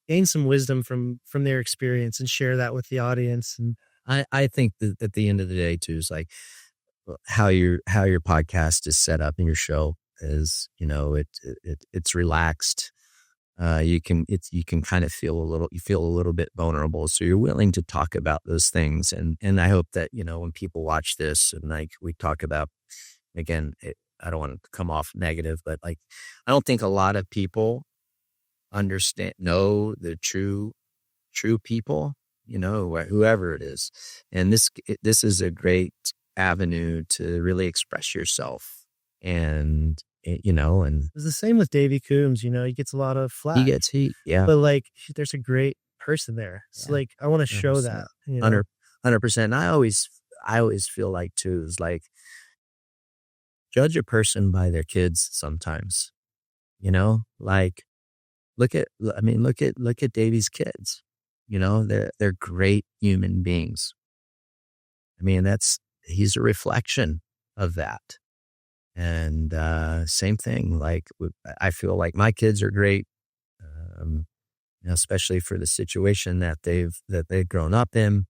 gain some wisdom from their experience and share that with the audience. And I think that at the end of the day too is like how your podcast is set up and your show is, it's relaxed. You can kind of you feel a little bit vulnerable. So you're willing to talk about those things. And I hope that, when people watch this and like we talk about, again, I don't want to come off negative, but like, I don't think a lot of people know the true people, whoever it is. And this is a great avenue to really express yourself. And, and it's the same with Davey Coombs, he gets a lot of he flack, gets heat. Yeah. but like there's a great person there. So Yeah. like I want to show 100%. that, 100%. And I always feel like too, is like, judge a person by their kids sometimes, like look at Davey's kids, they're great human beings. I mean, he's a reflection of that. And, same thing, like I feel like my kids are great, especially for the situation that they've grown up in.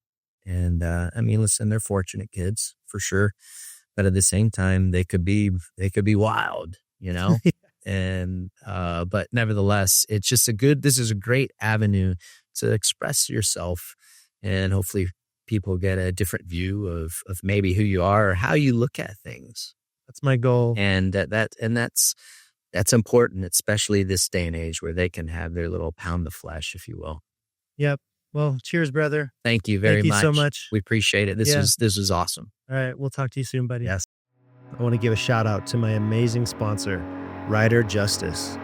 And, I mean, listen, they're fortunate kids for sure. But at the same time, they could be wild, and, but nevertheless, it's just this is a great avenue to express yourself, and hopefully people get a different view of maybe who you are or how you look at things. That's my goal. And that's important, especially this day and age where they can have their little pound of flesh, if you will. Yep. Well, cheers, brother. Thank you very Thank you much. so much. We appreciate it. This was awesome. All right. We'll talk to you soon, buddy. Yes. I want to give a shout out to my amazing sponsor, Rider Justice.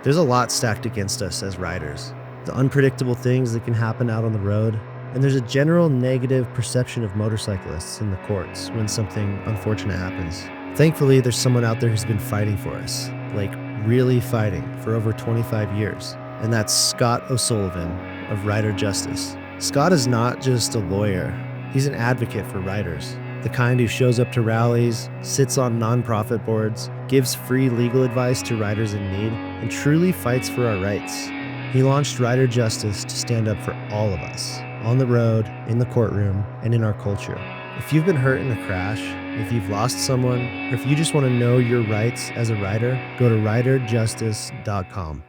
There's a lot stacked against us as riders. The unpredictable things that can happen out on the road, and there's a general negative perception of motorcyclists in the courts when something unfortunate happens. Thankfully, there's someone out there who's been fighting for us, like really fighting for over 25 years, and that's Scott O'Sullivan of Rider Justice. Scott is not just a lawyer, he's an advocate for riders. The kind who shows up to rallies, sits on nonprofit boards, gives free legal advice to riders in need, and truly fights for our rights. He launched Rider Justice to stand up for all of us, on the road, in the courtroom, and in our culture. If you've been hurt in a crash, if you've lost someone, or if you just want to know your rights as a rider, go to riderjustice.com.